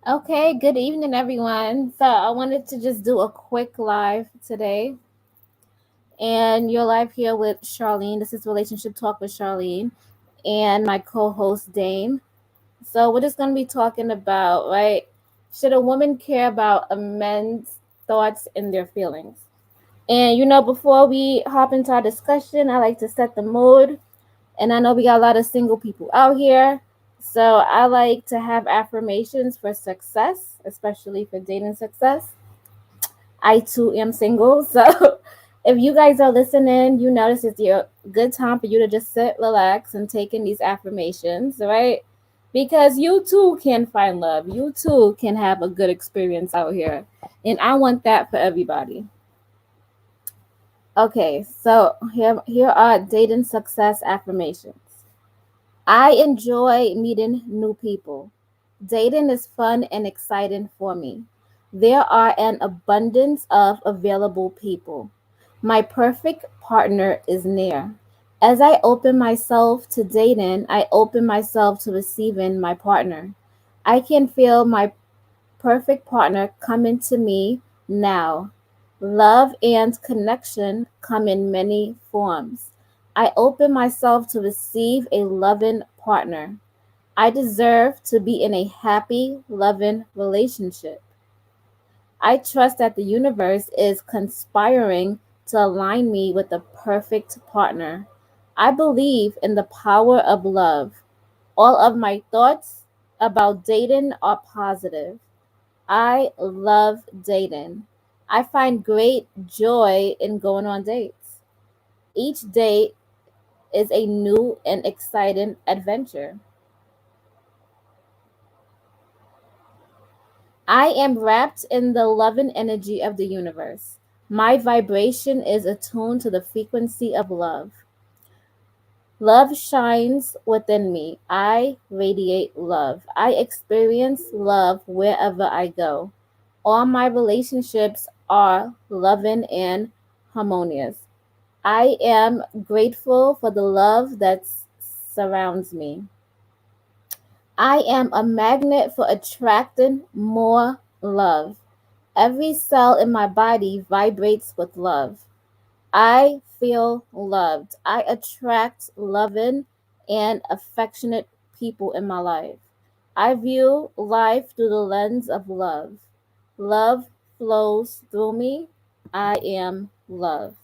Okay, good evening, everyone. So, I wanted to just do a quick live today. And you're live here with Sharlene. This is Relationship Talk with Sharlene and my co host, Dame. So, we're just going to be talking about, right? Should a woman care about a man's thoughts and their feelings? And, before we hop into our discussion, I like to set the mood. And I know we got a lot of single people out here. So I like to have affirmations for success, especially for dating success. I too am single. So if you guys are listening, you know this is your good time for you to just sit, relax, and take in these affirmations, right? Because you too can find love. You too can have a good experience out here. And I want that for everybody. Okay, so here are dating success affirmations. I enjoy meeting new people. Dating is fun and exciting for me. There are an abundance of available people. My perfect partner is near. As I open myself to dating, I open myself to receiving my partner. I can feel my perfect partner coming to me now. Love and connection come in many forms. I open myself to receive a loving partner. I deserve to be in a happy, loving relationship. I trust that the universe is conspiring to align me with the perfect partner. I believe in the power of love. All of my thoughts about dating are positive. I love dating. I find great joy in going on dates. Each date is a new and exciting adventure. I am wrapped in the loving energy of the universe. My vibration is attuned to the frequency of love. Love shines within me. I radiate love. I experience love wherever I go. All my relationships are loving and harmonious. I am grateful for the love that surrounds me. I am a magnet for attracting more love. Every cell in my body vibrates with love. I feel loved. I attract loving and affectionate people in my life. I view life through the lens of love. Love flows through me. I am love.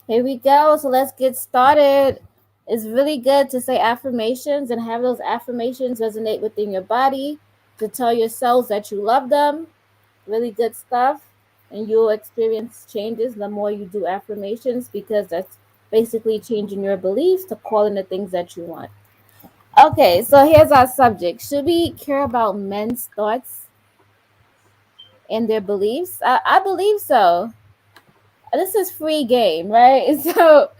Here we go. So let's get started. It's really good to say affirmations and have those affirmations resonate within your body to tell your cells that you love them. Really good stuff. And you'll experience changes the more you do affirmations because that's basically changing your beliefs to call in the things that you want. Okay, so here's our subject. Should we care about men's thoughts and their beliefs? I believe so. This is free game, right? So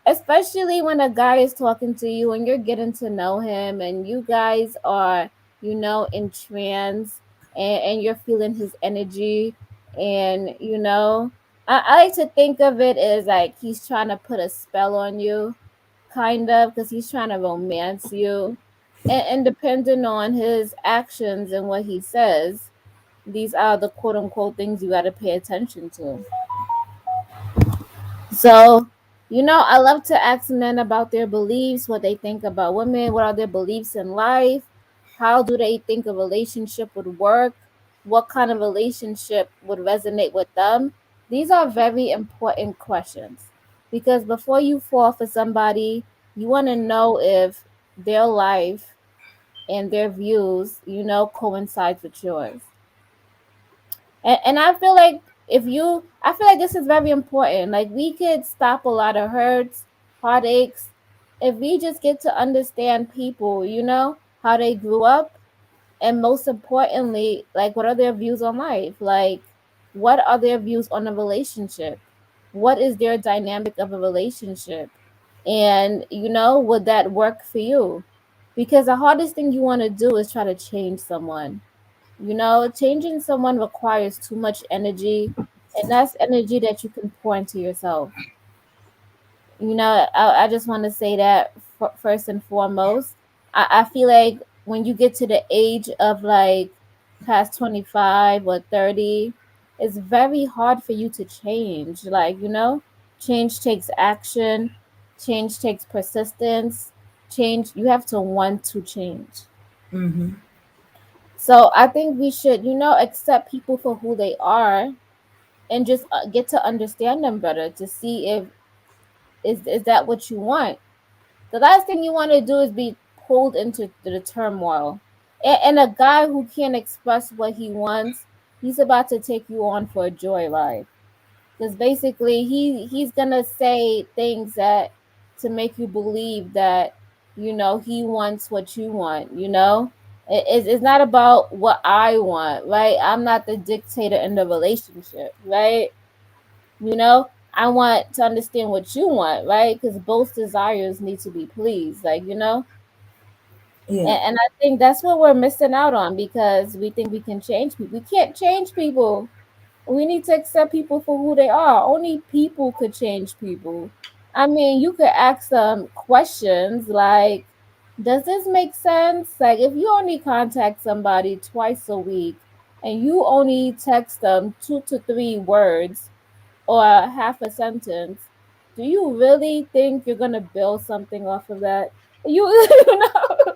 especially when a guy is talking to you and you're getting to know him and you guys are, in trance and you're feeling his energy. And, I like to think of it as like he's trying to put a spell on you, kind of, because he's trying to romance you. And depending on his actions and what he says, these are the quote unquote things you got to pay attention to. So, I love to ask men about their beliefs, what they think about women, what are their beliefs in life, how do they think a relationship would work, what kind of relationship would resonate with them. These are very important questions because before you fall for somebody, you want to know if their life and their views, coincides with yours. And I feel like I feel like this is very important. Like we could stop a lot of hurts, heartaches, if we just get to understand people, how they grew up, and most importantly, like what are their views on life? Like what are their views on a relationship? What is their dynamic of a relationship? And would that work for you? Because the hardest thing you want to do is try to change someone. Changing someone requires too much energy, and that's energy that you can pour into yourself. I just want to say that first and foremost, I feel like when you get to the age of like past 25 or 30, it's very hard for you to change. Like, change takes action, change takes persistence, change, you have to want to change. Mm-hmm. So I think we should, accept people for who they are and just get to understand them better to see if is that what you want. The last thing you want to do is be pulled into the turmoil. And a guy who can't express what he wants, he's about to take you on for a joyride. Because basically, he's gonna say things that to make you believe that he wants what you want. It's not about what I want, right? I'm not the dictator in the relationship, right? I want to understand what you want, right? Because both desires need to be pleased, like, Yeah. and I think that's what we're missing out on because we think we can change people. We can't change people. We need to accept people for who they are. Only people could change people. I mean, you could ask them questions like, does this make sense? Like, if you only contact somebody twice a week and you only text them 2 to 3 words, or half a sentence, do you really think you're gonna build something off of that? You you know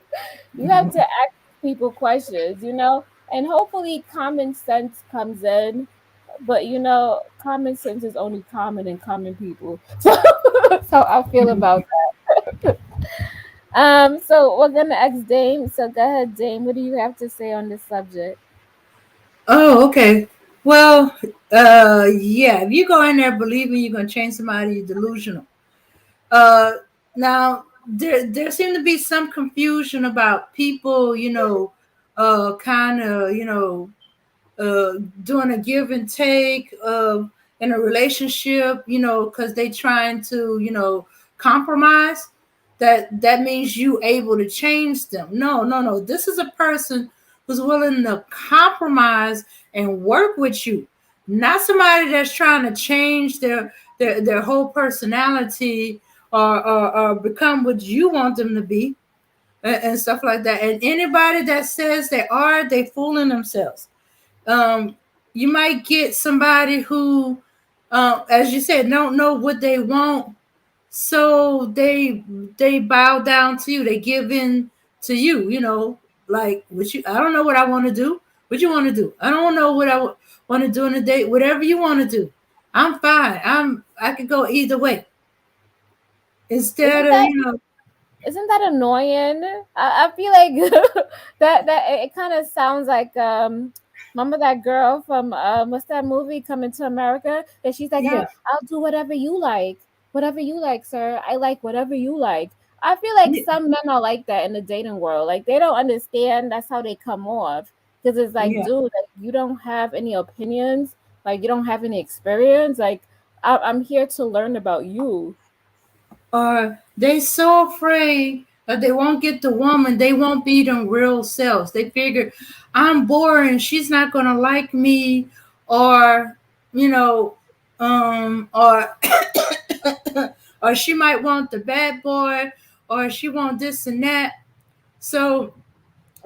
you have to ask people questions, and hopefully common sense comes in. But common sense is only common in common people. So I feel about that. So we're gonna ask Dame. So go ahead, Dame. What do you have to say on this subject? Oh, okay. Well, yeah. If you go in there believing you're gonna change somebody, you're delusional. Uh, Now there seemed to be some confusion about people, kind of, doing a give and take in a relationship, because they trying to, compromise. That means you able to change them. No, no, no. This is a person who's willing to compromise and work with you, not somebody that's trying to change their whole personality or become what you want them to be and stuff like that. And anybody that says they are, they fooling themselves. um, you might get somebody who, as you said, don't know what they want, so they bow down to you. They give in to you. Like what you. I don't know what I want to do. What you want to do? I don't know what I want to do in a date. Whatever you want to do, I'm fine. I could go either way. Instead Isn't of that isn't that annoying? I feel like that it kind of sounds like remember that girl from what's that movie Coming to America? And she's like, yeah. I'll do whatever you like, sir. I like whatever you like. I feel like some men are like that in the dating world. Like they don't understand that's how they come off. Because it's like, Yeah. dude, like, you don't have any opinions. Like you don't have any experience. Like I'm here to learn about you. Or they so afraid that they won't get the woman, they won't be them real selves. They figure I'm boring, she's not gonna like me, or you know, or or she might want the bad boy, or she want this and that. So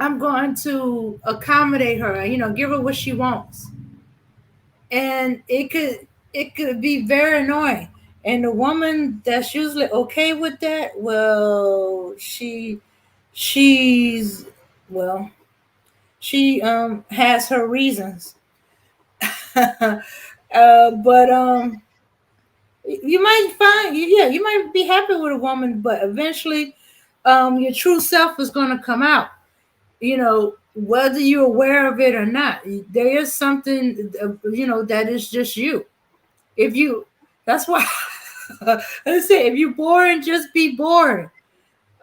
I'm going to accommodate her, give her what she wants. And it could be very annoying. And the woman that's usually okay with that, well, she's well, she has her reasons. But you might find, yeah, you might be happy with a woman, but eventually your true self is going to come out, whether you're aware of it or not. There is something, that is just you. If you That's why I say, if you're boring, just be boring.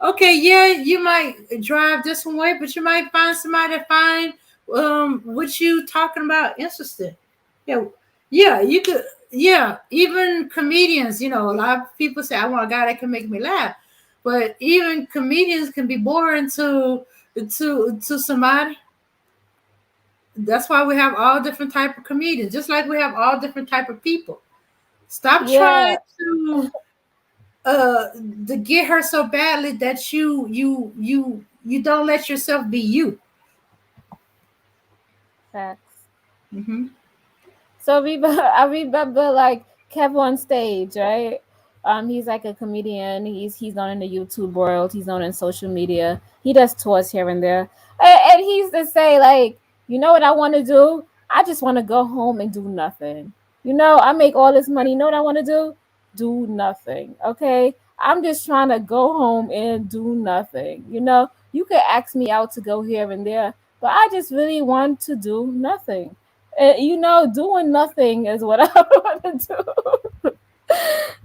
Okay, yeah, you might drive this one way, but you might find somebody to find what you talking about interesting. Yeah, yeah, you could. Yeah, even comedians, a lot of people say I want a guy that can make me laugh, but even comedians can be boring to somebody. That's why we have all different type of comedians, just like we have all different type of people. Stop Yeah. trying to. to get her so badly that you don't let yourself be you. Facts. Mm-hmm. So I remember like Kev on stage, right? He's like a comedian. He's known in the YouTube world. He's known in social media. He does tours here and there, and he used to say like, you know what I want to do? I just want to go home and do nothing. I make all this money. You know what I want to do? Do nothing. Okay, I'm just trying to go home and do nothing. You could ask me out to go here and there, but I just really want to do nothing. Doing nothing is what I want to do.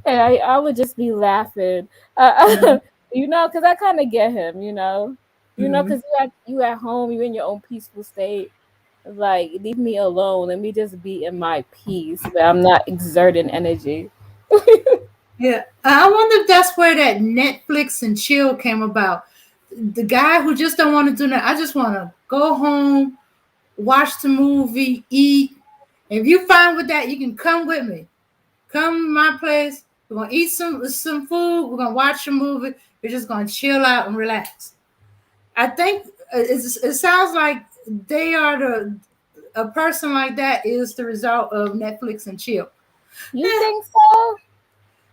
And I would just be laughing, Mm-hmm. because I kind of get him, Mm-hmm. because you at home, you in your own peaceful state. Like, leave me alone. Let me just be in my peace, where I'm not exerting energy. Yeah, I wonder if that's where that Netflix and chill came about. The guy who just don't want to do that. I just want to go home, watch the movie, eat. If you fine with that, you can come with me. Come to my place. We're gonna eat some food. We're gonna watch a movie. We're just gonna chill out and relax. I think it sounds like they are a person like that is the result of Netflix and chill. You Eh, think so?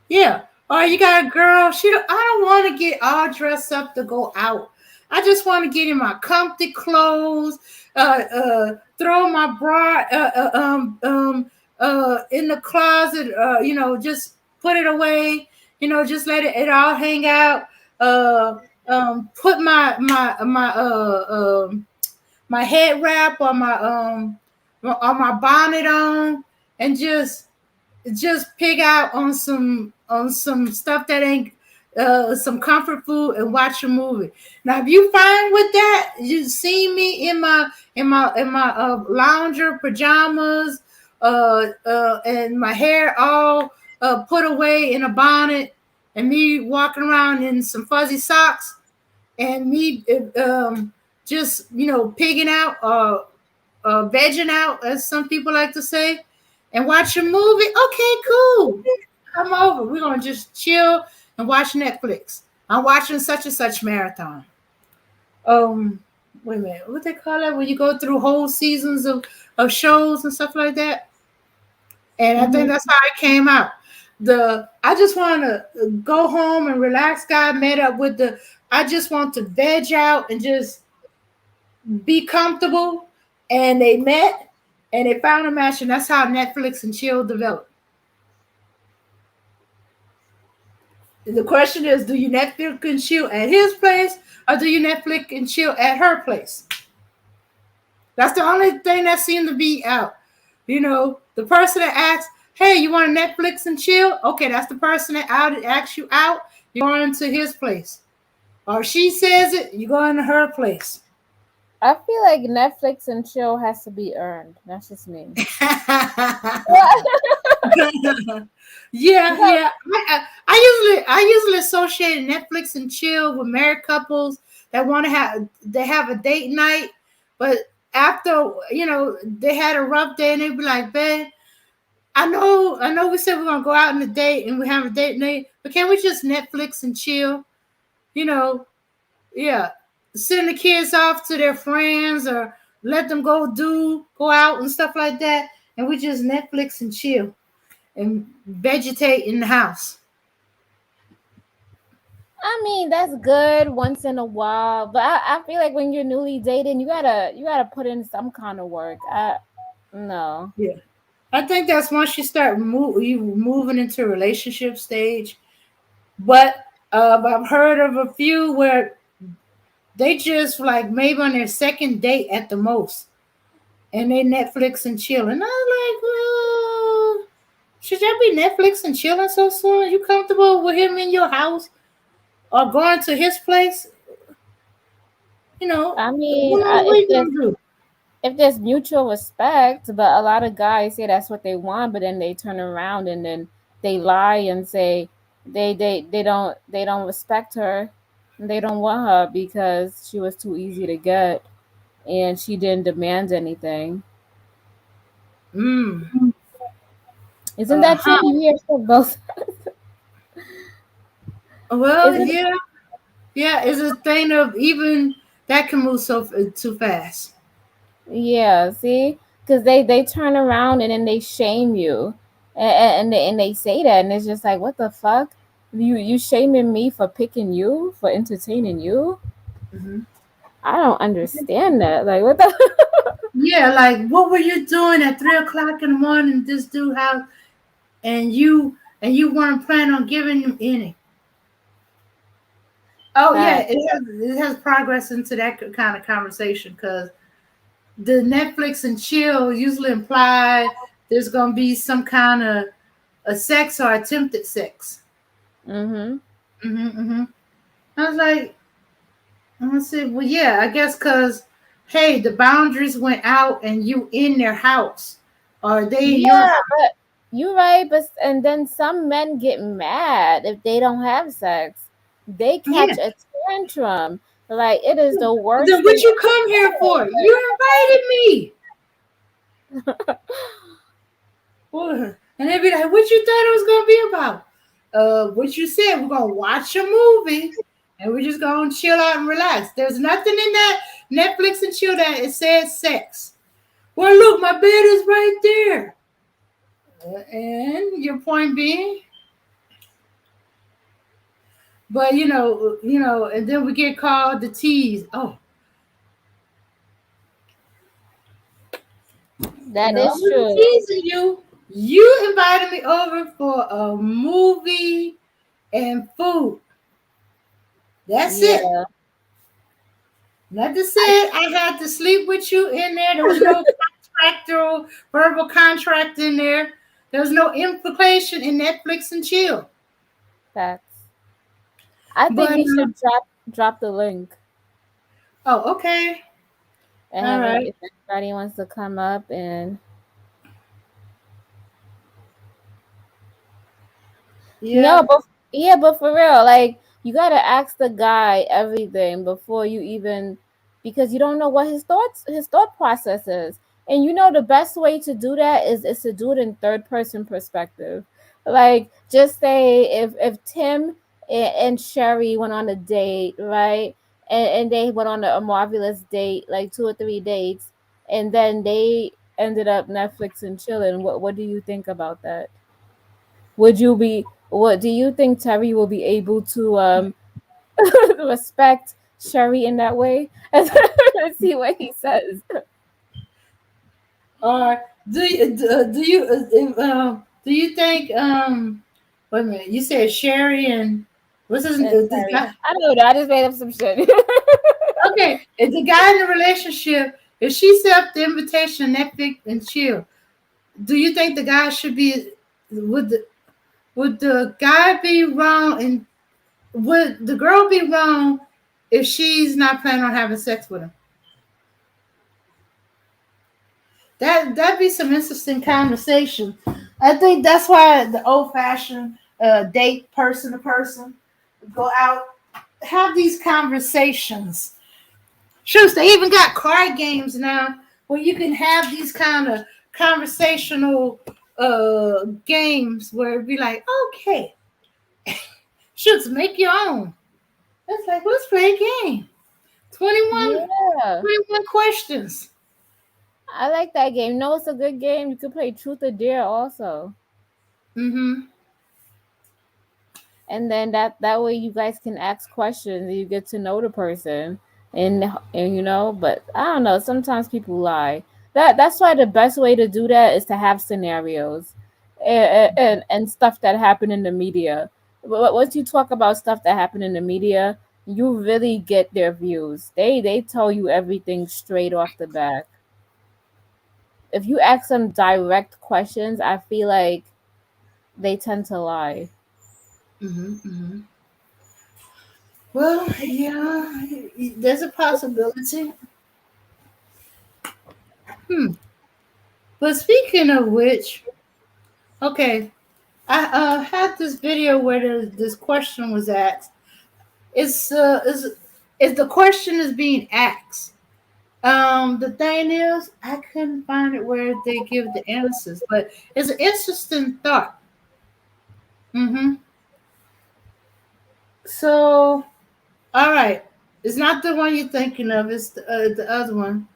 yeah. Or you got a girl. I don't want to get all dressed up to go out. I just want to get in my comfy clothes. Throw my bra in the closet. Just put it away. Just let it all hang out. Uh, put my head wrap on my bonnet on, and just pig out on some stuff that ain't some comfort food and watch a movie. Now, if you fine with that, you see me in my lounger pajamas, and my hair all put away in a bonnet, and me walking around in some fuzzy socks, and me just pigging out, vegging out, as some people like to say, and watch a movie. Okay, cool. Come over. We're gonna just chill and watch Netflix. I'm watching such and such marathon. Um, Wait a minute, what they call that when you go through whole seasons of shows and stuff like that? And I think Hmm. that's how it came out. The I just want to go home and relax. Guy met up with the. I just want to veg out and just be comfortable. And they met and they found a match, and that's how Netflix and chill developed. The question is, do you Netflix and chill at his place, or do you Netflix and chill at her place? That's the only thing that seemed to be out. The person that asks, hey, you want to Netflix and chill? Okay, that's the person that asks you out. You're going to his place. Or she says it, you go into her place. I feel like Netflix and chill has to be earned. That's just me. Yeah, No, yeah. I usually associate Netflix and chill with married couples that want to have a date night, but after they had a rough day, and they be like, "Babe, I know, we said we're gonna go out on a date and we have a date night, but can we just Netflix and chill? You know, yeah, send the kids off to their friends or let them go out and stuff like that, and we just Netflix and chill and vegetate in the house." I mean that's good once in a while, but I feel like when you're newly dating, you gotta put in some kind of work. No. Yeah, I think that's once you moving into a relationship stage. But I've heard of a few where they just like maybe on their second date at the most, and they Netflix and chilling. I was like, well, should y'all be Netflix and chilling so soon? You comfortable with him in your house or going to his place? I mean, What are if you there's gonna do? if there's mutual respect, but a lot of guys say that's what they want, but then they turn around and then they lie and say they don't respect her, and they don't want her because she was too easy to get and she didn't demand anything. Mm. Isn't that true? Huh. You hear from both. Well, Isn't yeah, yeah. It's a thing of even that can move so too fast. Yeah, see, because they turn around and then they shame you, and they say that, and it's just like, what the fuck? You shaming me for picking you, for entertaining you? Hmm. I don't understand that. Like, what the? Yeah, like what were you doing at 3 o'clock in the morning? This dude house, and you weren't planning on giving him any. Oh yeah, Fact. it has progress into that kind of conversation because the Netflix and chill usually imply there's gonna be some kind of a sex or attempted sex. Mm-hmm. Hmm. I was like, I said, well, yeah, I guess because hey, the boundaries went out and you in their house, or they in your Yeah, house. but you right, but and then some men get mad if they don't have sex. They Yeah. catch a tantrum. Like it is the Then worst what thing you come here for? You invited me. ever. Well, and they'd be like, what you thought it was gonna be about? What you said, we're gonna watch a movie and we're just gonna chill out and relax. There's nothing in that Netflix and chill that it says sex. Well, look, my bed is right there. And your point being, but and then we get called the tease. Oh, That no, I is wasn't true. teasing you. You invited me over for a movie and food. That's it. Yeah. Nothing said I had to sleep with you in there. There was no contractual verbal contract in there. There was no implication in Netflix and chill. Facts. I think But we should drop the link, oh, okay, all and right, if anybody wants to come up and yeah. no, but yeah, but for real, like you gotta ask the guy everything before you even, because you don't know what his thought process is. And you know the best way to do that is to do it in third person perspective. Like just say if Tim and Sherry went on a date, right? And they went on a marvelous date, like 2 or 3 dates, and then they ended up Netflix and chilling. What do you think about that? Would you be what do you think Terry will be able to respect Sherry in that way? Let's see what he says. Or do you think wait a minute, you said Sherry and what's this Terry. guy? I don't know. I just made up some shit. Okay, if the guy in the relationship, if she set up the invitation Netflix and chill, do you think the guy should be would the would the guy be wrong and would the girl be wrong if she's not planning on having sex with him? That'd be some interesting conversation. I think that's why the old fashioned date person to person, go out, have these conversations. Shoot, they even got card games now where you can have these kind of conversational games where it'd be like, okay, shoots, make your own. It's like, let's play a game. 21, Yeah. 21 questions. I like that game. No, it's a good game. You could play Truth or Dare also. Mm-hmm. And then that way you guys can ask questions and you get to know the person. And but I don't know, sometimes people lie. That's why the best way to do that is to have scenarios and stuff that happen in the media. But once you talk about stuff that happen in the media, you really get their views. They tell you everything straight off the back. If you ask them direct questions, I feel like they tend to lie. Mm-hmm. Mm-hmm. Well, yeah, there's a possibility. Hmm. But speaking of which, okay, I had this video where this question was asked. Is the question is being asked. The thing is, I couldn't find it where they give the answers, but it's an interesting thought. Mm-hmm. So, all right, it's not the one you're thinking of. It's the other one.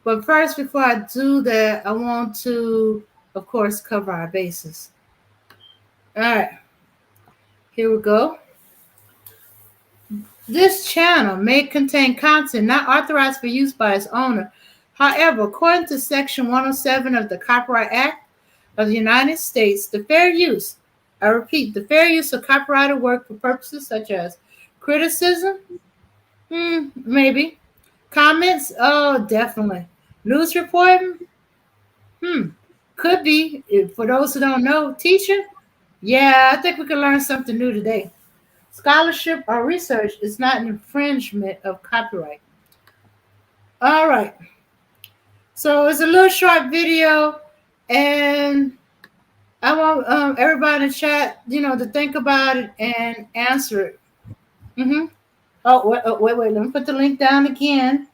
But first, before I do that, I want to, of course, cover our bases. All right, here we go. This channel may contain content not authorized for use by its owner. However, according to Section 107 of the Copyright Act of the United States, the fair use, I repeat, the fair use of copyrighted work for purposes such as criticism, maybe, comments, oh, definitely, news reporting, hmm, could be, for those who don't know, teaching, yeah, I think we can learn something new today. Scholarship or research is not an infringement of copyright. All right. So it's a little short video, and I want everybody in the chat, to think about it and answer it. Mm-hmm. Oh, wait. Let me put the link down again.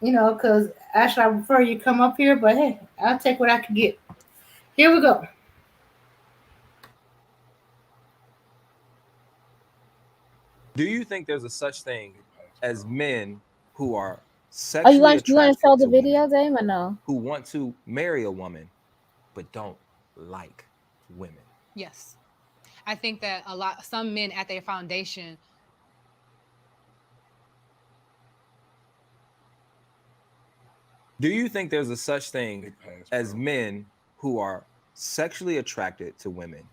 Because actually I prefer you come up here, but hey, I'll take what I can get. Here we go. Do you think there's a such thing as men who are Oh, you sexually want you want to show attracted the to video, women Dame, or no? who want to marry a woman but don't like women? Yes. I think that some men at their foundation. Do you think there's a such thing as men who are sexually attracted to women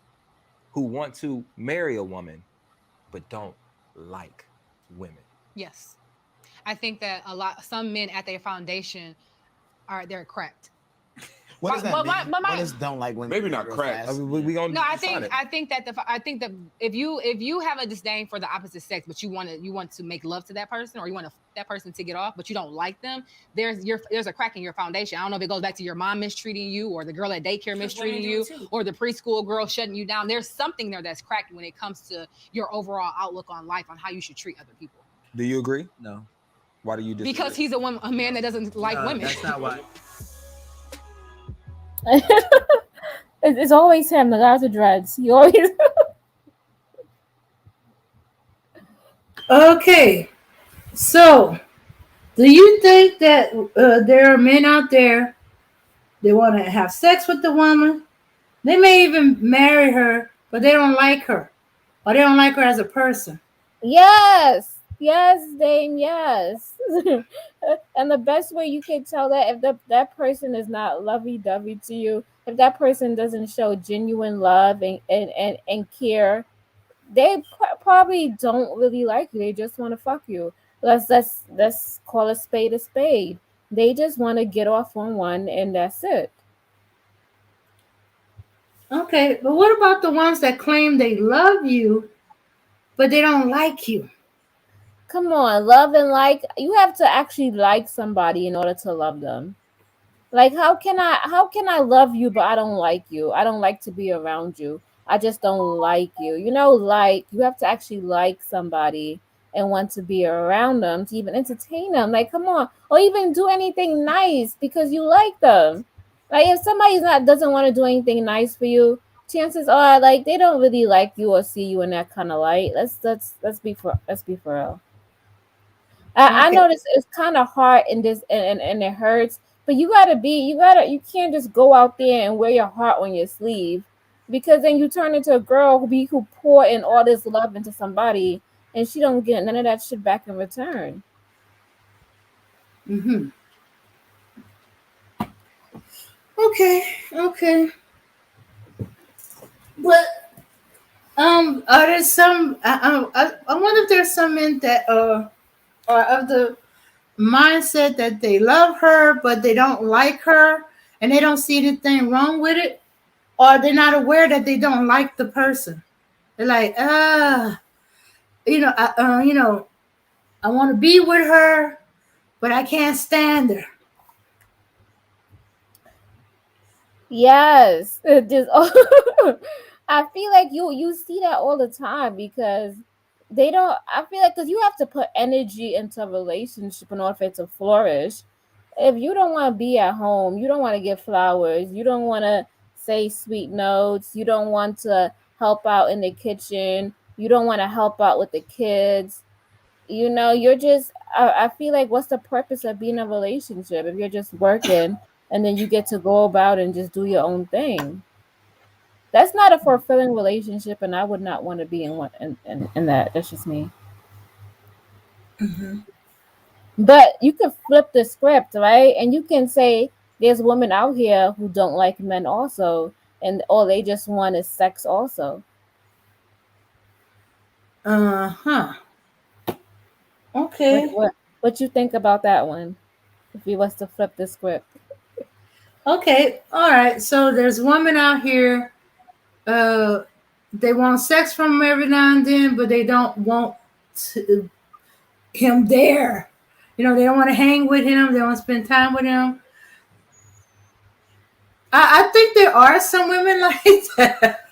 who want to marry a woman but don't like women? Yes. I think that some men at their foundation they're correct. What does that But mean? my- What is don't like women? Maybe not real crack. fast? We gonna No, define it. I think that if you have a disdain for the opposite sex, but you want to make love to that person, or you want that person to get off, but you don't like them, there's a crack in your foundation. I don't know if it goes back to your mom mistreating you, or the girl at daycare mistreating you, or the preschool girl shutting you down. There's something there that's cracked when it comes to your overall outlook on life, on how you should treat other people. Do you agree? No. Why do you disagree? Because he's a man that doesn't like women. That's not why. It's always him, the guys with dreads. He always. Okay. So, do you think that there are men out there they want to have sex with the woman? They may even marry her, but they don't like her, or they don't like her as a person. Yes, yes, Dame, yes. And the best way you can tell that if that person is not lovey-dovey to you, if that person doesn't show genuine love and care, they probably don't really like you. They just want to fuck you. Let's call a spade a spade. They just want to get off on one, and that's it. Okay, but what about the ones that claim they love you, but they don't like you? Come on, love and like. You have to actually like somebody in order to love them. Like how can I love you but I don't like you? I don't like to be around you. I just don't like you. Like you have to actually like somebody and want to be around them to even entertain them. Like come on, or even do anything nice because you like them. Like if somebody's not doesn't want to do anything nice for you, chances are like they don't really like you or see you in that kind of light. Let's be for real. I Okay. know this is kind of hard in this and it hurts, but you can't just go out there and wear your heart on your sleeve because then you turn into a girl who pour in all this love into somebody and she don't get none of that shit back in return. Mm-hmm. Okay. Okay. But are there some? I wonder if there's some men that are of the mindset that they love her, but they don't like her, and they don't see anything wrong with it, or they're not aware that they don't like the person. They're like, I want to be with her, but I can't stand her. Yes, just I feel like you see that all the time because they don't. I feel like because you have to put energy into a relationship in order for it to flourish. If you don't want to be at home, you don't want to get flowers, you don't want to say sweet notes, you don't want to help out in the kitchen, You don't want to help out with the kids. You're just, I feel like, what's the purpose of being in a relationship if you're just working and then you get to go about and just do your own thing? That's not a fulfilling relationship, and I would not want to be in one in that. That's just me. Hmm. But you can flip the script, right? And you can say there's women out here who don't like men also, and all they just want is sex also. Uh-huh. What Okay. what what you think about that one? If you was to flip the script. Okay. All right. So there's women out here. Uh, they want sex from him every now and then, but they don't want to, him there. They don't want to hang with him. They want to spend time with him. I think there are some women like that.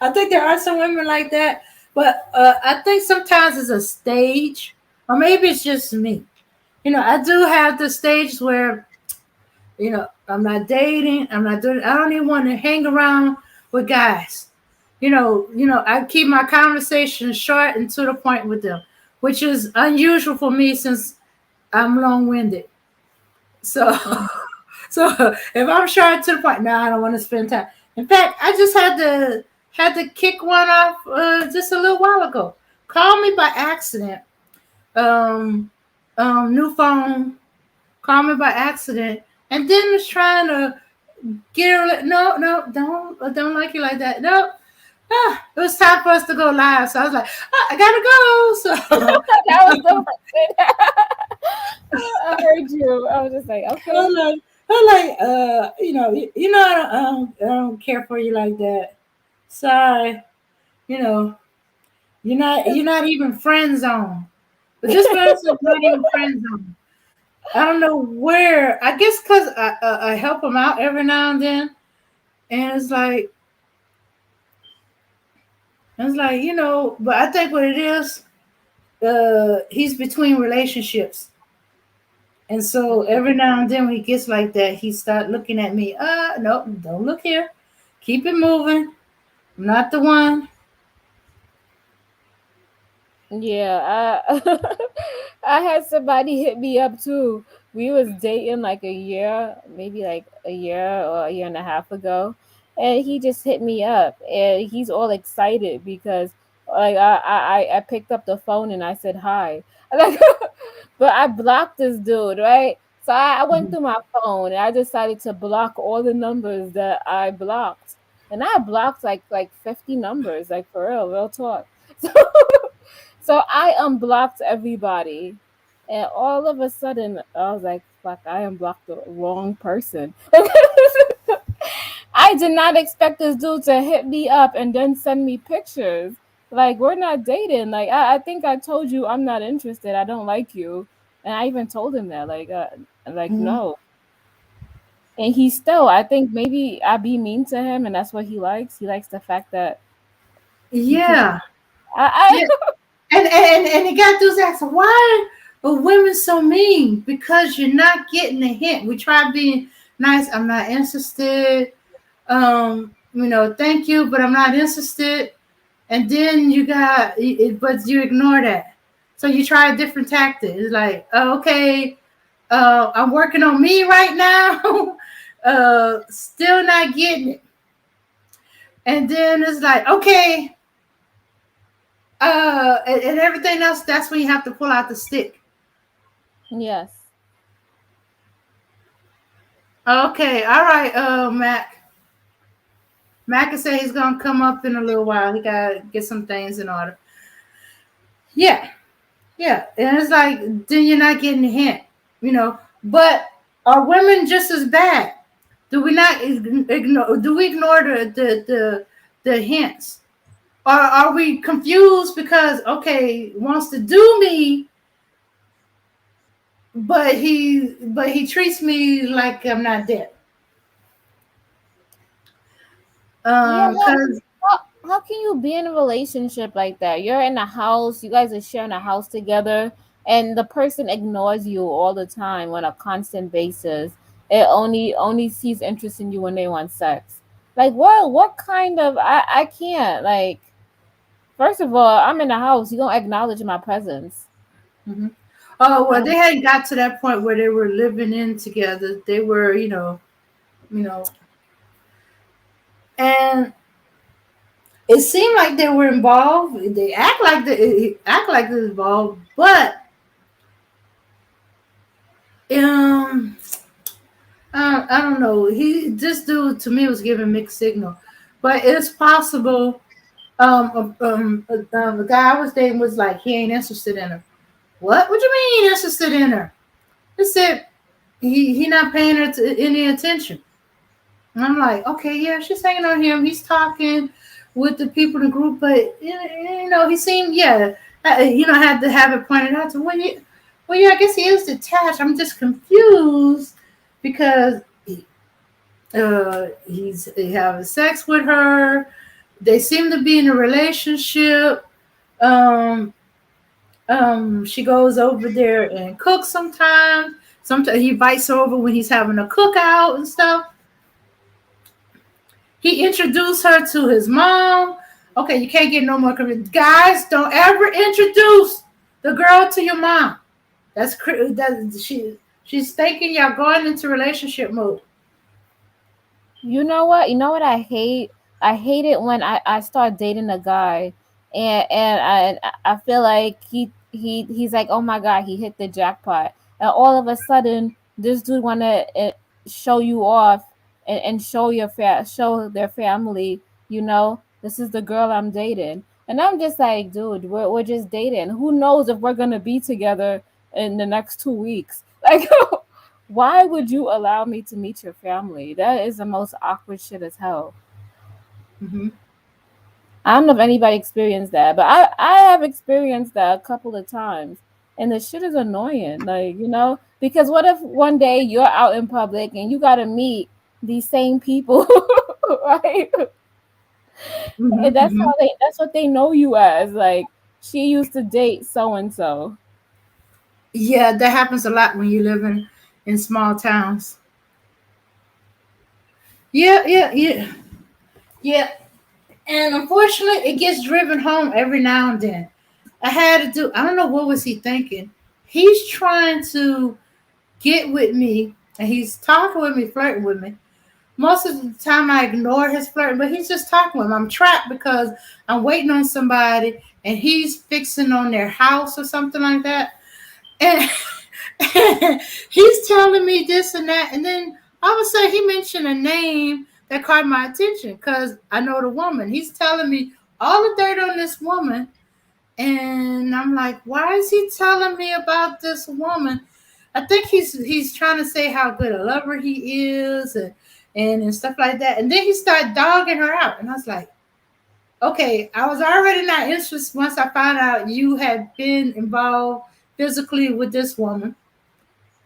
I think there are some women like that, but I think sometimes it's a stage, or maybe it's just me. I do have the stage where I'm not dating. I'm not doing. I don't even want to hang around with guys. I keep my conversation short and to the point with them, which is unusual for me since I'm long-winded. So, Mm. so if I'm short to the point, no, I don't want to spend time. In fact, I just had to kick one off just a little while ago. Called me by accident. Um, New phone. Called me by accident, and then was trying to get her. No, no, don't like you like that. No. It was time for us to go live, so I was like, I gotta go. So That was the I heard you. I was just like, okay. I'm like, I don't care for you like that. Sorry, you know, you're not even friend zone. But this person's not even friend zone. I don't know where. I guess because I help him out every now and then, and it's like But I think what it is, he's between relationships. And so every now and then when he gets like that, he start looking at me. No, don't look here. Keep it moving. I'm not the one. Yeah, I I had somebody hit me up too. We was dating like a year, maybe like a year or a year and a half ago, and he just hit me up, and he's all excited because like I picked up the phone and I said hi, like, but I blocked this dude, right? So I went Mhm. through my phone and I decided to block all the numbers that I blocked, and I blocked like 50 numbers, like for real talk. So so I unblocked everybody. And all of a sudden, I was like, fuck, I unblocked the wrong person. I did not expect this dude to hit me up and then send me pictures. Like, we're not dating. Like, I think I told you I'm not interested. I don't like you. And I even told him that. Like Mhm. no. And he still, I think maybe I be mean to him, and that's what he likes. He likes the fact that he keeps. Yeah. Yeah. I And the guy does ask, why are women so mean? Because you're not getting a hint. We try being nice. I'm not interested. Thank you, but I'm not interested. And then but you ignore that. So you try a different tactic. It's like, oh, okay, I'm working on me right now. Still not getting it. And then it's like, okay, and everything else. That's when you have to pull out the stick. yes. Okay, all right, Mac. Mac can say he's gonna come up in a little while. He gotta get some things in order. Yeah, yeah, and it's like then you're not getting a hint, But are women just as bad? Do we not ignore? Do we ignore the hints? Or are we confused because okay wants to do me, but he treats me like I'm not dead? Yeah, Cause how can you be in a relationship like that? You're in a house, you guys are sharing a house together, and the person ignores you all the time on a constant basis. It only sees interest in you when they want sex. Like what kind of, I can't, like, First of all, I'm in the house. You gonna acknowledge my presence. Hmm. Oh well, Um, they hadn't got to that point where they were living in together. They were, you know, and it seemed like they were involved. They act like they're involved, but um, I don't know. This dude to me was giving mixed signal, but it's possible. The guy I was dating was like he ain't interested in her. What? What you mean he ain't interested in her? He said he not paying her any attention. And I'm like, okay, yeah, she's hanging on him. He's talking with the people in the group, but he seemed, yeah, had to have it pointed out to when you, well, yeah, I guess he is detached. I'm just confused because he's having sex with her. They seem to be in a relationship. Um, she goes over there and cooks sometimes. Sometimes he invites her over when he's having a cookout and stuff. He introduced her to his mom. Okay, you can't get no more convinced. Guys, don't ever introduce the girl to your mom. She's thinking y'all going into relationship mode. You know what? You know what I hate? I hate it when I start dating a guy and I feel like he's like, oh my god, he hit the jackpot, and all of a sudden this dude wanna show you off and show their family. This is the girl I'm dating, and I'm just like, dude, we're just dating. Who knows if we're gonna be together in the next 2 weeks? Like, why would you allow me to meet your family? That is the most awkward shit as hell. Hmm. I don't know if anybody experienced that, but I have experienced that a couple of times. And the shit is annoying. Like, because what if one day you're out in public and you gotta meet these same people, right? Hmm. And Hmm. that's what they know you as. Like, she used to date so and so. Yeah, that happens a lot when you live in small towns. Yeah, yeah, yeah, yeah. And unfortunately, it gets driven home every now and then. I had to do. I don't know what was he thinking. He's trying to get with me, and he's talking with me, flirting with me. Most of the time, I ignore his flirting, but he's just talking with me. I'm trapped because I'm waiting on somebody, and he's fixing on their house or something like that. And he's telling me this and that, and then all of a sudden he mentioned a name that caught my attention because I know the woman. He's telling me all the dirt on this woman, and I'm like, why is he telling me about this woman? I think he's trying to say how good a lover he is and stuff like that. And then he started dogging her out, and I was like, okay, I was already not interested once I found out you had been involved physically with this woman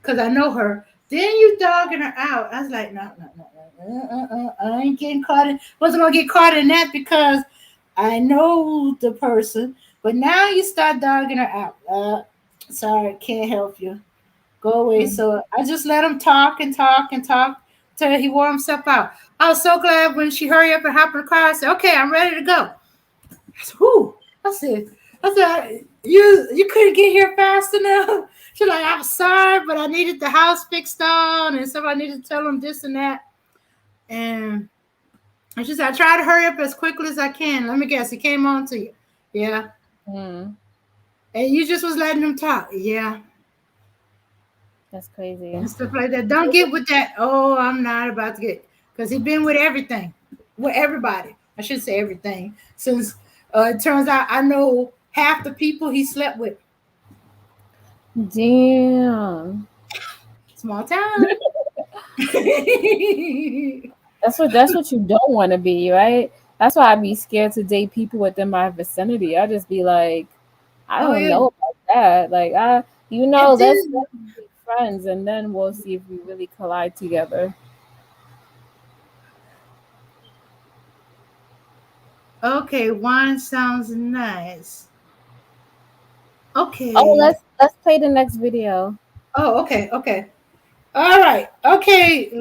because I know her. Then you dogging her out. I was like, no, no, no, no, I ain't getting caught in. Wasn't gonna get caught in that because I know the person. But now you start dogging her out. Sorry, can't help you. Go away. Mhm. So I just let him talk and talk and talk till he wore himself out. I was so glad when she hurried up and hopped in the car. I said, "Okay, I'm ready to go." I said, "Whoo!" I said, you couldn't get here fast enough. She's like, I'm sorry, but I needed the house fixed on, and so I needed to tell them this and that. And she said, I try to hurry up as quickly as I can. Let me guess, he came on to you. Yeah. Mm, And you just was letting him talk. Yeah. that's crazy. And stuff like that. Don't get with that. Oh, I'm not about to get, because he been with everything, with everybody. I should say everything. Since it turns out I know half the people he slept with. Damn. Small town. That's what you don't want to be, right? That's why I'd be scared to date people within my vicinity. I just be like, I Oh don't yeah. know about that. Like, And let's then be friends, and then we'll see if we really collide together. okay, wine sounds nice. Oh, Okay. let's play the next video. Oh, okay, okay. All right. Okay,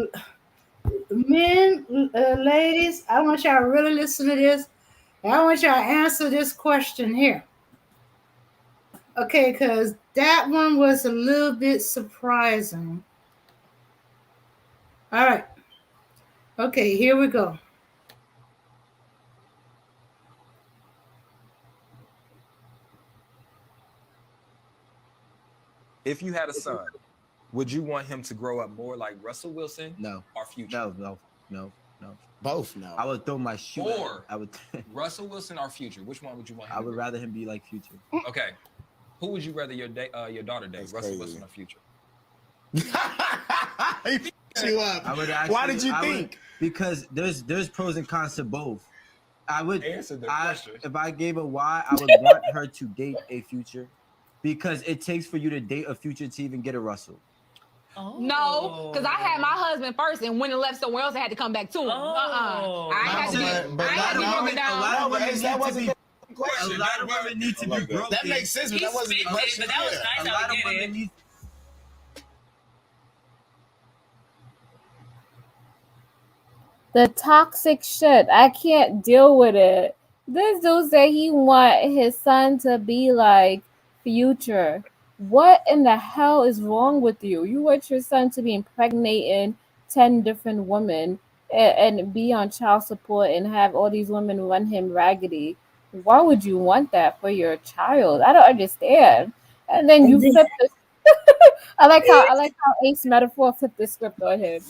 men, ladies, I want y'all to really listen to this. I want y'all to answer this question here. Okay, because that one was a little bit surprising. All right. Okay, here we go. If you had a son, would you want him to grow up more like Russell Wilson No, or Future? no. Both no. I would throw my shoe. Or I would. Russell Wilson or Future? Which one would you want him I to would grow? rather him be like Future. Okay. Who would you rather your daughter date? That's Russell crazy. Wilson or Future? He f***ed you up. I would Why did you I would- think? because there's pros and cons to both. I would Answer the question. if I gave a why, I would want her to date a Future because it takes for you to date a Future to even get a Russell. No, because I had my husband first and went and left somewhere else and had to come back to him. Oh. I had to get, But I had to no, get broken a down. lot of No, but women that need to wasn't be. the question. A lot of women need to I be love that. broken. That makes sense, but He that wasn't the spit it, question. but that was Yeah. nice. A how lot he of did women it. need. The toxic shit. I can't deal with it. This dude said he want his son to be like Future. What in the hell is wrong with you? You want your son to be impregnating 10 different women and be on child support and have all these women run him raggedy. Why would you want that for your child? I don't understand. And then And you then, flip the I like how Ace metaphor flipped the script on him.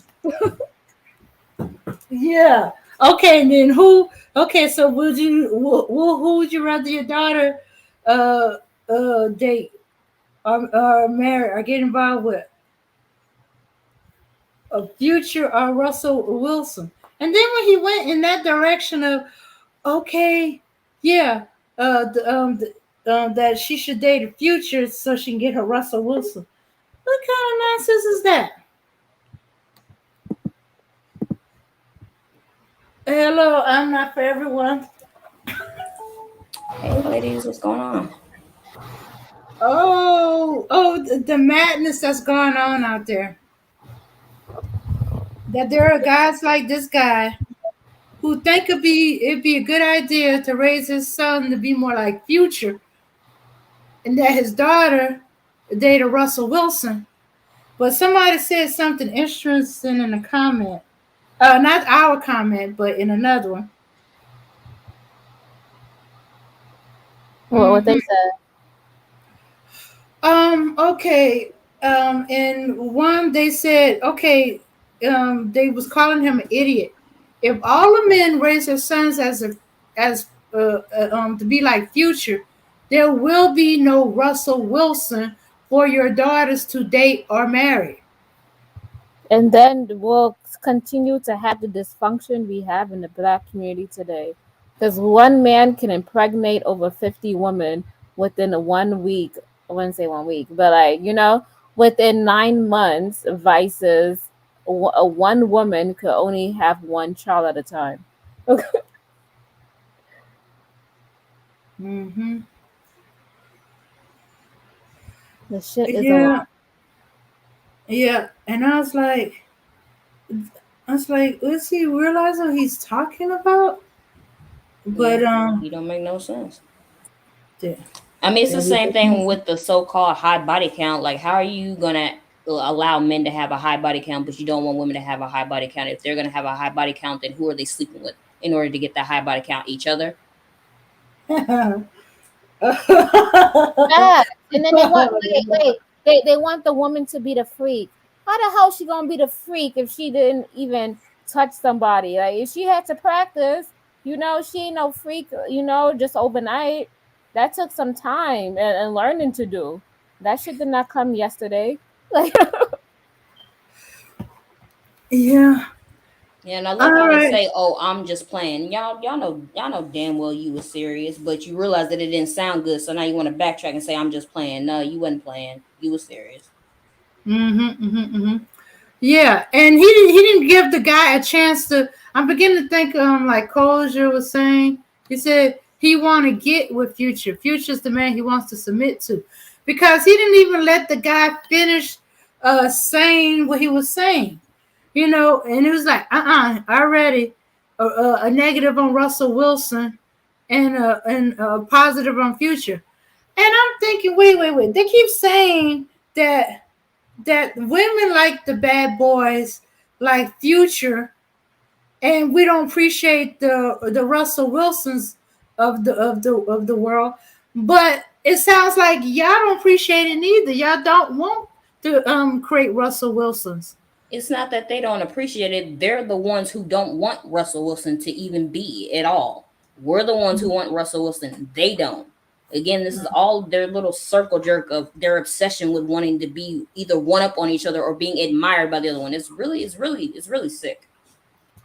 yeah. Okay, and then who? Okay, so who would you rather your daughter uh date or marry or get involved with? A Future or Russell Wilson? And then when he went in that direction of okay, yeah, that she should date a Future so she can get her Russell Wilson. What kind of nonsense is that? Hello, I'm not for everyone. Hey, ladies, what's going on? Oh, the madness that's going on out there. That there are guys like this guy who think it'd be a good idea to raise his son to be more like Future, and that his daughter date a Russell Wilson. But somebody said something interesting in a comment. Not our comment, but in another one. What they hmm said. Okay. In one they said, okay, they was calling him an idiot. If all the men raise their sons as to be like Future, there will be no Russell Wilson for your daughters to date or marry. And then we'll continue to have the dysfunction we have in the black community today. Because one man can impregnate over 50 women within a 1 week. I wouldn't say 1 week, but like, within 9 months, versus a one woman could only have one child at a time. hmm The shit is a Yeah, lot. yeah. And is he realizing what he's talking about? Yeah, But you don't make no sense. there, I mean, it's the there we same go. thing with the so-called high body count. Like, how are you gonna allow men to have a high body count, but you don't want women to have a high body count? If they're gonna have a high body count, then who are they sleeping with in order to get that high body count? Each other. Yeah, and then they want they want the woman to be the freak. How the hell she gonna be the freak if she didn't even touch somebody? Like if she had to practice, she ain't no freak. Just overnight. That took some time and learning to do. That shit did not come yesterday. Like Yeah. Yeah, and I love All how they right. say, "Oh, I'm just playing." Y'all know damn well you was serious, but you realized that it didn't sound good, so now you want to backtrack and say, "I'm just playing." No, you wasn't playing. You was serious. Yeah, and he didn't give the guy a chance to. I'm beginning to think like Kosher was saying. He said he want to get with Future. Future's the man he wants to submit to, because he didn't even let the guy finish saying what he was saying. And it was like already a negative on Russell Wilson. and a positive future. And I'm thinking, wait. They keep saying that women like the bad boys, like Future, and we don't appreciate the Russell Wilsons of the world. But it sounds like y'all don't appreciate it either. Y'all don't want to create Russell Wilsons. It's not that they don't appreciate it. They're the ones who don't want Russell Wilson to even be at all. We're the ones who want Russell Wilson. They don't. Again, this is all their little circle jerk of their obsession with wanting to be either one up on each other or being admired by the other one. It's really sick.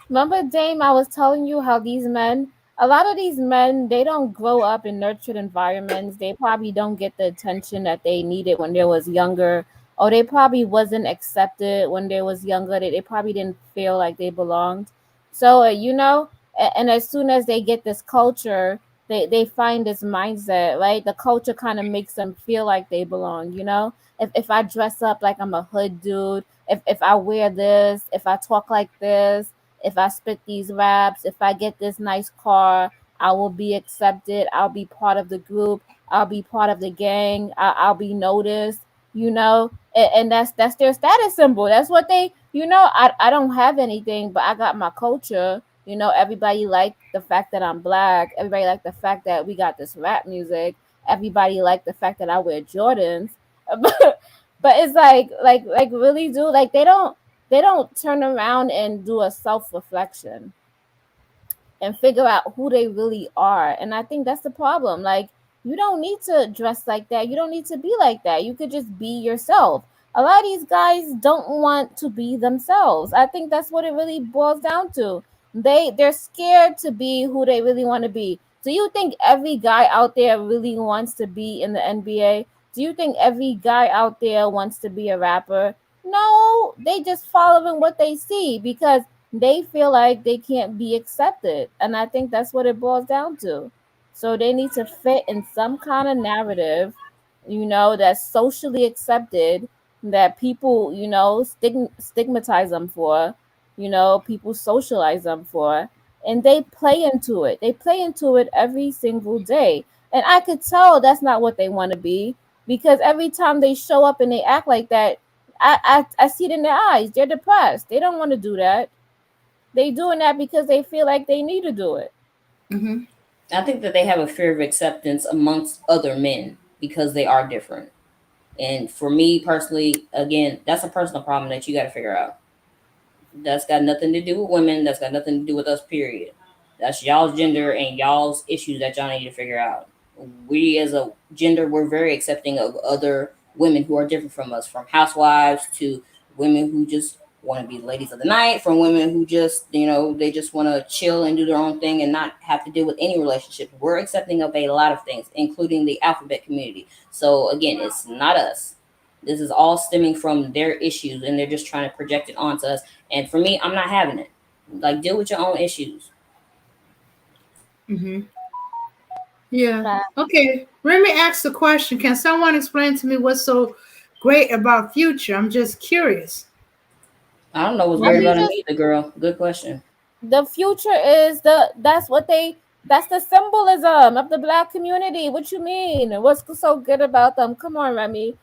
Remember, Dame, I was telling you how these men, a lot of these men, they don't grow up in nurtured environments. They probably don't get the attention that they needed when they was younger, or they probably wasn't accepted when they was younger. They probably didn't feel like they belonged. So, and as soon as they get this culture, they find this mindset, right? The culture kind of makes them feel like they belong. If I dress up like I'm a hood dude, if I wear this, if I talk like this, if I spit these raps, if I get this nice car, I will be accepted. I'll be part of the group. I'll be part of the gang. I'll be noticed. And that's their status symbol. That's what they. I don't have anything, but I got my culture. Everybody like the fact that I'm black. Everybody like the fact that we got this rap music. Everybody like the fact that I wear Jordans. But it's like really, dude. Like they don't turn around and do a self-reflection and figure out who they really are. And I think that's the problem. Like, you don't need to dress like that. You don't need to be like that. You could just be yourself. A lot of these guys don't want to be themselves. I think that's what it really boils down to. They're scared to be who they really want to be. Do you think every guy out there really wants to be in the NBA? Do you think every guy out there wants to be a rapper? No, they just following what they see because they feel like they can't be accepted. And I think that's what it boils down to. So they need to fit in some kind of narrative, that's socially accepted, that people, stigmatize them for, people socialize them for, and they play into it. They play into it every single day. And I could tell that's not what they want to be because every time they show up and they act like that, I see it in their eyes. They're depressed. They don't want to do that. They doing that because they feel like they need to do it. Mm-hmm. I think that they have a fear of acceptance amongst other men because they are different. And for me personally, again, that's a personal problem that you got to figure out. That's got nothing to do with women. That's got nothing to do with us, period. That's y'all's gender and y'all's issues that y'all need to figure out. We as a gender, we're very accepting of other women who are different from us, from housewives to women who just want to be ladies of the night, from women who just, they just want to chill and do their own thing and not have to deal with any relationship. We're accepting of a lot of things, including the alphabet community. So again, it's not us. This is all stemming from their issues and they're just trying to project it onto us. And for me, I'm not having it. Like, deal with your own issues. Mm-hmm. Yeah. But Okay. Let me ask the question. Can someone explain to me what's so great about Future? I'm just curious. I don't know what's let great me about him just either, girl. Good question. the future is that's the symbolism of the black community. What you mean? What's so good about them? Come on, Remy.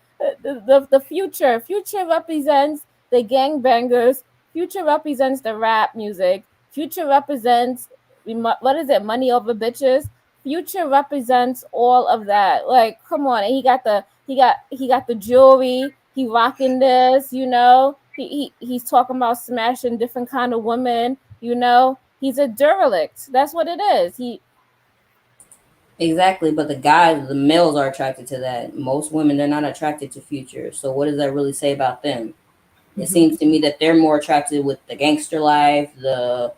The future represents the gangbangers. Future represents the rap music. Future represents what is it? Money over bitches. Future represents all of that. Like, come on. And he got the jewelry. He rocking this. He's talking about smashing different kind of women. He's a derelict. That's what it is. Exactly, but the guys, the males are attracted to that. Most women, they're not attracted to Future. So what does that really say about them? It Mm-hmm. seems to me that they're more attracted with the gangster life, the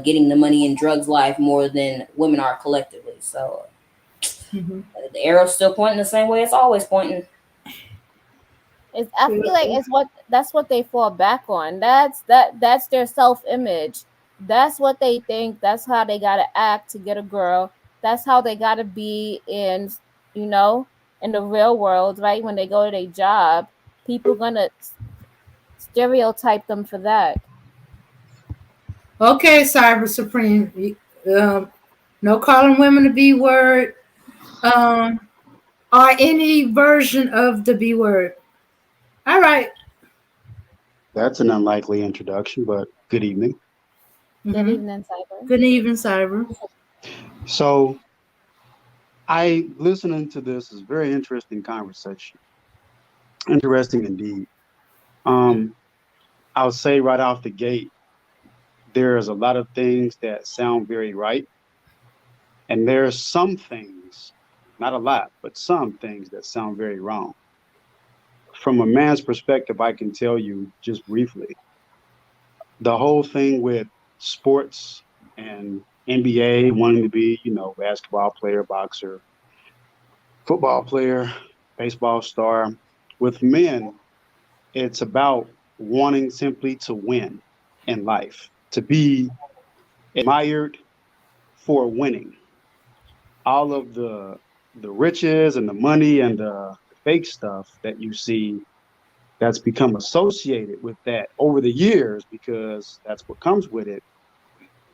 getting the money and drugs life more than women are collectively. So Mm-hmm. the arrow's still pointing the same way it's always pointing. I feel like that's what they fall back on. That's their self image. That's what they think. That's how they gotta act to get a girl. That's how they gotta be you know in the real world, right? When they go to their job, people gonna stereotype them for that. Okay, Cyber Supreme. Um, No calling women the B word, um, or any version of the B word. All right. That's an unlikely introduction, but good evening. Good Mm-hmm. evening, Cyber. Good evening, Cyber. So, I listening to this is very interesting conversation. Interesting indeed. Um, I'll say right off the gate, there's a lot of things that sound very right, and there's some things, not a lot, but some things that sound very wrong. From a man's perspective, I can tell you just briefly the whole thing with sports and NBA wanting to be, basketball player, boxer, football player, baseball star. With men, it's about wanting simply to win in life, to be admired for winning. All of the riches and the money and the fake stuff that you see that's become associated with that over the years because that's what comes with it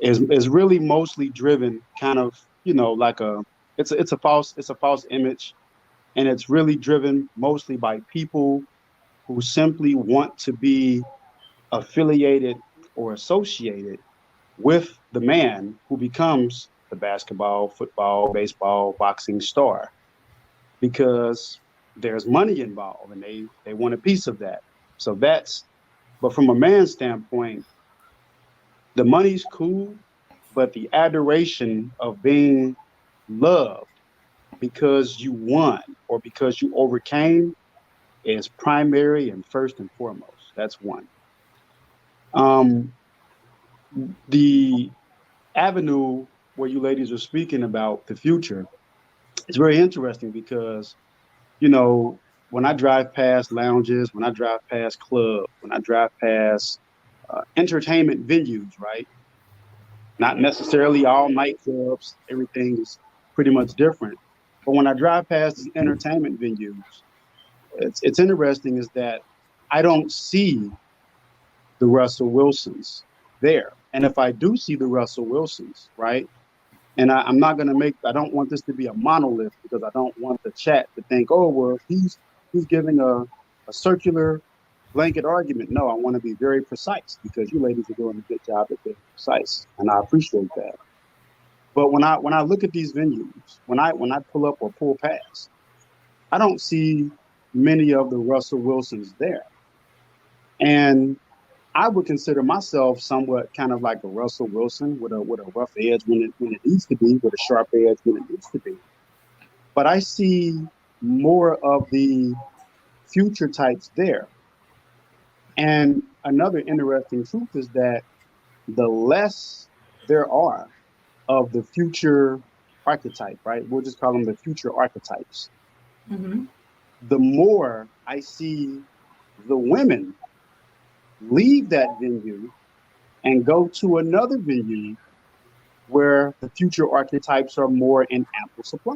is really mostly driven kind of like it's a false image, and it's really driven mostly by people who simply want to be affiliated or associated with the man who becomes the basketball, football, baseball, boxing star because there's money involved and they want a piece of that. So that's but from a man's standpoint, the money's cool, but the adoration of being loved because you won or because you overcame is primary and first and foremost. That's one. Um, the avenue where you ladies are speaking about the future is very interesting because, you know, when I drive past lounges, when I drive past clubs, when I drive past entertainment venues, right? Not necessarily all nightclubs, everything is pretty much different. But when I drive past these entertainment venues, it's interesting is that I don't see the Russell Wilsons there. And if I do see the Russell Wilsons, right, and I'm not going to I don't want this to be a monolith because I don't want the chat to think, oh, well, he's giving a circular blanket argument. No, I want to be very precise because you ladies are doing a good job at being precise, and I appreciate that. But when I look at these venues, when I pull up or pull past, I don't see many of the Russell Wilsons there. And I would consider myself somewhat kind of like a Russell Wilson with a rough edge when it needs to be, with a sharp edge when it needs to be. But I see more of the future types there. And another interesting truth is that the less there are of the future archetype, right? We'll just call them the future archetypes. Mm-hmm. The more I see the women leave that venue and go to another venue where the future archetypes are more in ample supply.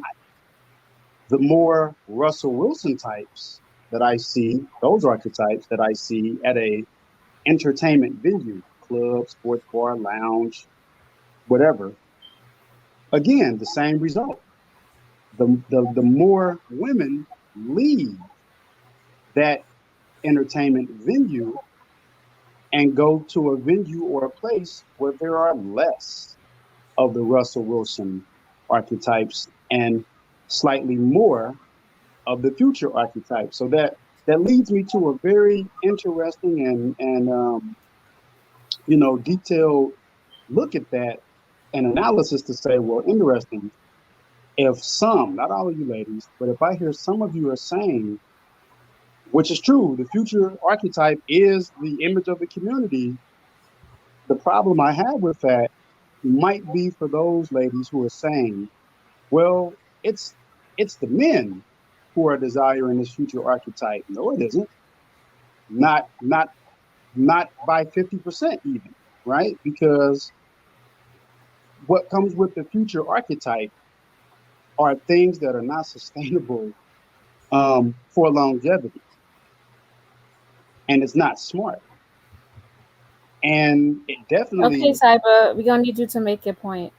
The more Russell Wilson types that I see, those archetypes that I see at a entertainment venue, club, sports bar, lounge, whatever, again, the same result. The more women leave that entertainment venue and go to a venue or a place where there are less of the Russell Wilson archetypes and slightly more of the future archetypes. So that leads me to a very interesting and detailed look at that and analysis to say, well, interesting. If some, not all of you ladies, but if I hear some of you are saying, which is true, the future archetype is the image of the community. The problem I have with that might be for those ladies who are saying, well, it's the men who are desiring this future archetype. No, it isn't. Not by 50% even, right? Because what comes with the future archetype are things that are not sustainable for longevity, and it's not smart. And it Okay, definitely Cyber, we're gonna need you to make your point.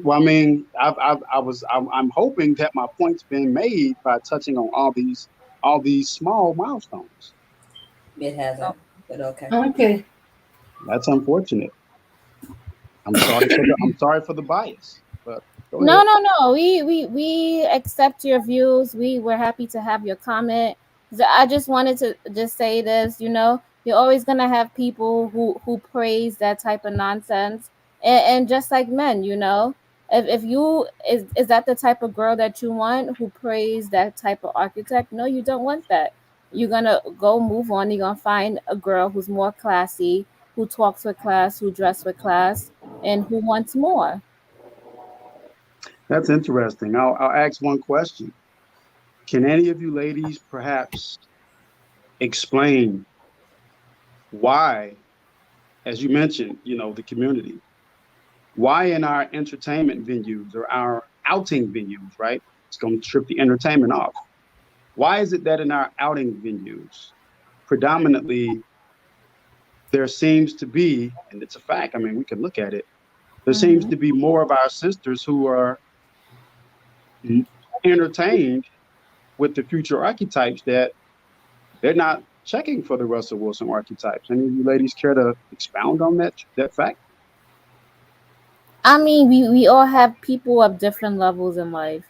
Well, I mean, I'm hoping that my point's been made by touching on all these small milestones. It hasn't, but okay. Okay. That's unfortunate. I'm sorry for the bias, but go No, ahead. no, no. We accept your views. We're happy to have your comment. I just wanted to just say this. You're always gonna have people who praise that type of nonsense, and just like men, if you is that the type of girl that you want who praise that type of architect? No, you don't want that. You're gonna go move on. You're gonna find a girl who's more classy, who talks with class, who dress with class, and who wants more. That's interesting. I'll ask one question. Can any of you ladies perhaps explain why, as you mentioned, the community, why in our entertainment venues or our outing venues, right? It's going to trip the entertainment off. Why is it that in our outing venues, predominantly, there seems to be, and it's a fact, I mean, we can look at it, there seems Hmm. to be more of our sisters who are entertained with the future archetypes that they're not checking for the Russell Wilson archetypes. Any of you ladies care to expound on that fact? I mean, we all have people of different levels in life.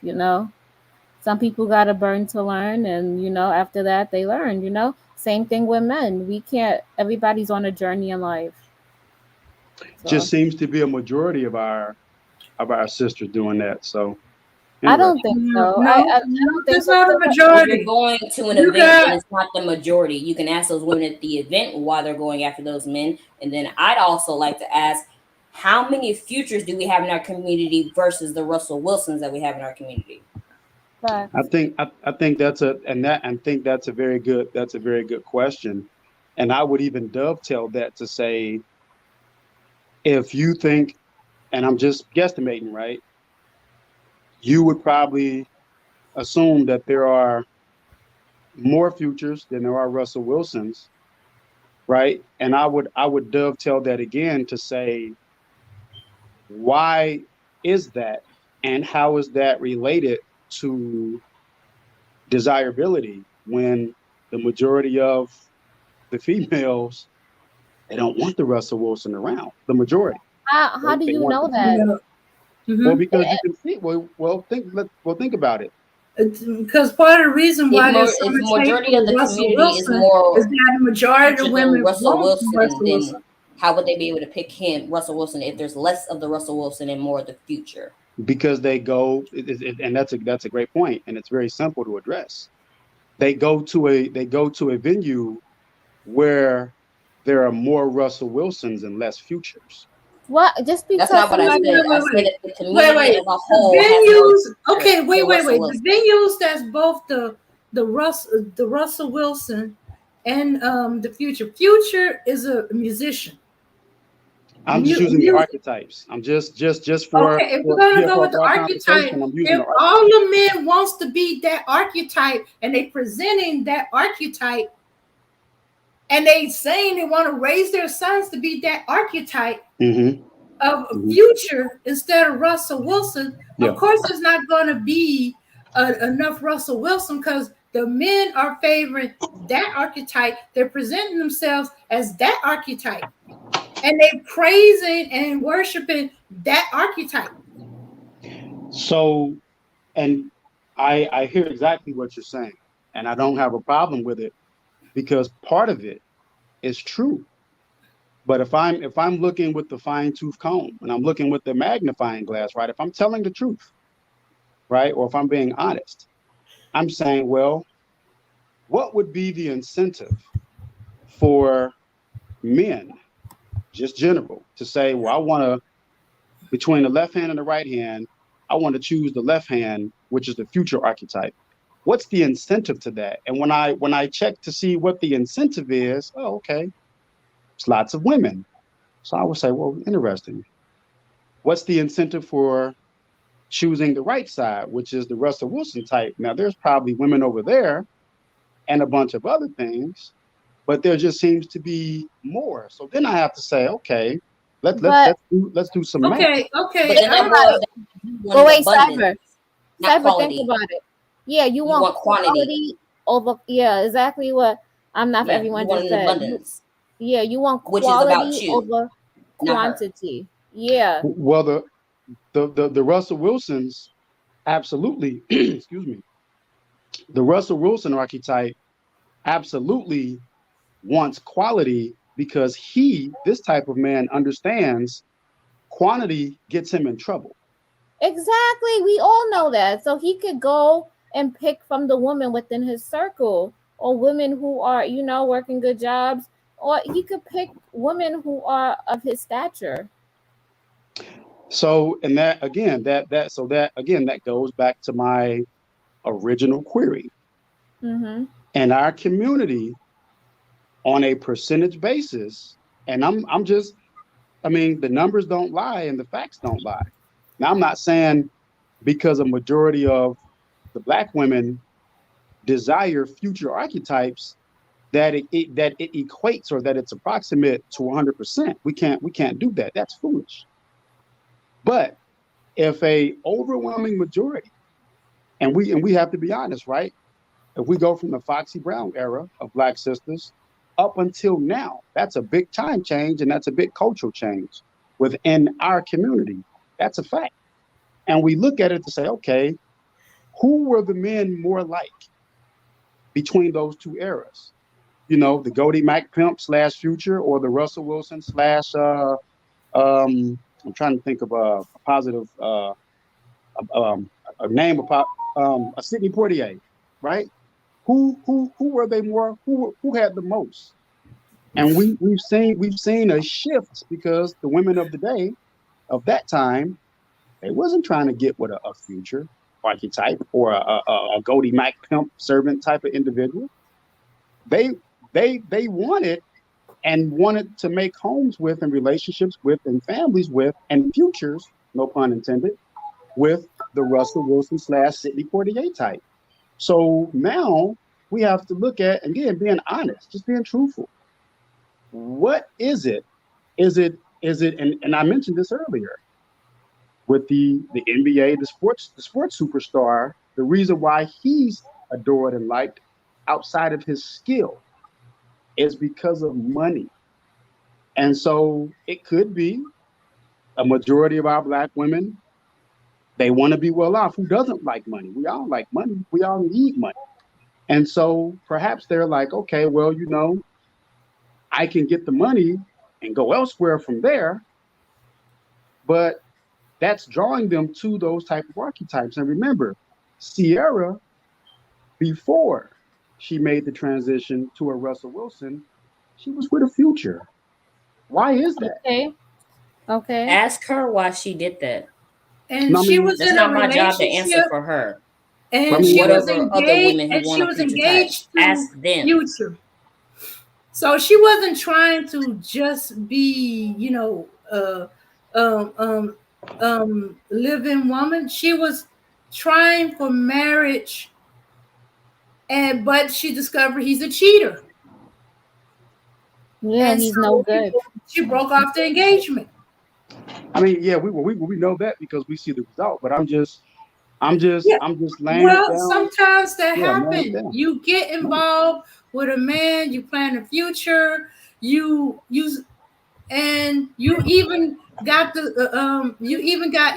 Some people got to burn to learn, and, after that, they learn. Same thing with men. We can't, everybody's on a journey in life. So Just seems to be a majority of our sisters doing that. So I don't interesting. think No, so. I, no, I, I no, don't think that's it's not a If you're majority. going to an You event, then got it's not the majority. You can ask those women at the event why they're going after those men. And then I'd also like to ask, how many futures do we have in our community versus the Russell Wilsons that we have in our community? I facts. think I think that's a very good question. And I would even dovetail that to say, if you think, and I'm just guesstimating, right? You would probably assume that there are more futures than there are Russell Wilsons, right? And I would dovetail that again to say, why is that, and how is that related to desirability when the majority of the females, they don't want the Russell Wilson around. The majority, How do they you want know the that? female. no. Well, Hmm. because you can see. Think about it. Because part of the reason If why more, there's so if much hate majority of for the Russell community is Wilson is more that the majority future of than women Russell want Wilson, Russell then Wilson. how would they be able to pick Russell Wilson, if there's less of the Russell Wilson and more of the future? Because they go, and that's a great point, and it's very simple to address. They go to a venue where there are more Russell Wilsons and less futures. What? Just That's because not what I Wait, somebody. said. wait, I wait, said wait. that the Wait, community wait. as a The whole has more venues, future okay, than Russell The Wilson. venues that's both the Russell Wilson and the Future. Future is a musician. I'm just using the Music. archetypes. I'm just for Okay, if we're for gonna yeah, go for, with the for our archetype, conversation. I'm using if the all archetypes. the men wants to be that archetype and they presenting that archetype and they saying they want to raise their sons to be that archetype Hmm. of a Hmm. future instead of Russell Wilson, of Yeah. course there's not going to be enough Russell Wilson because the men are favoring that archetype. They're presenting themselves as that archetype and they praising and worshiping that archetype. So, and I hear exactly what you're saying, and I don't have a problem with it because part of it is true. But if I'm looking with the fine tooth comb and I'm looking with the magnifying glass, right? If I'm telling the truth, right, or if I'm being honest, I'm saying, well, what would be the incentive for men, just general, to say, well, I want to, between the left hand and the right hand, I want to choose the left hand, which is the future archetype. What's the incentive to that? And when I check to see what the incentive is, oh, okay, it's lots of women. So I would say, well, interesting. What's the incentive for choosing the right side, which is the Russell Wilson type? Now, there's probably women over there and a bunch of other things, but there just seems to be more. So then I have to say, okay, But let's do some math. Okay, But okay. then think that I'm about boils it. down to you But wanting wait, abundance, not Think quality. about it. Yeah, you You want want quantity. quality over. Yeah, exactly what I'm not for Yeah, you everyone want just an said. abundance, Yeah, you want which is about quality you, over not her. quantity. Yeah, Well, the Russell Wilsons absolutely, excuse me, the Russell Wilson archetype absolutely wants quality because this type of man, understands quantity gets him in trouble. exactly. We all know that. So he could go and pick from the women within his circle, or women who are, working good jobs, or he could pick women who are of his stature. So, and that again, that goes back to my original query. Mm-hmm. In our community, on a percentage basis, and I'm just, I mean, the numbers don't lie and the facts don't lie. Now, I'm not saying because a majority of the black women desire future archetypes that it equates or that it's approximate to 100%. We can't do that. That's foolish. But if a overwhelming majority, and we have to be honest, right? If we go from the Foxy Brown era of black sisters up until now, that's a big time change and that's a big cultural change within our community. That's a fact. And we look at it to say, okay, who were the men more like between those two eras? The Goldie Mac Pimp slash Future, or the Russell Wilson slash I'm trying to think of a positive a name about a Sidney Poitier, right? Who were they more? Who had the most? And we've seen a shift because the women of the day of that time, they wasn't trying to get with a future archetype or a Goldie Mac pimp servant type of individual. They they wanted to make homes with and relationships with and families with and futures, no pun intended, with the Russell Wilson slash Sidney Poitier type. So now we have to look at, again, being honest, just being truthful. What is it? Is it and I mentioned this earlier with the NBA, the sports superstar, the reason why he's adored and liked outside of his skill is because of money. And so it could be a majority of our black women, they want to be well off. Who doesn't like money? We all like money. We all need money. And so perhaps they're like, okay, well, I can get the money and go elsewhere from there, but that's drawing them to those type of archetypes. And remember, Sierra, before she made the transition to a Russell Wilson, she was with a future. Why is that? Okay. Okay. Ask her why she did that. and No, I she mean, was That's in a not my job to answer relationship, for her. I and That's she mean, was whatever other engaged, women who and want she a was future type. engaged Ask to them. Future. So she wasn't trying to just be, living woman. She was trying for marriage, but she discovered he's a cheater, Yeah, and he's no so good. she broke off the engagement. I mean, yeah, we know that because we see the result. But Yeah. I'm just laying it Well, down. sometimes that Yeah, I'm laying it happens. down. You get involved with a man, you plan the future, you and you even got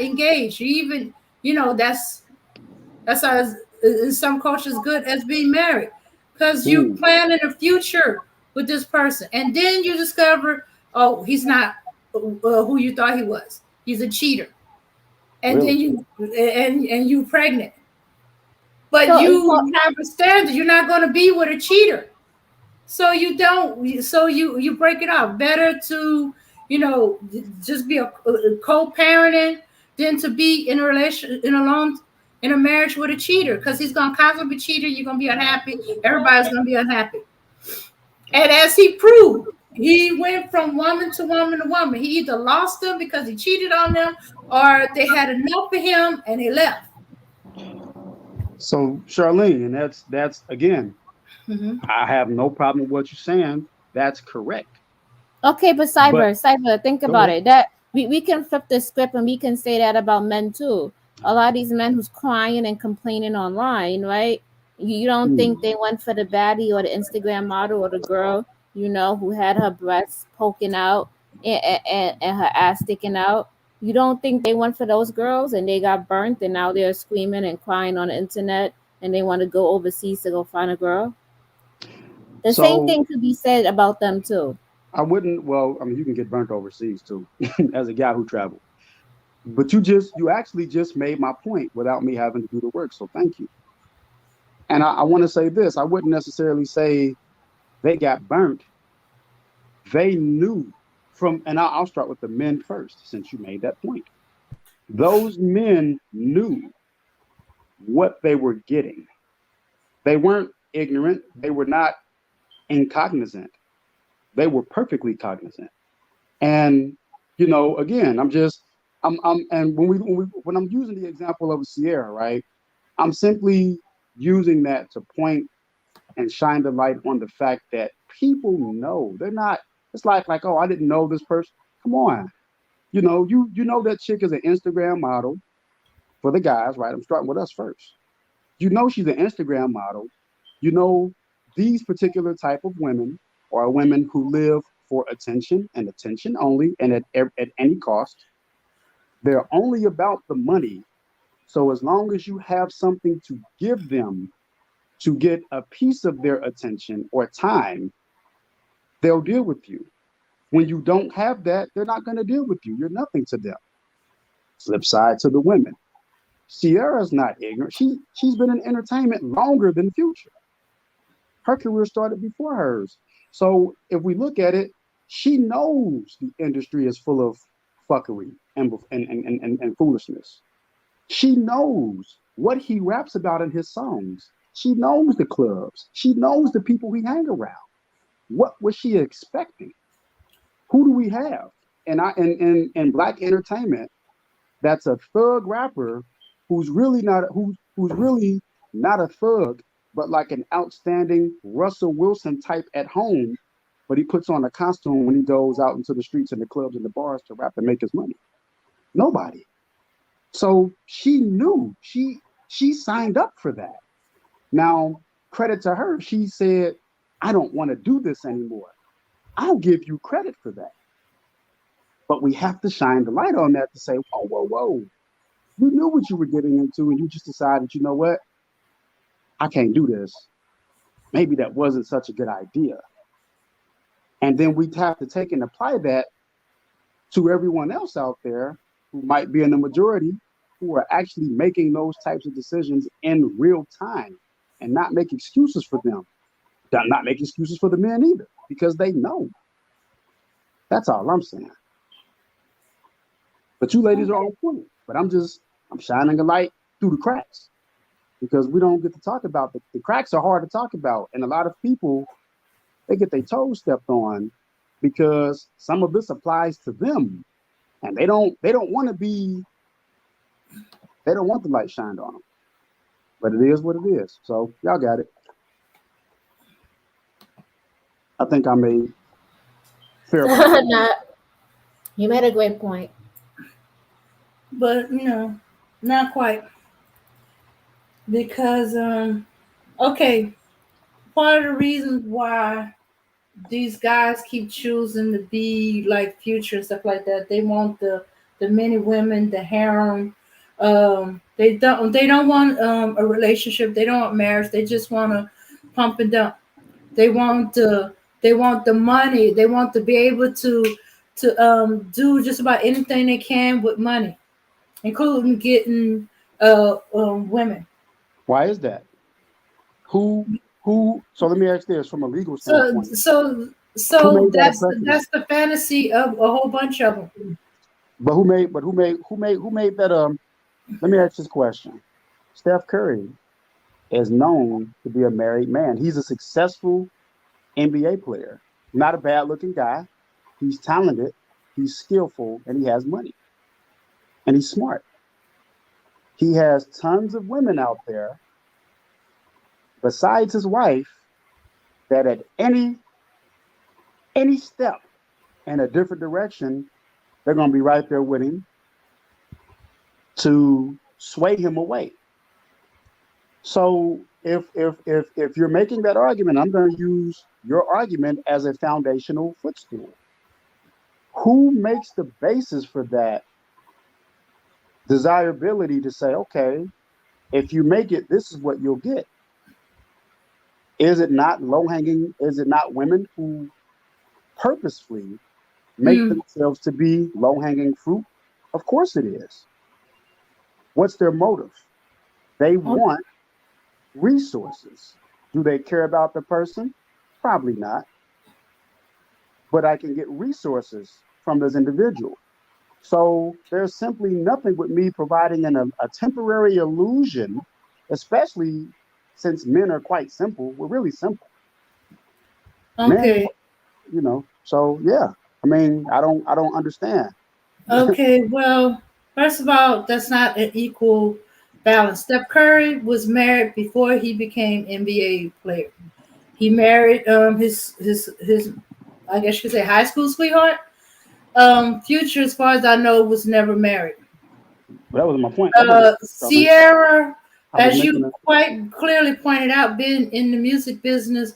engaged. You even, that's as in some cultures good as being married, because you Mm, planning a future with this person, and then you discover, oh, he's not who you thought he was. He's a cheater, and really? then you pregnant, but So, you have a standard. You're not going to be with a cheater, so you don't. So you break it off. Better to just be a co-parenting than to be in a relation in a marriage with a cheater, because he's going to constantly be cheating. You're going to be unhappy. Everybody's going to be unhappy. And as he proved, he went from woman to woman to woman. He either lost them because he cheated on them, or they had enough of him and they left. So, Charlene, and that's again, Mm-hmm. I have no problem with what you're saying. That's correct. Okay, but But cyber, think go about ahead. it. That we can flip the script and we can say that about men too. A lot of these men who's crying and complaining online, right? You don't think Hmm. they went for the baddie or the Instagram model or the girl, who had her breasts poking out and her ass sticking out. You don't think they went for those girls and they got burnt and now they're screaming and crying on the internet and they want to go overseas to go find a girl? The same So thing could be said about them too. I wouldn't. Well, I mean, you can get burnt overseas too, as a guy who traveled. But you actually just made my point without me having to do the work. So thank you. And I want to say this: I wouldn't necessarily say they got burnt. They knew and I'll start with the men first, since you made that point. Those men knew what they were getting. They weren't ignorant. They were not incognizant. They were perfectly cognizant. And again, and when I'm using the example of Sierra, right? I'm simply using that to point and shine the light on the fact that people know they're not. It's like, oh, I didn't know this person. Come on, you know that chick is an Instagram model for the guys, right? I'm starting with us first. You know she's an Instagram model. You know these particular type of women are women who live for attention and attention only, and at any cost. They're only about the money. So as long as you have something to give them to get a piece of their attention or time, they'll deal with you. When you don't have that, they're not going to deal with you. You're nothing to them. Flip side to the women. Sierra's not ignorant. She's been in entertainment longer than Future. Her career started before hers. So if we look at it, she knows the industry is full of fuckery and foolishness. She knows what he raps about in his songs. She knows the clubs. She knows the people he hang around. What was she expecting? Who do we have? And in black entertainment, that's a thug rapper who's really not a thug, but like an outstanding Russell Wilson type at home, but he puts on a costume when he goes out into the streets and the clubs and the bars to rap and make his money. Nobody. So she knew she signed up for that. Now, credit to her, she said, I don't want to do this anymore. I'll give you credit for that. But we have to shine the light on that to say, whoa, whoa, whoa. You knew what you were getting into and you just decided, you know what? I can't do this. Maybe that wasn't such a good idea. And then we have to take and apply that to everyone else out there who might be in the majority who are actually making those types of decisions in real time and not make excuses for them. Not make excuses for the men either, because they know. That's all I'm saying. But you ladies are on point. But I'm shining a light through the cracks because we don't get to talk about the cracks are hard to talk about. And a lot of people, they get their toes stepped on because some of this applies to them. And they don't want to be, they don't want the light shined on them. But it is what it is. So y'all got it. I think I made fair point. Not, you made a great point. But not quite, because okay, part of the reasons why these guys keep choosing to be like Future and stuff like that, they want the many women, the harem. They don't want a relationship. They don't want marriage. They just want to pump and dump. They want the money. They want to be able to do just about anything they can with money, including getting women. Why is that? Who so let me ask this from a legal So standpoint. so Who so made that a that's preference? the fantasy of a whole bunch of them. Who made that let me ask this question. Steph Curry is known to be a married man. He's a successful NBA player. Not a bad looking guy. He's talented, he's skillful, and he has money. And he's smart. He has tons of women out there besides his wife that at any step in a different direction, they're going to be right there with him to sway him away. So if you're making that argument, I'm going to use your argument as a foundational footstool. Who makes the basis for that desirability to say, okay, if you make it, this is what you'll get? Is it not low hanging? Is it not women who purposefully make Mm. themselves to be low hanging fruit? Of course it is. What's their motive? They want resources. Do they care about the person? Probably not. But I can get resources from this individual. So there's simply nothing with me providing a temporary illusion, especially since men are quite simple. We're really simple. Men, Okay. so yeah. I mean, I don't understand. Okay. Well, first of all, that's not an equal balance. Steph Curry was married before he became NBA player. He married his I guess you could say high school sweetheart. Future, as far as I know, was never married. That was my point. That was Charlene. Sierra, I was as making you quite clearly pointed out, been in the music business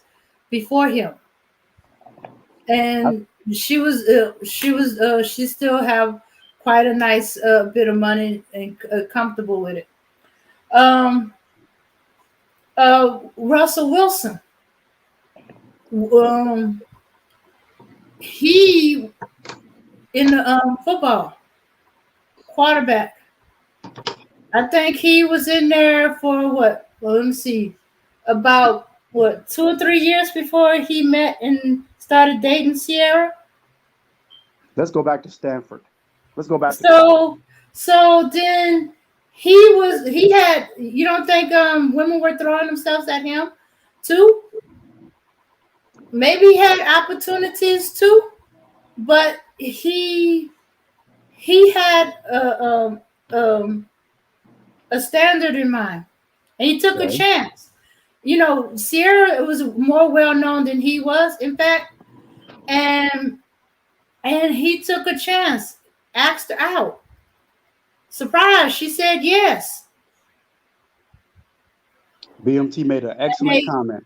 before him, I, and she still have quite a nice bit of money and comfortable with it. Um, Russell Wilson, um, he in the football quarterback. I think he was in there for what? Well, let me see. About what 2 or 3 years before he met and started dating Sierra. let's go back to Stanford. Let's go back to college. So then he had. You don't think women were throwing themselves at him too? Maybe he had opportunities too, but he had a standard in mind, and he took a Okay. chance. Sierra was more well known than he was, in fact, and he took a chance, asked her out. Surprise, she said yes. BMT made an excellent Hey, comment.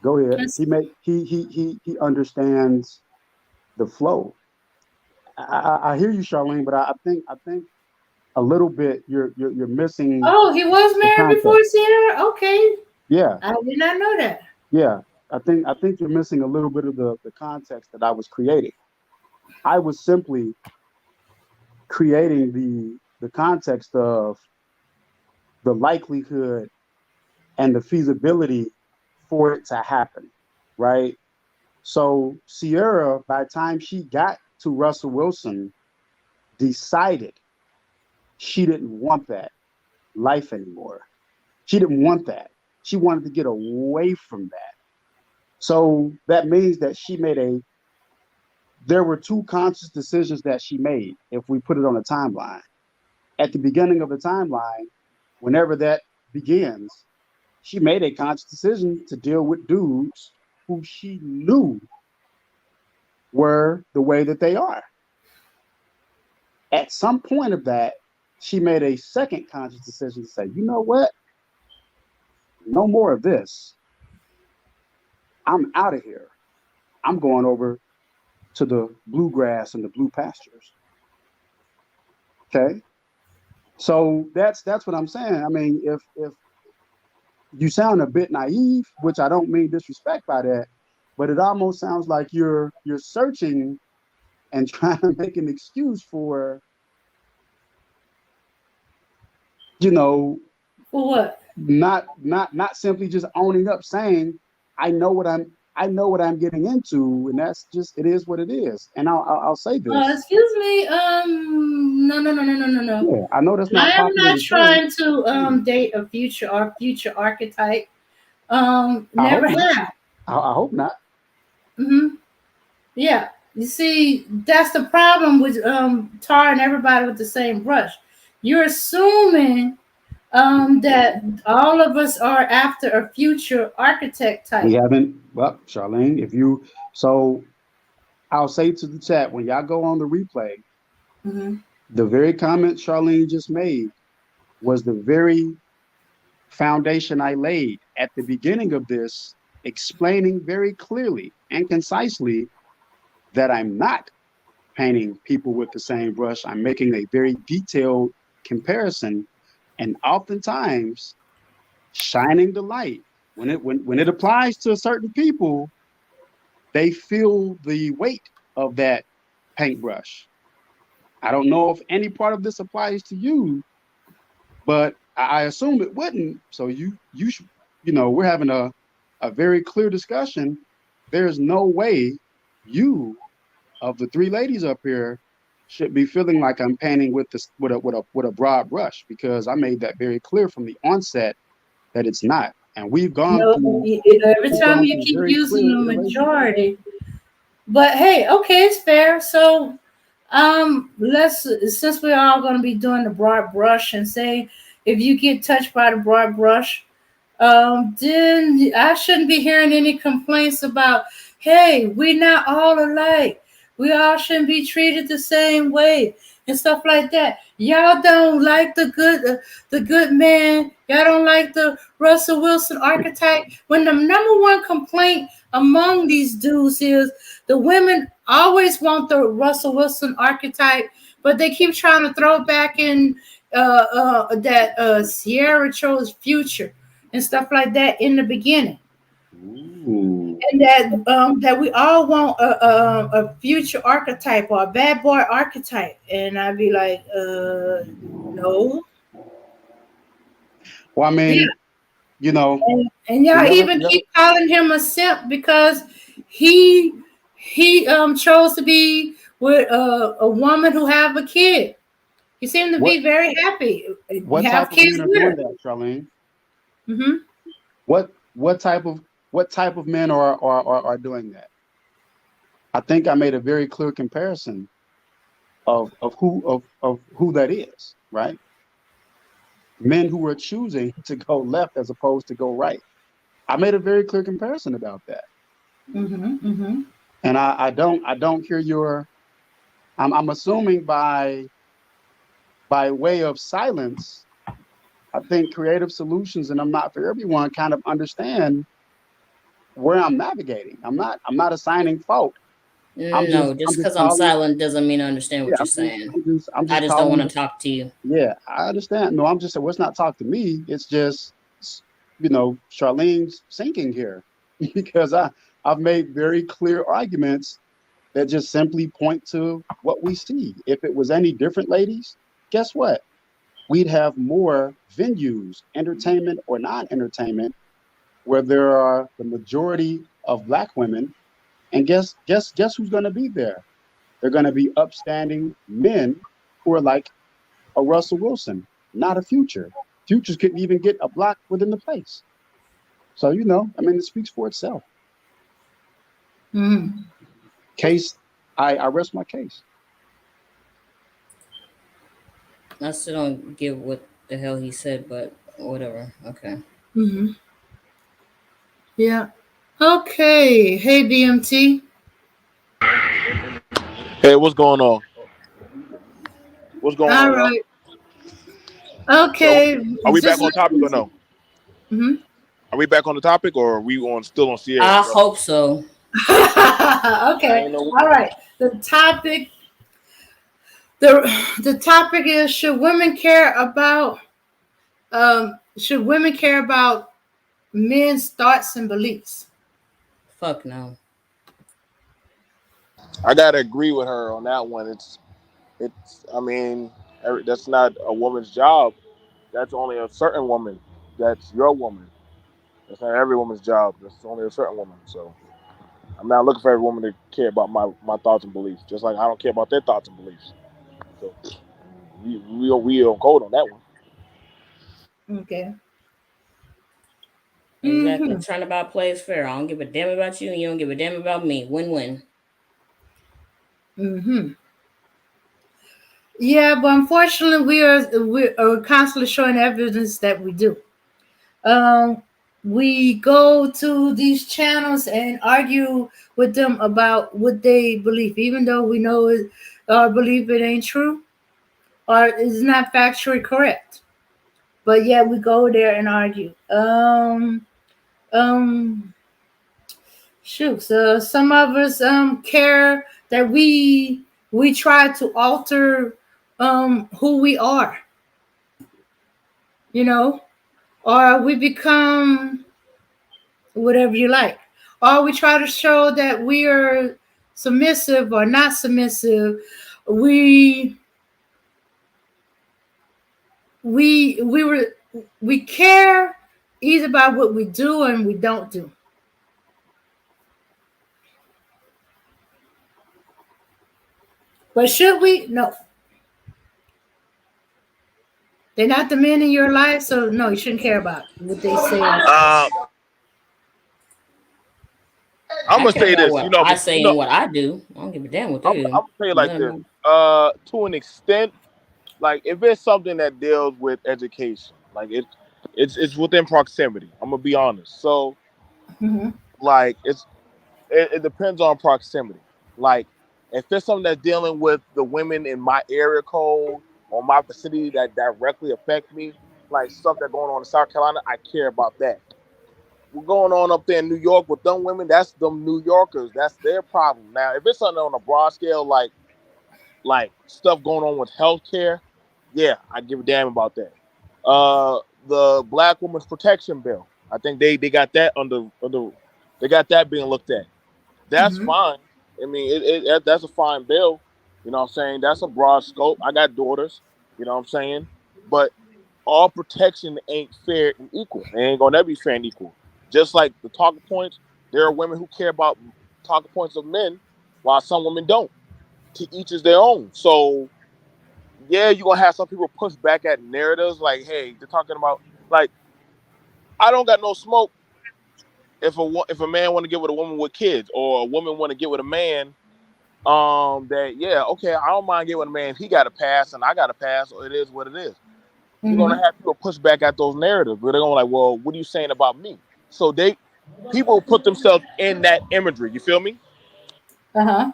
Go ahead. and- He understands the flow. I hear you, Charlene, but I think a little bit you're missing oh, he was the married before context. Sierra. Okay, Yeah, I did not know that. yeah. I think you're missing a little bit of the context that I was creating. I was simply creating the context of the likelihood and the feasibility for it to happen, right? So Sierra, by the time she got to Russell Wilson, decided she didn't want that life anymore. She didn't want that. She wanted to get away from that. So that means that there were two conscious decisions that she made if we put it on a timeline. At the beginning of the timeline, whenever that begins, she made a conscious decision to deal with dudes who she knew were the way that they are. At some point of that, she made a second conscious decision to say, you know what? No more of this. I'm out of here. I'm going over to the bluegrass and the blue pastures. Okay. So that's what I'm saying. I mean, if you sound a bit naive, which I don't mean disrespect by that, but it almost sounds like you're searching and trying to make an excuse for, you know, For what? not simply just owning up, saying, I know what I'm getting into, and that's just it is what it is. And I'll say this. Excuse me. No, no, no, no, no, no, no. Yeah, I know that's I not am popular not to say. trying to date a future archetype. I hope Never not. have. I hope not. Hmm. Yeah. You see, that's the problem with tarring everybody with the same brush. You're assuming that all of us are after a future architect We type. haven't. Well, Charlene, if you so I'll say to the chat when y'all go on the replay, Mm-hmm. the very comment Charlene just made was the very foundation I laid at the beginning of this, explaining very clearly and concisely that I'm not painting people with the same brush. I'm making a very detailed comparison and oftentimes shining the light. When it applies to certain people, they feel the weight of that paintbrush. I don't know if any part of this applies to you, but I assume it wouldn't. So you should, we're having a very clear discussion. There's no way you of the three ladies up here should be feeling like I'm painting with this with a broad brush because I made that very clear from the onset that it's not. And No, every we've time gone you through keep very using clear the iterations. majority, but hey, okay, it's fair. So, let's since we're all going to be doing the broad brush and say if you get touched by the broad brush, then I shouldn't be hearing any complaints about, hey, we're not all alike. We all shouldn't be treated the same way and stuff like that. Y'all don't like the good man. Y'all don't like the Russell Wilson archetype. When the number one complaint among these dudes is the women always want the Russell Wilson archetype, but they keep trying to throw back in that Sierra chose future and stuff like that in the beginning, Ooh. and that we all want a future archetype or a bad boy archetype, and I'd be like, no, Well, I yeah, mean, you know, and you y'all never, even keep calling him a simp because he chose to be with a woman who have a kid. He seemed to what be very happy. what Have type of kids men are with doing her. that, Charlene? Hmm. What what type of what type of men are doing that? I think I made a very clear comparison of who that is, right? Men who are choosing to go left as opposed to go right. I made a very clear comparison about that. Hmm. Hmm. And I don't hear your I'm assuming by way of silence, I think creative solutions and I'm not for everyone kind of understand where I'm navigating. I'm not assigning fault. No, I'm just just because I'm calling silent doesn't mean I understand yeah, what you're saying. I'm I just just don't calling want to talk to you. yeah, I understand. No, I'm just saying, well, it's not talk to me. It's just, Charlene's sinking here because I've made very clear arguments that just simply point to what we see. If it was any different, ladies, guess what? We'd have more venues, entertainment or non-entertainment, where there are the majority of black women. And guess who's going to be there? They're going to be upstanding men who are like a Russell Wilson, not a Future. Futures couldn't even get a block within the place. So I mean, it speaks for itself. Hmm. Case, I rest my case. I still don't get what the hell he said, but whatever. Okay. Hmm. Yeah. Okay. Hey, BMT. Hey, what's going on? What's going All on, y'all? right. So, Okay. are we back Just on topic or listen. no? Hmm. Are we back on the topic, or are we on still on Sierra I stuff? hope so. I Okay. ain't know. All right. The topic is should women care about men's thoughts and beliefs? Fuck no. I gotta agree with her on that one. It's. I mean, that's not a woman's job. That's only a certain woman. That's your woman. That's not every woman's job. That's only a certain woman. So I'm not looking for every woman to care about my thoughts and beliefs. Just like I don't care about their thoughts and beliefs. So we on code on that one. Okay. Exactly. Hmm. Turnabout plays fair. I don't give a damn about you, and you don't give a damn about me. Win-win. Hmm. Yeah, but unfortunately, we are constantly showing evidence that we do. Um. We go to these channels and argue with them about what they believe, even though we know it, believe it ain't true or is not factually correct. But yet we go there and argue. Um, Shoot. So some of us care that we try to alter who we are, you know, or we become whatever you like. Or we try to show that we are submissive or not submissive. We we were we care either by what we do and we don't do. But should we? No. They're not the men in your life, so no, you shouldn't care about what they say or do. I'm I gonna care say about this. what I say and what I do. I don't give a damn what they I'm do. gonna say it like None of this. them. To an extent, like if it's something that deals with education, like it's within proximity. I'm gonna be honest. So Mm-hmm. like it depends on proximity. Like if it's something that's dealing with the women in my area code or my vicinity that directly affect me, like stuff that's going on in South Carolina, I care about that. What's going on up there in New York with them women, that's them New Yorkers. That's their problem. Now, if it's something on a broad scale, like stuff going on with healthcare, yeah, I give a damn about that. Uh, the Black Women's Protection Bill, I think they got that under they got that being looked at. That's Mm-hmm. fine. I mean, that's a fine bill. You know what I'm saying? That's a broad scope. I got daughters. You know what I'm saying? But all protection ain't fair and equal. It ain't gonna never be fair and equal. Just like the talking points, there are women who care about talking points of men, while some women don't. To each is their own. So yeah, you're gonna have some people push back at narratives like, hey, they're talking about like I don't got no smoke if a man want to get with a woman with kids or a woman want to get with a man that yeah, okay, I don't mind getting with a man. He got a pass and I got a pass, or it is what it is. You're gonna Mm-hmm. have people push back at those narratives, but they're gonna like, well, what are you saying about me? So people put themselves in that imagery. You feel me? Uh-huh.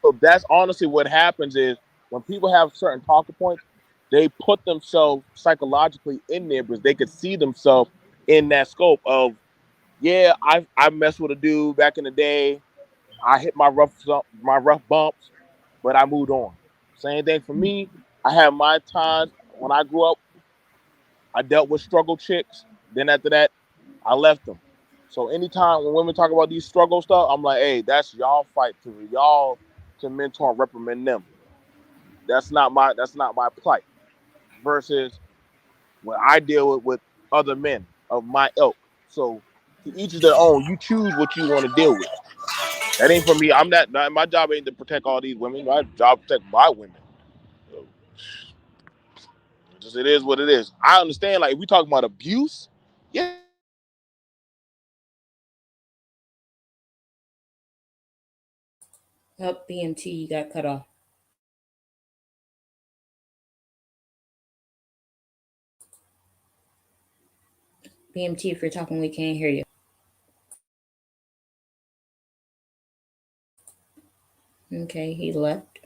So that's honestly what happens is when people have certain talking points, they put themselves psychologically in there because they could see themselves in that scope of yeah, I messed with a dude back in the day. I hit my rough bumps, but I moved on. Same thing for me. I had my times when I grew up. I dealt with struggle chicks. Then after that, I left them. So anytime when women talk about these struggle stuff, I'm like, hey, that's y'all fight to y'all can mentor and reprimand them. That's not my plight. Versus when I deal with other men of my ilk. So to each is their own. You choose what you want to deal with. That ain't for me. I'm not. My job ain't to protect all these women. My job is to protect my women. So, just it is what it is. I understand. Like if we talking about abuse, yeah, I get it. Up BMT, you got cut off. BMT, if you're talking, we can't hear you. Okay, he left.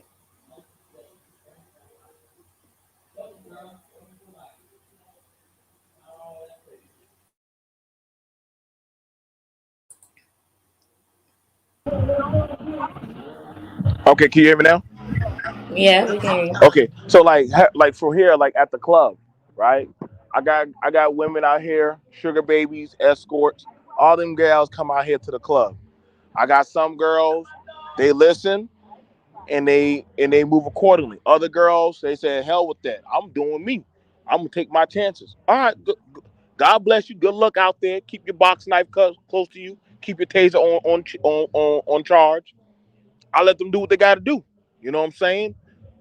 Okay, can you hear me now? Yeah, we can hear you. Okay, so like from here, like at the club, right? I got women out here, sugar babies, escorts, all them gals come out here to the club. I got some girls, they listen and they move accordingly. Other girls, they say, hell with that. I'm doing me. I'm gonna take my chances. All right, God bless you. Good luck out there. Keep your box knife close to you. Keep your taser on charge. I let them do what they got to do. You know what I'm saying?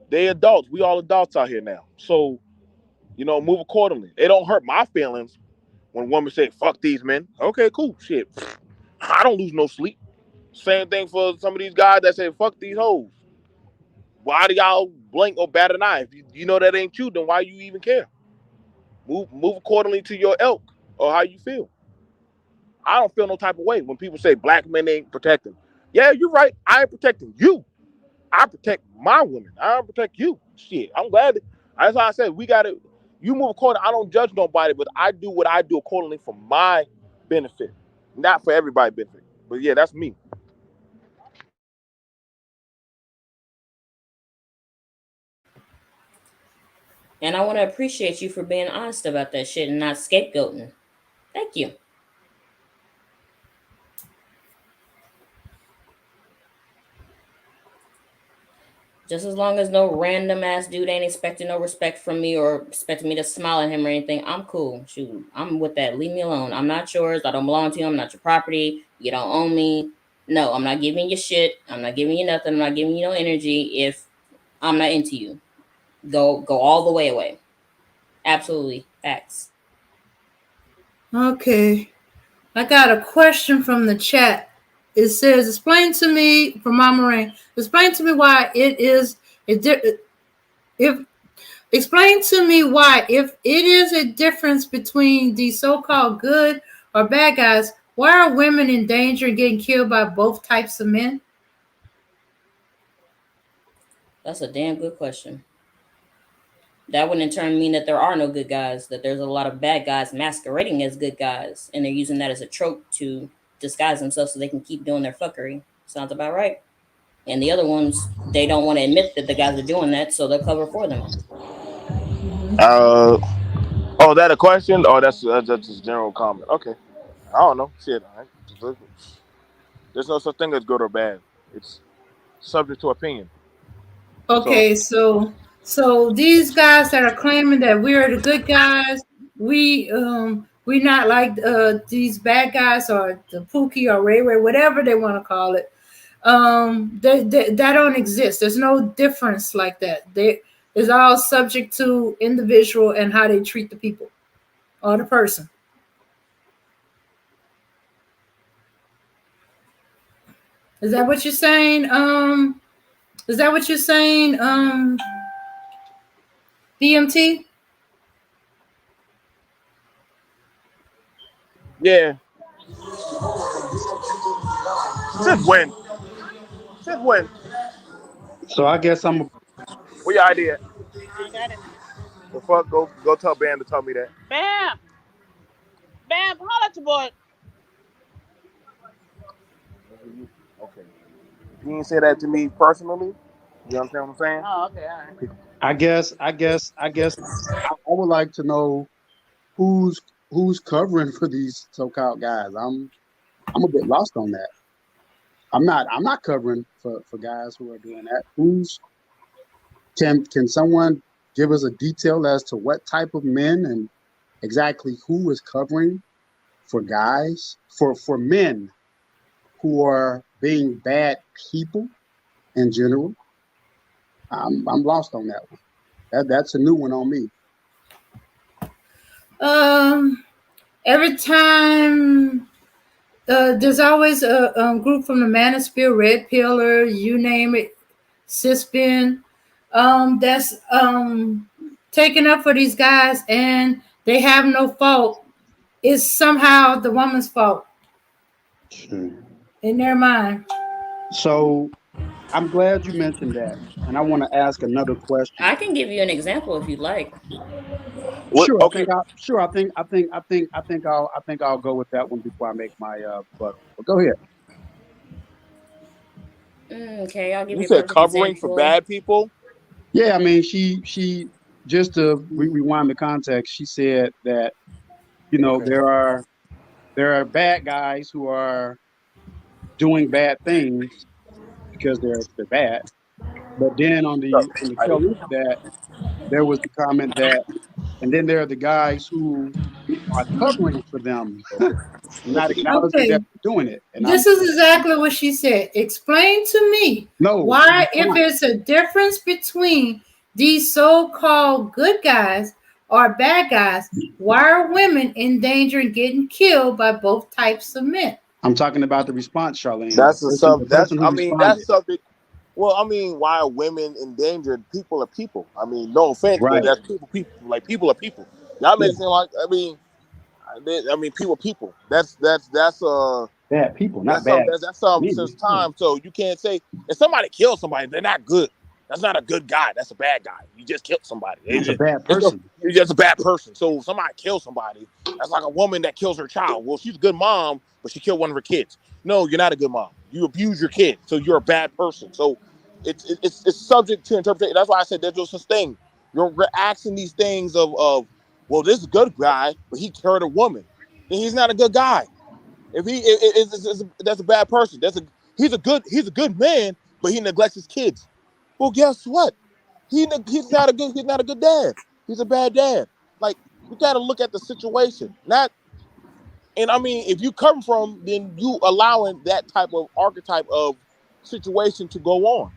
They adults. We all adults out here now. So move accordingly. It don't hurt my feelings when women say, "Fuck these men." Okay, cool. Shit, I don't lose no sleep. Same thing for some of these guys that say, "Fuck these hoes." Why do y'all blink or bat an eye? If you know that ain't you, then why you even care? Move accordingly to your ilk or how you feel. I don't feel no type of way when people say black men ain't protecting. Yeah, you're right. I ain't protecting you. I protect my women. I don't protect you. Shit. I'm glad. That's why I said we got to. You move accordingly. I don't judge nobody, but I do what I do accordingly for my benefit, not for everybody's benefit. But yeah, that's me. And I want to appreciate you for being honest about that shit and not scapegoating. Thank you. Just as long as no random ass dude ain't expecting no respect from me or expecting me to smile at him or anything, I'm cool. Shoot, I'm with that. Leave me alone. I'm not yours. I don't belong to you. I'm not your property. You don't own me. No, I'm not giving you shit. I'm not giving you nothing. I'm not giving you no energy if I'm not into you. Go all the way away. Absolutely. Facts. Okay. I got a question from the chat. It says, explain to me, from Mama Rain, explain to me why it is, if explain to me why, if it is a difference between the so-called good or bad guys, why are women in danger and getting killed by both types of men? That's a damn good question. That would in turn mean that there are no good guys, that there's a lot of bad guys masquerading as good guys, and they're using that as a trope to disguise themselves so they can keep doing their fuckery. Sounds about right. And the other ones, they don't want to admit that the guys are doing that, so they'll cover for them. Uh, oh, that a question? Oh, that's just general comment. Okay, I don't know. Shit, there's no such thing as good or bad. It's subject to opinion. So, Okay, so these guys that are claiming that we're the good guys, we not like these bad guys or the Pookie or Ray Ray, whatever they want to call it. That don't exist. There's no difference like that. They is all subject to individual and how they treat the people or the person. Is that what you're saying? Is that what you're saying? BMT? yeah, since when? Since when? So I guess I'm What your idea? I ain't got it. The fuck? Go tell Bam to tell me that. Bam! Bam! Holla at your boy. Okay. You didn't say that to me personally. You understand what I'm saying? Oh, okay, all right. I guess I would like to know who's who's covering for these so-called guys. I'm a bit lost on that. I'm not covering for guys who are doing that. Who's can someone give us a detail as to what type of men and exactly who is covering for guys for men who are being bad people in general? I'm lost on that one. That's a new one on me. Um, every time there's always a group from the Manosphere, Red Pillar, you name it, Cispin, that's taking up for these guys, and they have no fault. It's somehow the woman's fault Sure. in their mind. So I'm glad you mentioned that, and I want to ask another question. I can give you an example if you'd like. What? Okay. I think I'll go with that one before I make my rebuttal. But go ahead. Okay, I'll give You you a said perfect covering for example. bad people. Yeah, I mean, she just to rewind the context, she said that Okay. there are bad guys who are doing bad things because they're bad. But then on the tail end of that, there was the comment that, and then there are the guys who are covering for them, Okay. not Listen. acknowledging Okay, that they're doing it. And I'm this is exactly what she said. Explain to me no, why, if response. it's a difference between these so-called good guys or bad guys, why are women in danger and getting killed by both types of men? I'm talking about the response, Charlene. That's a The sub. That's person who I mean that's responded. subject. Well, I mean, why are women endangered? People are people. I mean, no offense, but Right. that's people. People like people are people. Y'all Yeah, make it seem like I mean, people. That's bad people, not That's some bad that's some since men. Yeah. time. So you can't say if somebody kills somebody, they're not good. That's not a good guy. That's a bad guy. You just killed somebody. That's a bad It's no, person. you're just a bad person. So if somebody kills somebody, that's like a woman that kills her child. Well, she's a good mom, but she killed one of her kids. No, you're not a good mom. You abuse your kid, so you're a bad person. So it's subject to interpretation. That's why I said there's no such thing. You're asking these things of well, this is a good guy, but he killed a woman. Then he's not a good guy. If he that's a bad person. He's a good man, but he neglects his kids. Well, guess what? He's not a good dad. He's a bad dad. Like you got to look at the situation, not. And I mean, if you come from, then you allowing that type of archetype of situation to go on.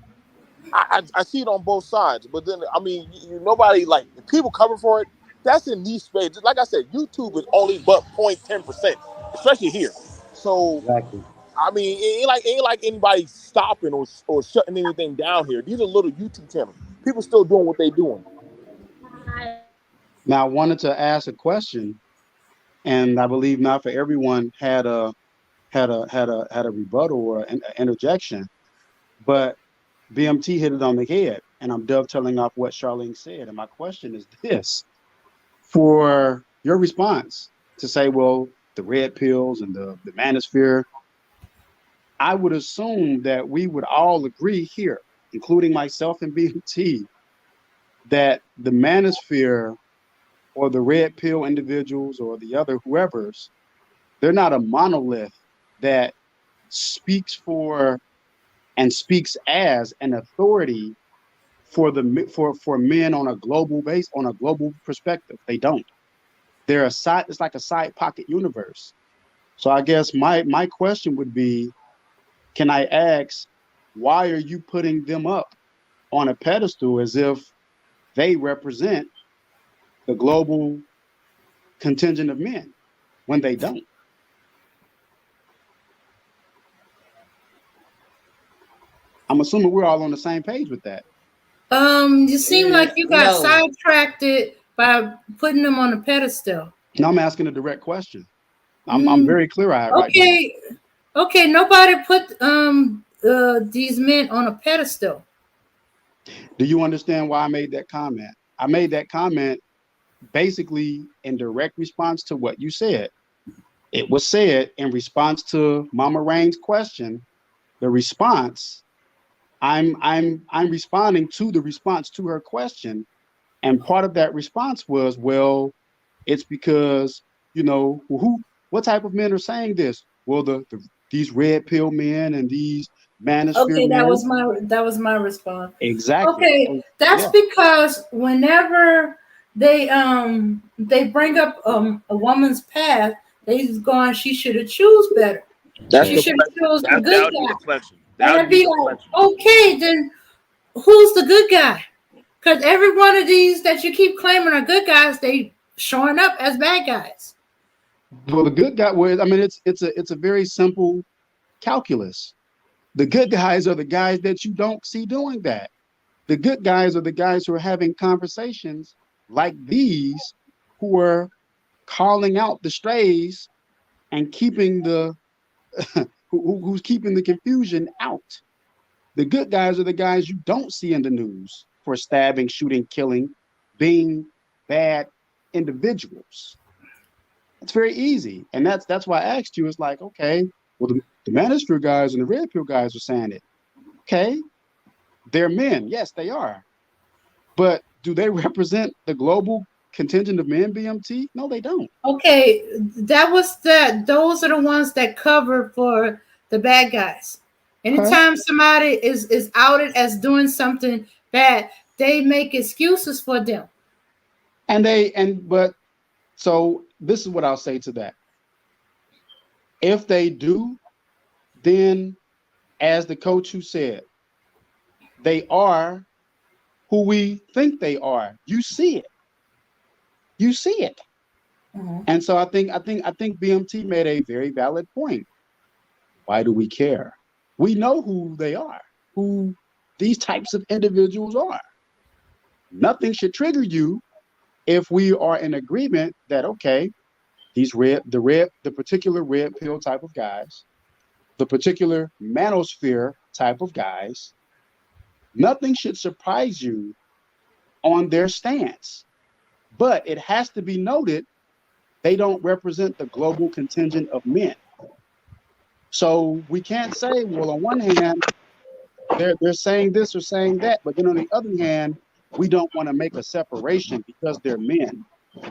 I see it on both sides, but then I mean, nobody like if people cover for it. That's in niche space. Like I said, YouTube is only but 0.10%, especially here. So Exactly. I mean, it ain't like anybody stopping or shutting anything down here. These are little YouTube channels. People still doing what they doing. Now, I wanted to ask a question, and I believe not for everyone had a rebuttal or an interjection, but BMT hit it on the head, and I'm dovetailing off what Charlene said. And my question is this: for your response to say, well, the red pills and the manosphere, I would assume that we would all agree here, including myself and BMT, that the manosphere or the red pill individuals or the other whoever's, they're not a monolith that speaks for and speaks as an authority for men on a global base, on a global perspective. They don't. They're a side. It's like a side pocket universe. So I guess my question would be, can I ask, why are you putting them up on a pedestal as if they represent the global contingent of men when they don't? I'm assuming we're all on the same page with that. You seem like you got No. sidetracked by putting them on a pedestal. Now I'm asking a direct question. I'm Mm, very clear-eyed right now. okay, okay. Nobody put these men on a pedestal. Do you understand why I made that comment? I made that comment basically in direct response to what you said. It was said in response to Mama Rain's question. The response, I'm responding to the response to her question. And part of that response was, well, it's because, what type of men are saying this? Well, these red pill men and these manosphere Okay, men. that was my response. Exactly. Okay, So, that's yeah. because whenever they bring up a woman's path, they going she should have choose better. That's She Okay. should have deflection. chose the That good would be guy. deflection. And That would I'd be be like, deflection. okay, then who's the good guy? Because every one of these that you keep claiming are good guys, they showing up as bad guys. Well, the good guy was, I mean, it's a very simple calculus. The good guys are the guys that you don't see doing that. The good guys are the guys who are having conversations like these, who are calling out the strays and keeping who's keeping the confusion out. The good guys are the guys you don't see in the news for stabbing, shooting, killing, being bad individuals. It's very easy, and that's why I asked you. It's like, okay, well, the manosphere guys and the red pill guys are saying it. Okay, they're men. Yes, they are. But do they represent the global contingent of men, BMT? No, they don't. Okay, that was that. Those are the ones that cover for the bad guys. Okay. Anytime somebody is outed as doing something bad, they make excuses for them. But so this is what I'll say to that. If they do, then as the coach who said, they are who we think they are. You see it. You see it. Mhm. And so I think BMT made a very valid point. Why do we care? We know who they are, who these types of individuals are. Nothing should trigger you if we are in agreement that okay, the particular red pill type of guys, the particular manosphere type of guys, nothing should surprise you on their stance. But it has to be noted they don't represent the global contingent of men. So we can't say, well, on one hand, they're saying this or saying that, but then on the other hand, we don't want to make a separation because they're men.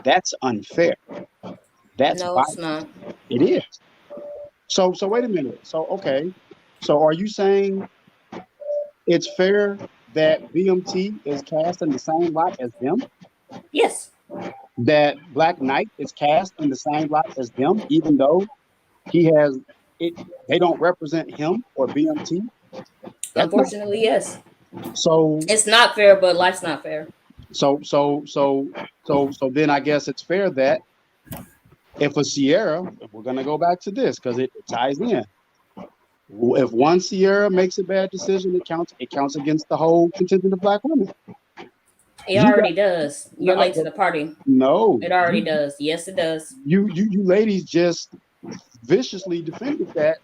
That's unfair. That's No, it's biased. not. It is. So wait a minute. So okay. So are you saying it's fair that BMT is cast in the same light as them? Yes. That Black Knight is cast in the same light as them, even though he has it, they don't represent him or BMT. That's not Unfortunately, yes. so. It's not fair, but life's not fair. So then I guess it's fair that if a Sierra, if we're gonna go back to this because it ties in. If one Sierra makes a bad decision, it counts. It counts against the whole contingent of Black women. It You got already does. no, You're late to the party. no. It already does. Yes, it does. You ladies just viciously defended that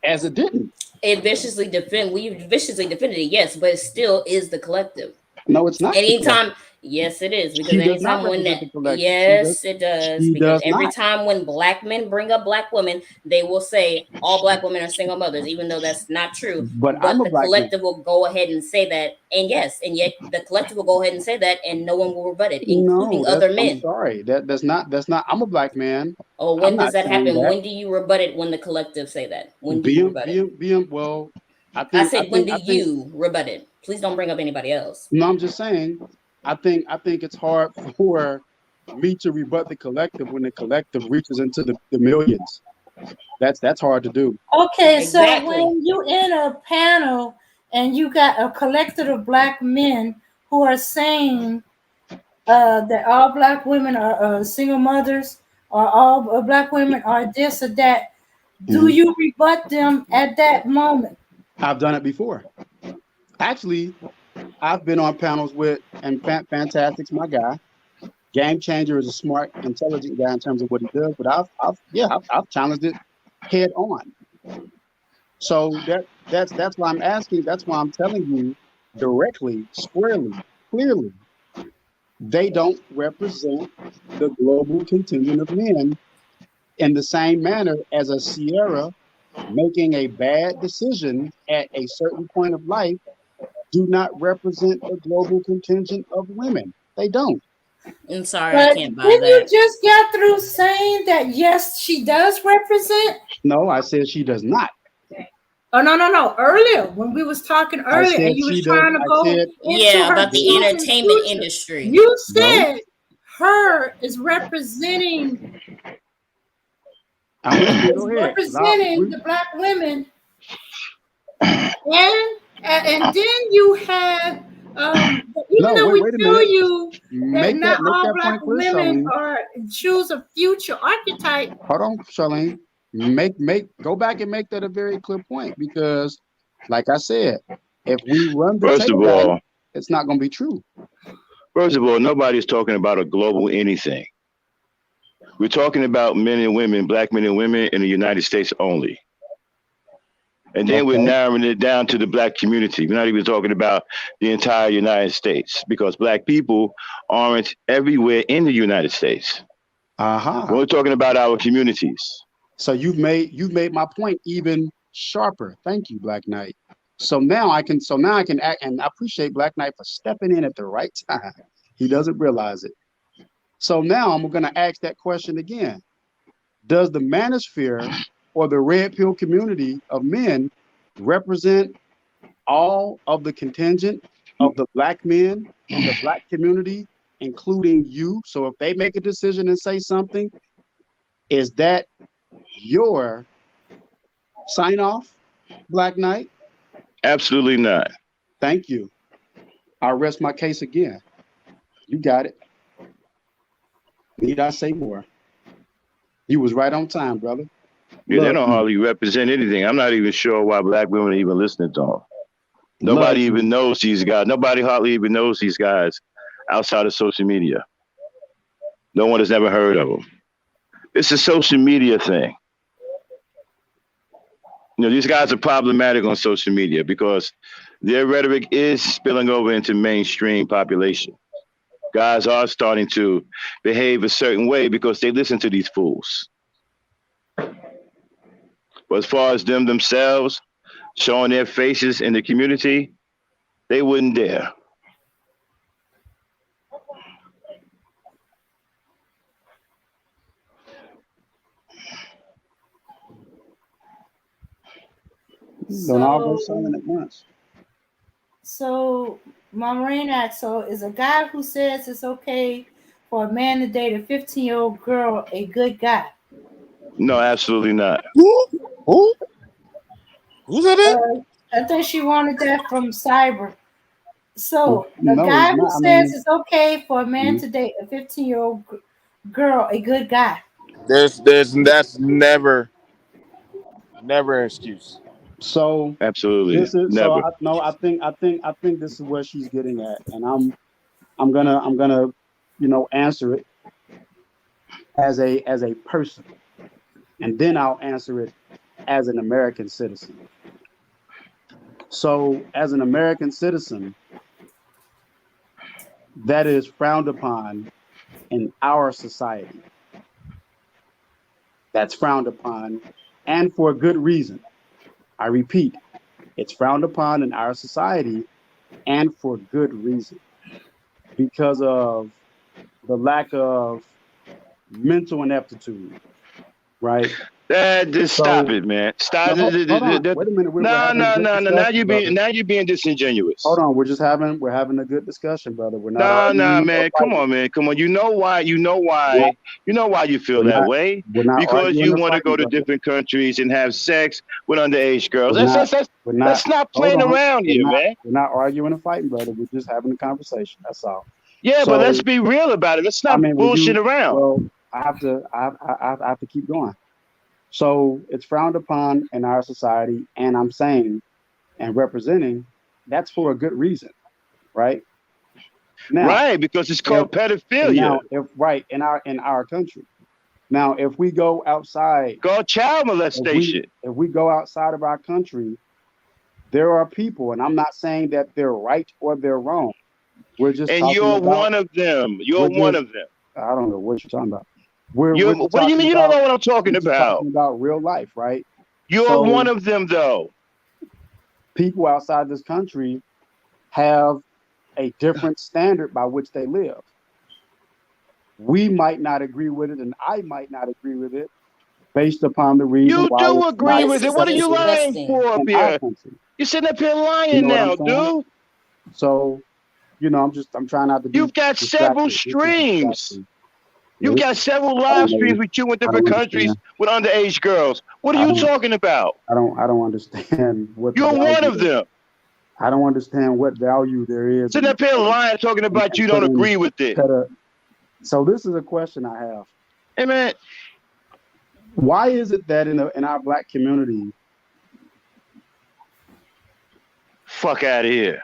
as it didn't. We viciously defended it, yes, but it still is the collective. No, it's not the collective. Anytime, yes, it is, because She does not anytime when represent that, the collective. yes, it does, She because does every not. time when Black men bring up Black women, they will say all Black women are single mothers, even though that's not true. But I'm But a the Black man. collective will go ahead and say that, and yes, and yet the collective will go ahead and say that, and no one will rebut it, No, including other I'm men. sorry. That's not. I'm a Black man. Oh, I'm when does not that saying happen? that. When do you rebut it? When the collective say that? When do you Being rebut it? well, I I think I said, when think do I think you rebut it? Please don't bring up anybody else. no, I'm just saying. I think it's hard for me to rebut the collective when the collective reaches into the millions. That's hard to do. Okay, so Exactly. when you in a panel and you got a collective of Black men who are saying that all Black women are single mothers, or all Black women are this or that, do Mhm. you rebut them at that moment? I've done it before. Actually, I've been on panels with and Fantastic's my guy. Game Changer is a smart, intelligent guy in terms of what he does, but I've challenged it head on. So that's why I'm asking. That's why I'm telling you directly, squarely, clearly, they don't represent the global contingent of men in the same manner as a Sierra making a bad decision at a certain point of life do not represent the global contingent of women. They don't. I'm sorry, I But can't didn't buy you that. just get through saying that yes, she does represent? No, I said she does not. Oh no. Earlier, when we was talking I earlier, and said you was she does. trying to I go said into Yeah, her about the choosing entertainment future, industry. you no. said her is representing I'm listening. Go is ahead. representing the Black women, and then you have even No, though wait, we wait a tell minute. you that Make not all that Black point clear, women Charlene. are choose a future archetype. Hold on, Charlene. Go back and make that a very clear point because, like I said, if we run the First tape of back, all, it's not going to be true. nobody's talking about a global anything. We're talking about men and women, Black men and women in the United States only. And then we're Okay. narrowing it down to the Black community. We're not even talking about the entire United States because Black people aren't everywhere in the United States. Aha. We're talking about our communities. So you've made my point even sharper. Thank you, Black Knight. So now I can act, and I appreciate Black Knight for stepping in at the right time. He doesn't realize it. So now I'm going to ask that question again. Does the manosphere or the red pill community of men represent all of the contingent of the Black men in the Black community, including you? So if they make a decision and say something, is that your sign off, Black Knight? Absolutely not. Thank you. I'll rest my case again. You got it. Need I say more? You was right on time, brother. Yeah, they Love don't you. hardly represent anything. I'm not even sure why Black women are even listening to them. Love Nobody even you. knows these guys. Nobody hardly even knows these guys outside of social media. No one has ever heard of them. It's a social media thing. These guys are problematic on social media because their rhetoric is spilling over into mainstream population. Guys are starting to behave a certain way because they listen to these fools. But as far as them themselves showing their faces in the community, they wouldn't dare. Don't all go So, silent at once. so Mama Rain asks, so is a guy who says it's okay for a man to date a 15-year-old girl a good guy? No, absolutely not. Who? Who said that? I think she wanted that from Cyber. So, a No, guy he's who not. I says mean, it's okay for a man mhm. to date a 15-year-old girl a good guy. That's never an excuse. So Absolutely this is so never. I no, I think this is where she's getting at, and I'm gonna answer it as a person, and then I'll answer it as an American citizen. So as an American citizen, that is frowned upon in our society. That's frowned upon, and for good reason. I repeat, it's frowned upon in our society, and for good reason, because of the lack of mental ineptitude, right? Just stop So it, man. Stop. no, hold on. Wait a minute. We're No, having a no, good no, no. Now discussion, you brother. being now you're being disingenuous. Hold on. We're having a good discussion, brother. We're not No, no, arguing or man. Come fighting. on, man. Come on. You know why? You know We're not. why? You know why you feel We're that not. way? We're not Because arguing you or want to fighting, go to brother. different countries and have sex with underage girls. We're That's not. that's that's We're not. let's not Hold playing on. around We're here, not. man. We're not arguing or fighting, brother. We're just having a conversation. That's all. Yeah, but let's So be real about it. Let's I not mean, would bullshit you? around. Well, I have to. I have to keep going. So it's frowned upon in our society, and I'm saying and representing that's for a good reason, right? Now, Right, because it's if called pedophilia. if right in our country. Now, if we go outside, Called child if we molestation. if we go outside of our country, there are people, and I'm not saying that they're right or they're wrong. We're just And talking you're about. one of them. You're We're one just. of them. I don't know what you're talking about. We're You're we're just what do you talking mean you don't about. know what I'm talking We're just about? talking about real life, right? You're one So of them though. people outside this country have a different standard by which they live. We might not agree with it, and I might not agree with it based upon the reason You why do it's But agree not this with it. is What are acceptable you here lying disgusting. for up in our here? country. You're sitting up here You lying know what I'm now, saying? dude. So, I'm trying not to be You've got several distracted. This is streams. distracting. Yeah, You've this got is several I live don't streams know. with you in I different don't countries understand. with underage girls. What are I you don't talking about? I don't understand what the You're one value of is. them. I don't understand what value there is Sitting in up here putting lying, talking about and you don't putting agree with it. peta. So this is a question I have. Hey man, Why is it that in our black community, fuck out of here.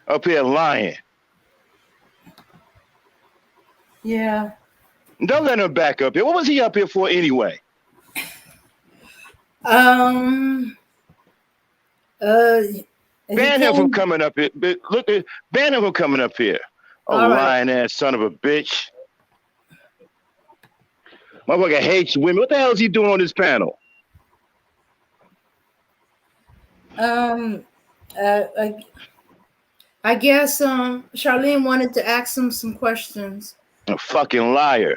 Up here lying. Yeah. Don't let him back up here. What was he up here for anyway? Um. Uh. He Ban him from came. coming up here. Look at ban him from coming up here. Oh, All right. lying ass son of a bitch. Motherfucker hates women. What the hell is he doing on this panel? Um. I guess Charlene wanted to ask him some questions. A fucking liar.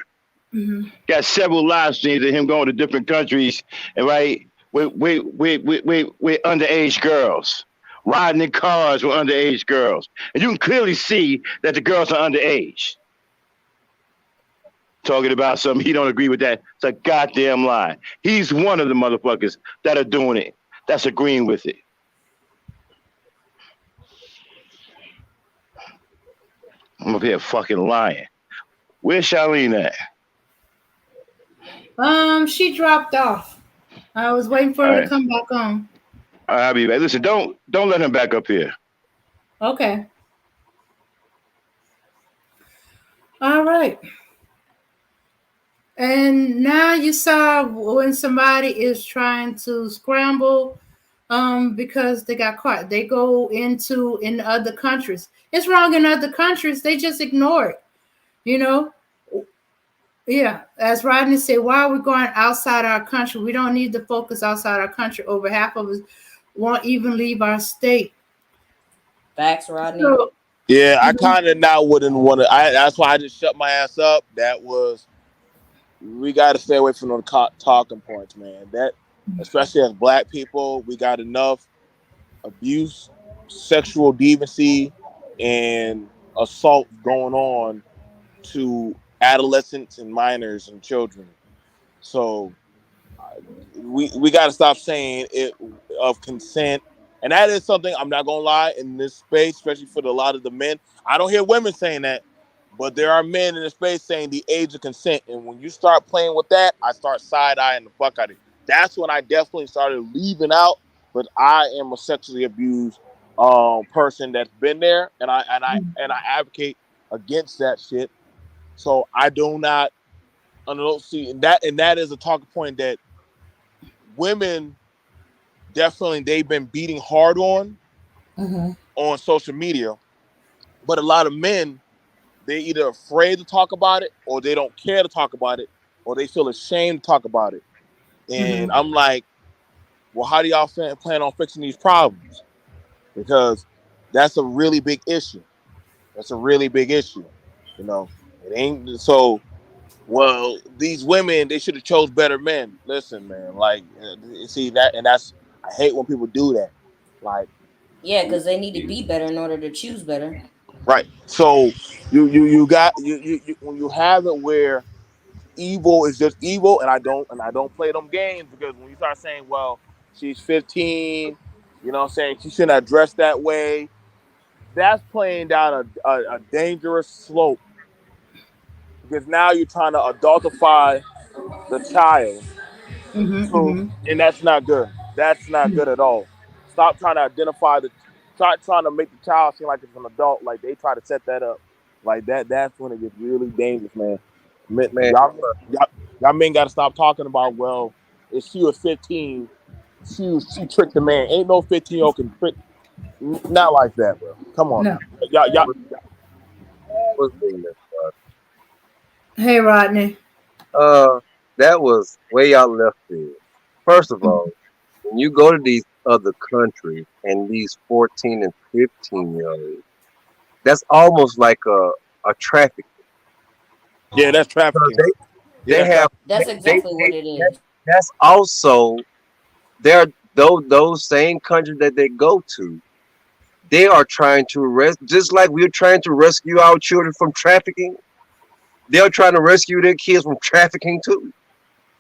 Hmm. Got several live streams of him going to different countries and right with underage girls. Riding in cars with underage girls. And you can clearly see that the girls are underage. Talking about something, he don't agree with that. It's a goddamn lie. He's one of the motherfuckers that are doing it. That's agreeing with it. I'm up here fucking lying. Where's Sharlene at? She dropped off. I was waiting for All her to right. come back on. I'll be back. Listen, don't let him back up here. Okay. All right. And now you saw when somebody is trying to scramble because they got caught, they go into in other countries. It's wrong in other countries. They just ignore it. You know, yeah. As Rodney said, why are we going outside our country? We don't need to focus outside our country. Over half of us won't even leave our state. Facts, Rodney. So, Yeah, I kind of now wouldn't want to. That's why I just shut my ass up. That was we got to stay away from the talking points, man. That especially as black people, we got enough abuse, sexual deviancy, and assault going on to adolescents and minors and children. So we got to stop saying it of consent, and that is something I'm not gonna lie in this space, especially for a lot of the men. I don't hear women saying that, but there are men in the space saying the age of consent. And when you start playing with that, I start side eyeing the fuck out of it. That's when I definitely started leaving out. But I am a sexually abused person that's been there, and I advocate against that shit. So I do not. I don't see and that is a talking point that women definitely they've been beating hard on social media, but a lot of men they either afraid to talk about it or they don't care to talk about it or they feel ashamed to talk about it. And I'm like, well, how do y'all plan on fixing these problems? Because that's a really big issue. That's a really big issue. You know, it ain't so. Well, these women they should have chose better men. Listen, man, like see that, and that's I hate when people do that. Like Yeah, because they need to be better in order to choose better. right. So you got when you have it where evil is just evil, and I don't play them games because when you start saying, well, she's 15, you know, what I'm saying she shouldn't have dressed that way. That's playing down a dangerous slope because now you're trying to adultify the child. So and that's not good. That's not good at all. Stop trying to identify the. Start trying to make the child seem like it's an adult. Like they try to set that up. Like that. That's when it gets really dangerous, man. Man, Y'all men got to stop talking about. Well, if she was 15, she tricked the man. Ain't no 15-year-old can trick. Not like that, bro. Come on no. now. Y'all. was doing this. Hey, Rodney. That was way y'all left field. First of all, when you go to these other countries and these 14 and 15-year-olds, that's almost like a traffic. Yeah, that's Because trafficking. Yeah, they that's have trafficking. That's exactly what it that, is. that's also there those same countries that they go to. They are trying to arrest, just like we're trying to rescue our children from trafficking. They're trying to rescue their kids from trafficking too.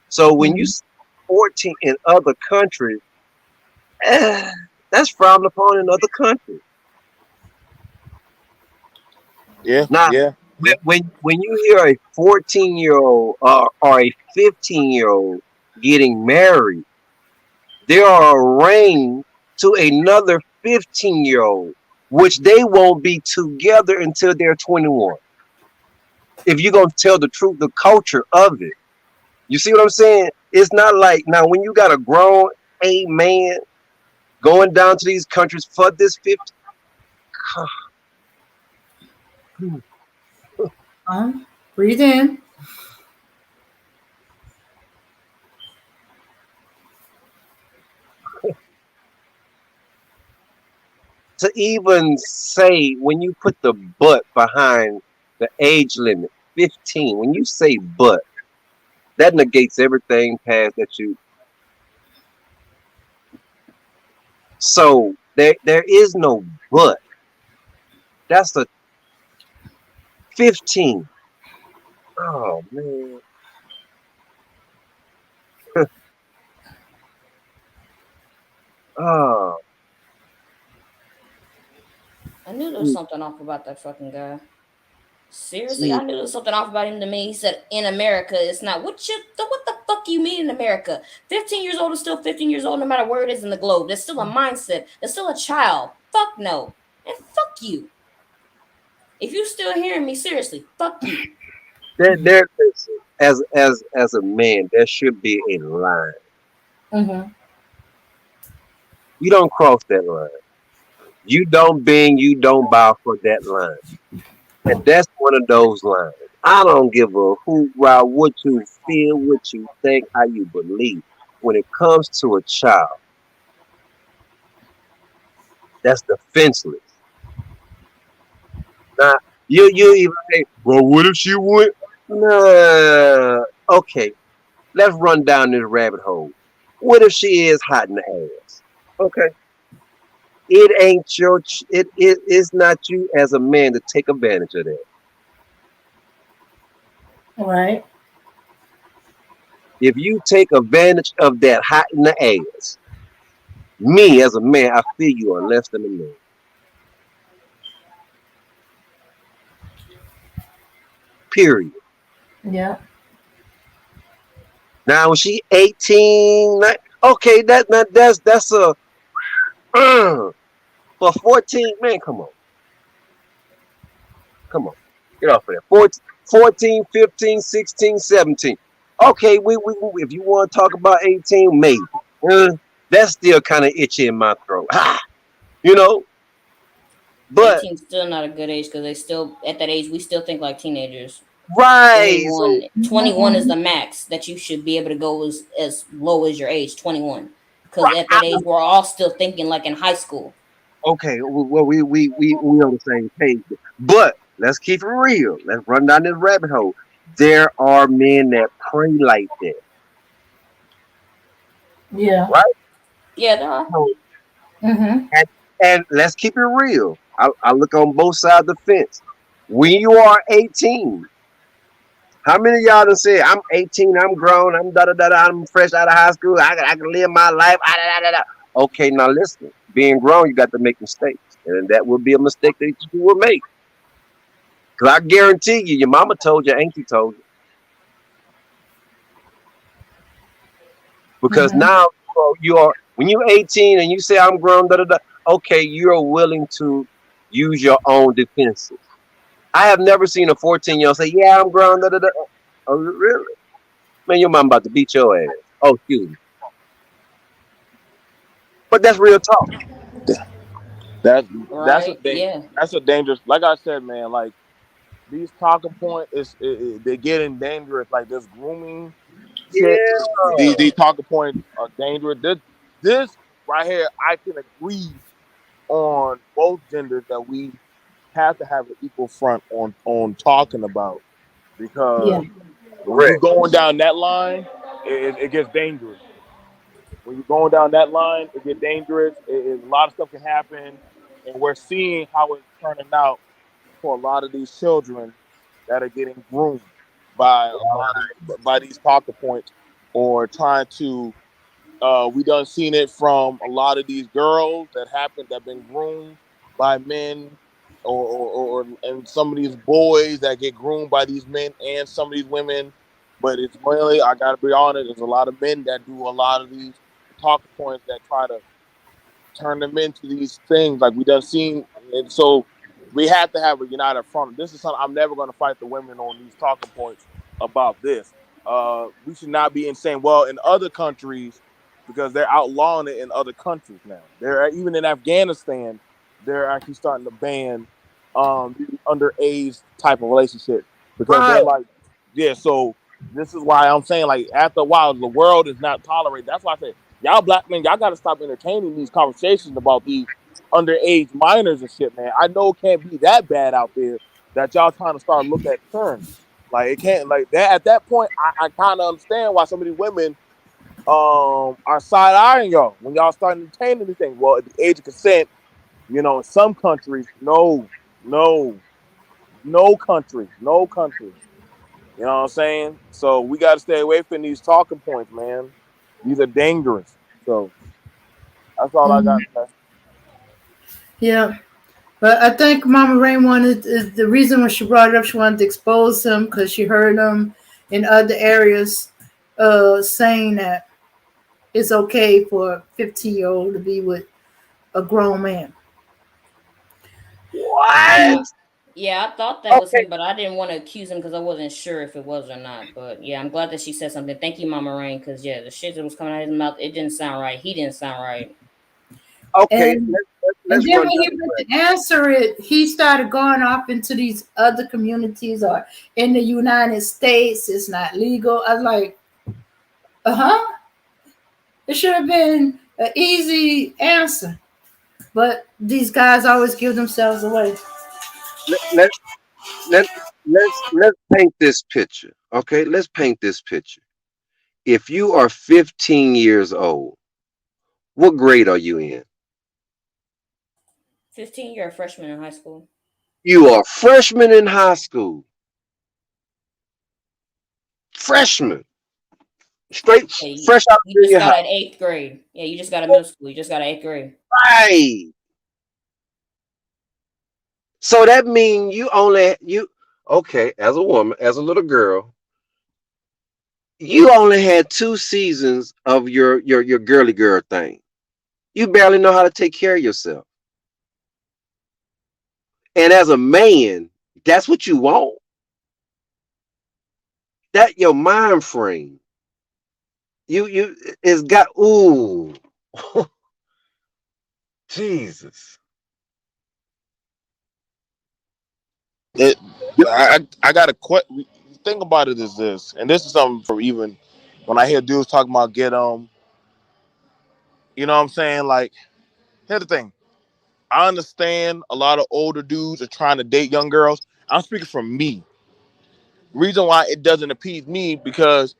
So when you see 14 in other countries, eh, that's frowned upon in other countries. Yeah, Now, yeah, yeah. when you hear a 14-year-old or a 15-year-old getting married, they are arraigned to another 15-year-old, which they won't be together until they're 21. If you're gonna tell the truth, the culture of it. You see what I'm saying? It's not like now when you got a grown a man going down to these countries for this 50 Breathe in. to even say when you put the but behind the age limit 15, when you say but, that negates everything past that you. So there is no but. That's a 15. Oh man. Oh. I knew there was Mm, something off about that fucking guy. Seriously, see, I knew there was something off about him to me. He said, "In America, it's not." What the fuck you mean in America? 15 years old is still 15 years old, no matter where it is in the globe. There's still a mindset. There's still a child. Fuck no, and fuck you. If you still hearing me, seriously, fuck you. there. as a man, there should be a line. Mm-hmm. You don't cross that line. You don't bend, you don't bow for that line. And that's one of those lines. I don't give a hoot about what you feel, what you think, how you believe. When it comes to a child, that's defenseless. Now, you even say, well, what if she went? Nah. Okay, let's run down this rabbit hole. What if she is hot in the ass? Okay. It ain't it is not you as a man to take advantage of that. Right. If you take advantage of that hot in the ass, me as a man, I feel you are less than a man. Period. Yeah. Now when she 18, okay, that's a for 14, man, come on. Get off of that. 14, 15, 16, 17. Okay, if you want to talk about 18, maybe. Uh, that's still kind of itchy in my throat. You know, but 18 is still not a good age because they still at that age we still think like teenagers. right. So 21. 21 is the max that you should be able to go as low as your age, 21. Because right, at that age we're all still thinking like in high school. okay, well we on the same page. But let's keep it real. Let's run down this rabbit hole. There are men that pray like that, Yeah. right? Yeah, there are. So, Mm-hmm. and let's keep it real. I look on both sides of the fence. When you are 18, how many of y'all done said, I'm 18, I'm grown, I'm da da da da, I'm fresh out of high school, I can live my life, ah, da, da, da, da. Okay, now listen, being grown, you got to make mistakes. And that will be a mistake that you will make. Because I guarantee you, your mama told you, auntie told you. Because Mm-hmm. now when you're 18 and you say, I'm grown, da da da, okay, you're willing to use your own defenses. I have never seen a 14-year-old say, yeah, I'm grown, da da da. Oh, really? Man, your mom about to beat your ass. Oh, excuse me. But that's real talk. That's that's a Right? thing. Yeah. That's a dangerous. Like I said, man. Like these talking point they're getting dangerous. Like this grooming shit. Yeah. These talking points are dangerous. This right here, I can agree on both genders that we have to have an equal front on talking about Yeah. because when you Correct. going down that line, it gets dangerous. When you're going down that line, it gets dangerous. A lot of stuff can happen, and we're seeing how it's turning out for a lot of these children that are getting groomed by a lot of by these talking points or trying to. We done seen it from a lot of these girls that been groomed by men, or and some of these boys that get groomed by these men and some of these women. But it's really, I gotta be honest, there's a lot of men that do a lot of these talking points that try to turn them into these things like we done seen. And so we have to have a united front. This is something I'm never going to fight the women on these talking points about this. We should not be insane. Well, in other countries, because they're outlawing it in other countries now. They're even in Afghanistan, they're actually starting to ban these underage type of relationships because they're Right. like, yeah. So this is why I'm saying like after a while the world is not tolerated. That's why I say y'all black men, y'all got to stop entertaining these conversations about these underage minors and shit, man. I know it can't be that bad out there that y'all trying to start look at turn. Like it can't like that. At that point, I kind of understand why some of these women are side eyeing y'all when y'all start entertaining anything. Well, at the age of consent, in some countries, no, no, no country, no country. You know what I'm saying? So we got to stay away from these talking points, man. These are dangerous. So that's all I got Mm-hmm. to say. Yeah. But I think Mama Rain wanted is the reason when she brought it up, she wanted to expose him because she heard him in other areas saying that it's okay for a 15-year-old to be with a grown man. What? Yeah, I thought that was Okay, him, but I didn't want to accuse him because I wasn't sure if it was or not. But yeah, I'm glad that she said something. Thank you, Mama Rain, because yeah, the shit that was coming out of his mouth, it didn't sound right. He didn't sound right. okay. And Let's then run when down he the went list. to answer it, he started going off into these other communities or in the United States. It's not legal. I was like, uh huh. It should have been an easy answer. But these guys always give themselves away. Let, let, let, let's paint this picture. Okay, let's paint this picture. If you are 15 years old, what grade are you in? 15, you're a freshman in high school. You are a freshman in high school. Freshman. Straight Yeah, fresh out of you just junior got high. an eighth grade. Yeah, you just got a middle school. You just got an eighth grade. Right. So that means you okay, as a woman, as a little girl, you only had 2 seasons of your girly girl thing. You barely know how to take care of yourself. And as a man, that's what you want. That your mind frame. You it's got ooh. Jesus. It, I got a thing about it is this, and this is something for even when I hear dudes talking about get you know what I'm saying? Like, here's the thing. I understand a lot of older dudes are trying to date young girls. I'm speaking from me. Reason why it doesn't appease me because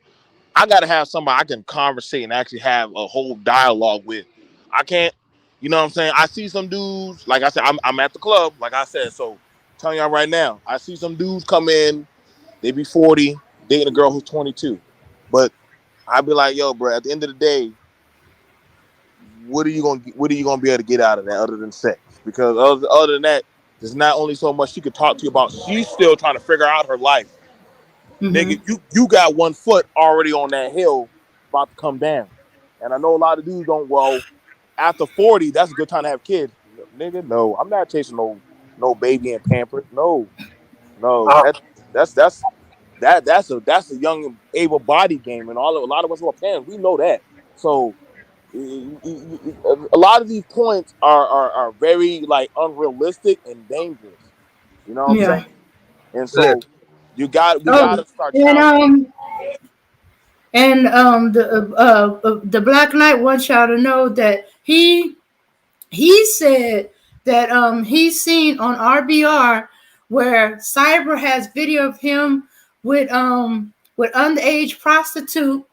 I gotta have somebody I can conversate and actually have a whole dialogue with. I can't, you know what I'm saying? I see some dudes, like I said, I'm at the club, like I said, so telling y'all right now, I see some dudes come in, they be 40, dating a girl who's 22. But I'd be like, yo, bro, at the end of the day, what are you gonna be able to get out of that other than sex? Because other than that, there's not only so much she could talk to you about, she's still trying to figure out her life. Mm-hmm. Nigga, you got 1 foot already on that hill about to come down. And I know a lot of dudes don't, well, after 40, that's a good time to have kids. Nigga, no. I'm not chasing no baby and pampers. No. No. Uh, That's a young able body game and a lot of us who are parents, we know that. So a lot of these points are very like unrealistic and dangerous. You know what I'm Yeah. saying? And listen, so we Oh, gotta start and challenging. the Black Knight wants y'all to know that he said that he's seen on RBR where Cyber has video of him with underage prostitute,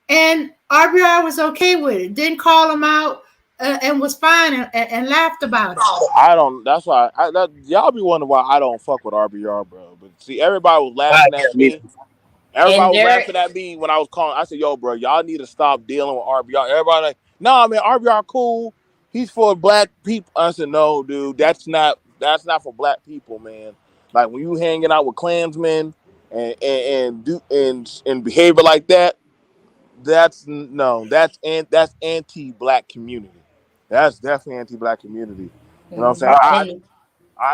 and RBR was okay with it, didn't call him out, and was fine and laughed about it. I don't. That's why y'all be wondering why I don't fuck with RBR, bro. But see, everybody was I laughing at mean, me. Everybody And was there laughing at me when I was calling. I said, "Yo, bro, y'all need to stop dealing with RBR." Everybody like, "Nah, man, RBR cool. He's for black people." I said, "No, dude, that's not for black people, man. Like when you hanging out with Klansmen and behavior like that, that's no, that's anti-black community. That's definitely anti-black community. You know what I'm saying? mhm. And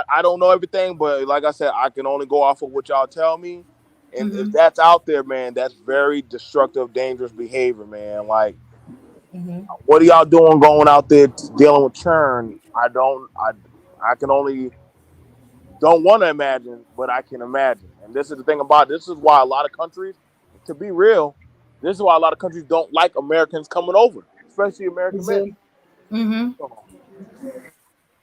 I don't know everything, but like I said, I can only go off of what y'all tell me. And if Mm-hmm. that's out there, man, that's very destructive, dangerous behavior, man. Like, Mm-hmm. what are y'all doing going out there dealing with churn? I can only don't want to imagine, but I can imagine. And this is the thing about it. This is why a lot of countries, to be real, this is why a lot of countries don't like Americans coming over, especially American men. Mm-hmm. So,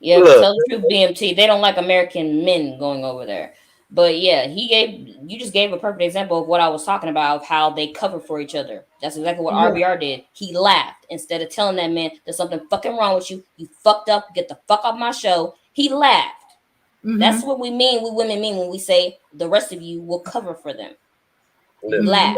yeah, look, tell the truth, BMT. They don't like American men going over there. But yeah, you just gave a perfect example of what I was talking about, of how they cover for each other. That's exactly what Yeah. RBR did. He laughed instead of telling that man there's something fucking wrong with you. You fucked up. Get the fuck off my show. He laughed. That's Mm-hmm. what we women mean when we say the rest of you will cover for them. You listen. Mm-hmm. laugh.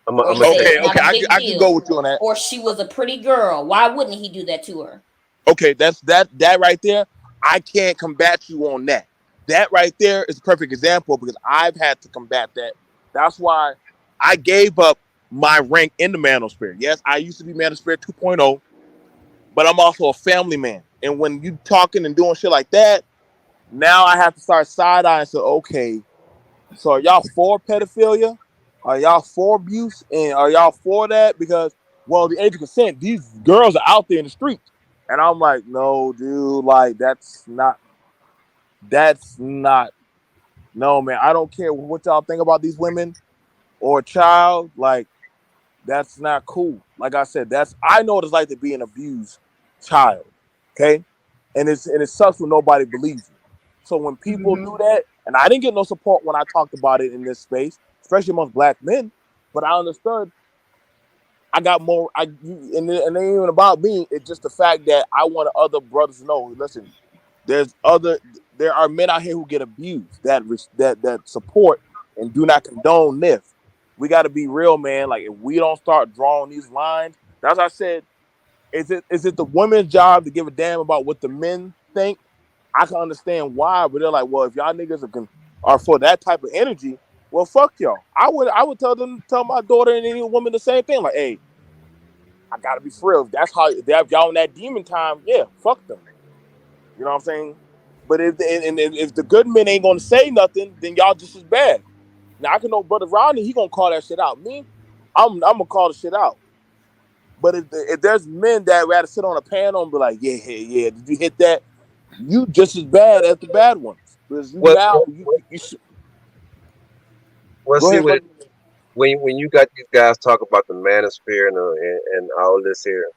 Or I'm you gonna say tell it's okay, not okay, a big I can go deal. with you on that. Or she was a pretty girl. Why wouldn't he do that to her? Okay, that right there. I can't combat you on that. That right there is a perfect example because I've had to combat that. That's why I gave up my rank in the manosphere. Yes, I used to be manosphere 2.0, but I'm also a family man. And when you talking and doing shit like that, Now I have to start side eyeing. So okay, so are y'all for pedophilia? Are y'all for abuse? And are y'all for that? Because well, the age of consent, these girls are out there in the streets, and I'm like, no, dude, like that's not. No, man, I don't care what y'all think about these women or a child. Like that's not cool. Like I said, that's I know what it's like to be an abused child. Okay, and it sucks when nobody believes you. So when people Mm-hmm. do that, and I didn't get no support when I talked about it in this space, especially amongst black men, but I understood. I got more. And it ain't even about me. It's just the fact that I want other brothers to know. Listen, there's other. There are men out here who get abused that support and do not condone this. We got to be real, man. Like if we don't start drawing these lines, that's why I said, is it the women's job to give a damn about what the men think? I can understand why, but they're like, well, if y'all niggas are for that type of energy, well, fuck y'all. I would tell my daughter and any woman the same thing. Like, hey, I gotta be for real. If that's how if y'all in that demon time, yeah, fuck them. You know what I'm saying? But if the good men ain't gonna say nothing, then y'all just as bad. Now I can know brother Rodney, he gonna call that shit out. Me, I'm gonna call the shit out. But if there's men that rather sit on a panel and be like, yeah, yeah, yeah, did you hit that? You just as bad as the bad ones because you What, now what, what, you should, well, go see, ahead, when, brother. when you got these guys talk about the manosphere and all this here,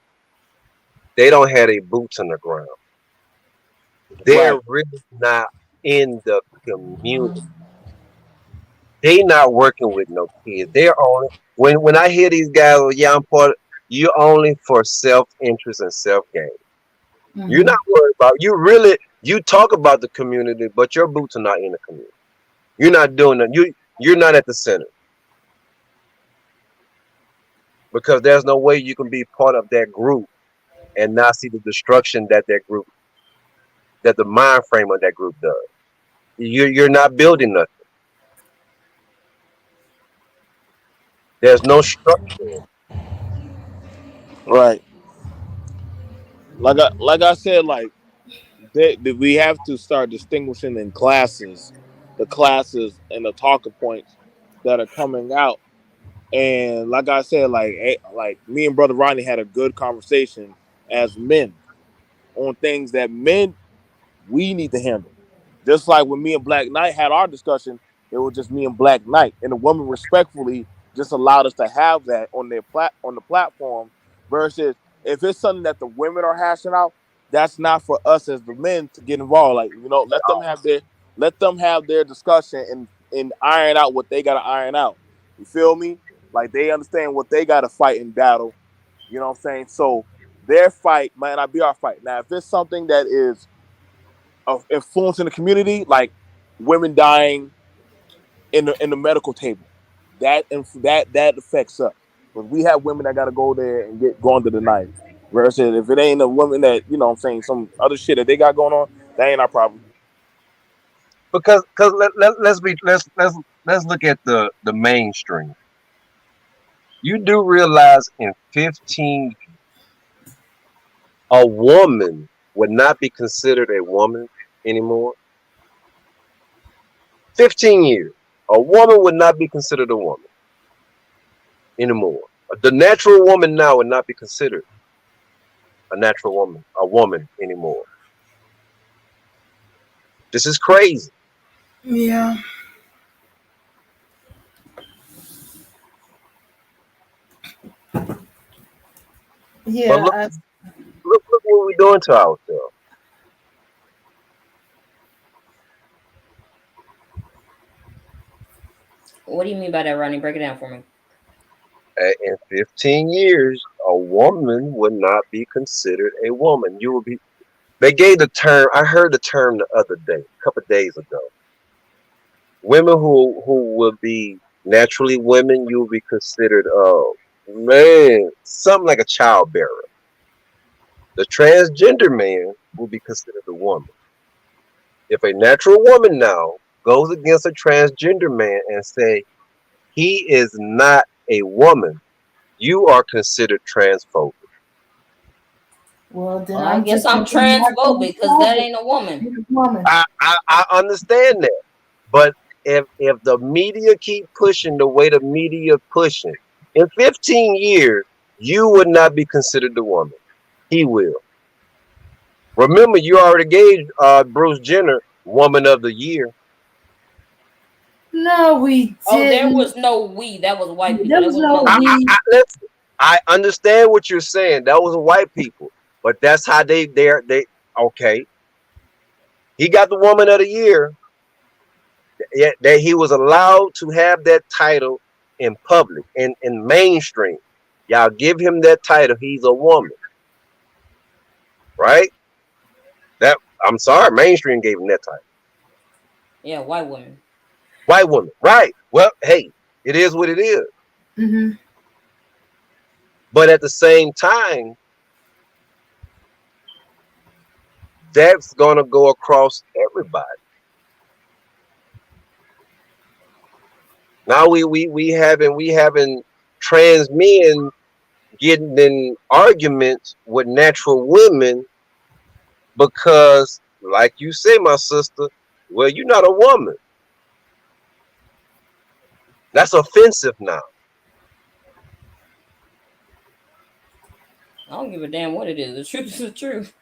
they don't have their boots on the ground. They're Right, really not in the community. They not working with no kids. They're only when I hear these guys, well, yeah, I'm part of, you're only for self interest and self gain. You're Mm-hmm. not worried about you talk about the community, but your boots are not in the community. You're not doing that. You're not at the center because there's no way you can be part of that group and not see the destruction that the mind frame of that group does. You're not building nothing. There's no structure. right. Like I said, like we have to start distinguishing in classes, the classes and the talking points that are coming out. And like I said, like me and brother Rodney had a good conversation as men on things that men we need to handle. Just like when me and Black Knight had our discussion, it was just me and Black Knight, and the woman respectfully just allowed us to have that on on the platform. Versus if it's something that the women are hashing out, that's not for us as the men to get involved. Like let them have their discussion and iron out what they got to iron out. You feel me? Like they understand what they got to fight in battle. You know what I'm saying? So their fight might not be our fight. Now, if it's something that is of influence in the community, like women dying in the medical table. That affects us because we have women that got to go there and get going to the knife. Versus if it ain't a woman that what I'm saying some other shit that they got going on, that ain't our problem. Because let's look at the mainstream. You do realize in 15 a woman would not be considered a woman anymore. 15 years. A woman would not be considered a woman anymore. The natural woman now would not be considered a woman anymore. This is crazy. Yeah. But Yeah. look what we're doing to ourselves. What do you mean by that, Ronnie? Break it down for me. In 15 years, a woman would not be considered a woman. You will be. They gave the term. I heard the term the other day, a couple of days ago. Women who will be naturally women, you will be considered, man, something like a childbearer. The transgender man will be considered a woman. If a natural woman now goes against a transgender man and say he is not a woman, you are considered transphobic. Well, then Well, I I'm guess just I'm simply not going to transphobic because that ain't a woman. be a woman. I understand that, but if the media keep pushing the way the media pushing, in 15 years you would not be considered the woman. He will. Remember, you already gave Bruce Jenner Woman of the Year. No, we Oh, there didn't. was no we. That was white people. There There was was no no we. we. Listen, I understand what you're saying. That was white people, but that's how they okay. He got the Woman of the Year. Yeah, that he was allowed to have that title in public in mainstream. Y'all give him that title. He's a woman, right? That I'm sorry, mainstream gave him that title. Yeah, white woman. White woman, right? Well, hey, it is what it is. Hmm. But at the same time, that's gonna go across everybody. Now we having trans men getting in arguments with natural women because, like you say, my sister, well, you're not a woman. That's offensive now. I don't give a damn what it is. The truth is the truth.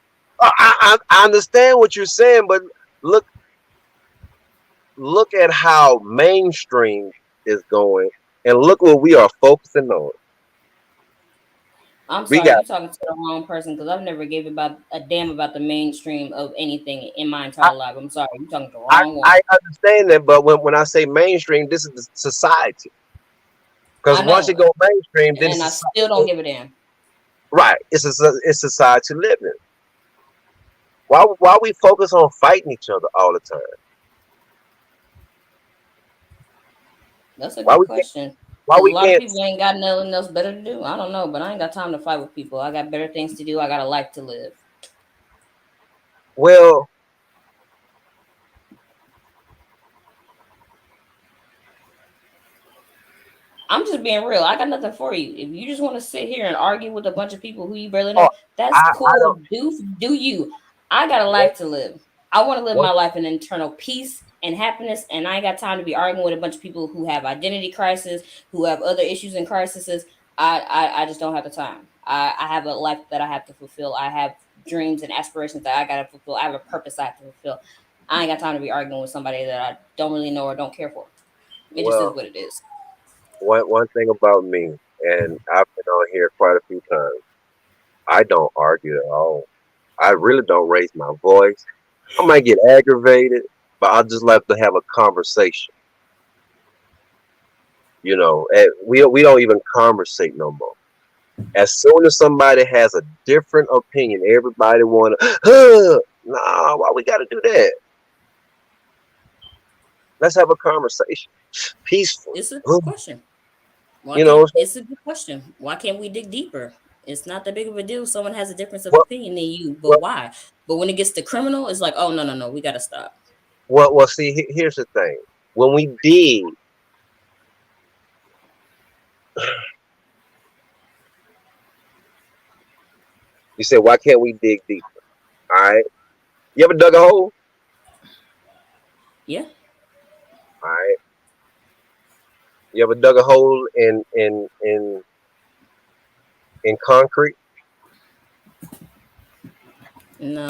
I understand what you're saying, but look look at how mainstream is going, and look what we are focusing on. I'm We sorry, got. you talking to the wrong person because I've never gave about a damn about the mainstream of anything in my I, entire life. I'm sorry, you talking to the I, wrong one. I understand that, but when I say mainstream, this is the society. Because I once know, you go mainstream, then it's and I still don't society. give a damn. Right. It's society living. Why we focus on fighting each other all the time? That's a Why good we can't? question. Why Because a we lot of can't? people ain't got nothing else better to do. I don't know, but I ain't got time to fight with people. I got better things to do. I got a life to live. Well, I'm just being real. I got nothing for you. If you just want to sit here and argue with a bunch of people who you barely oh, know, that's I cool. don't. Do you? I got a life to live. I want to live What, my life in internal peace and happiness, and I ain't got time to be arguing with a bunch of people who have identity crisis, who have other issues and crises. I just don't have the time. I have a life that I have to fulfill. I have dreams and aspirations that I gotta fulfill. I have a purpose I have to fulfill. I ain't got time to be arguing with somebody that I don't really know or don't care for. It just is well, what it is. one thing about me, and I've been on here quite a few times. I don't argue at all. I really don't raise my voice. I might get aggravated, but I just like to have a conversation. And we don't even conversate no more. As soon as somebody has a different opinion, everybody wanna, nah, why we gotta do that? Let's have a conversation, peaceful. It's a good question. Why You can't know, it's a good question. Why can't we dig deeper? It's not that big of a deal. Someone has a difference of what, opinion than you, but what, why? But when it gets to criminal, it's like, oh no, no, no, we gotta stop. well. See, here's the thing. When we dig, you say, why can't we dig deeper? All right. You ever dug a hole? Yeah. All right. You ever dug a hole in concrete? No.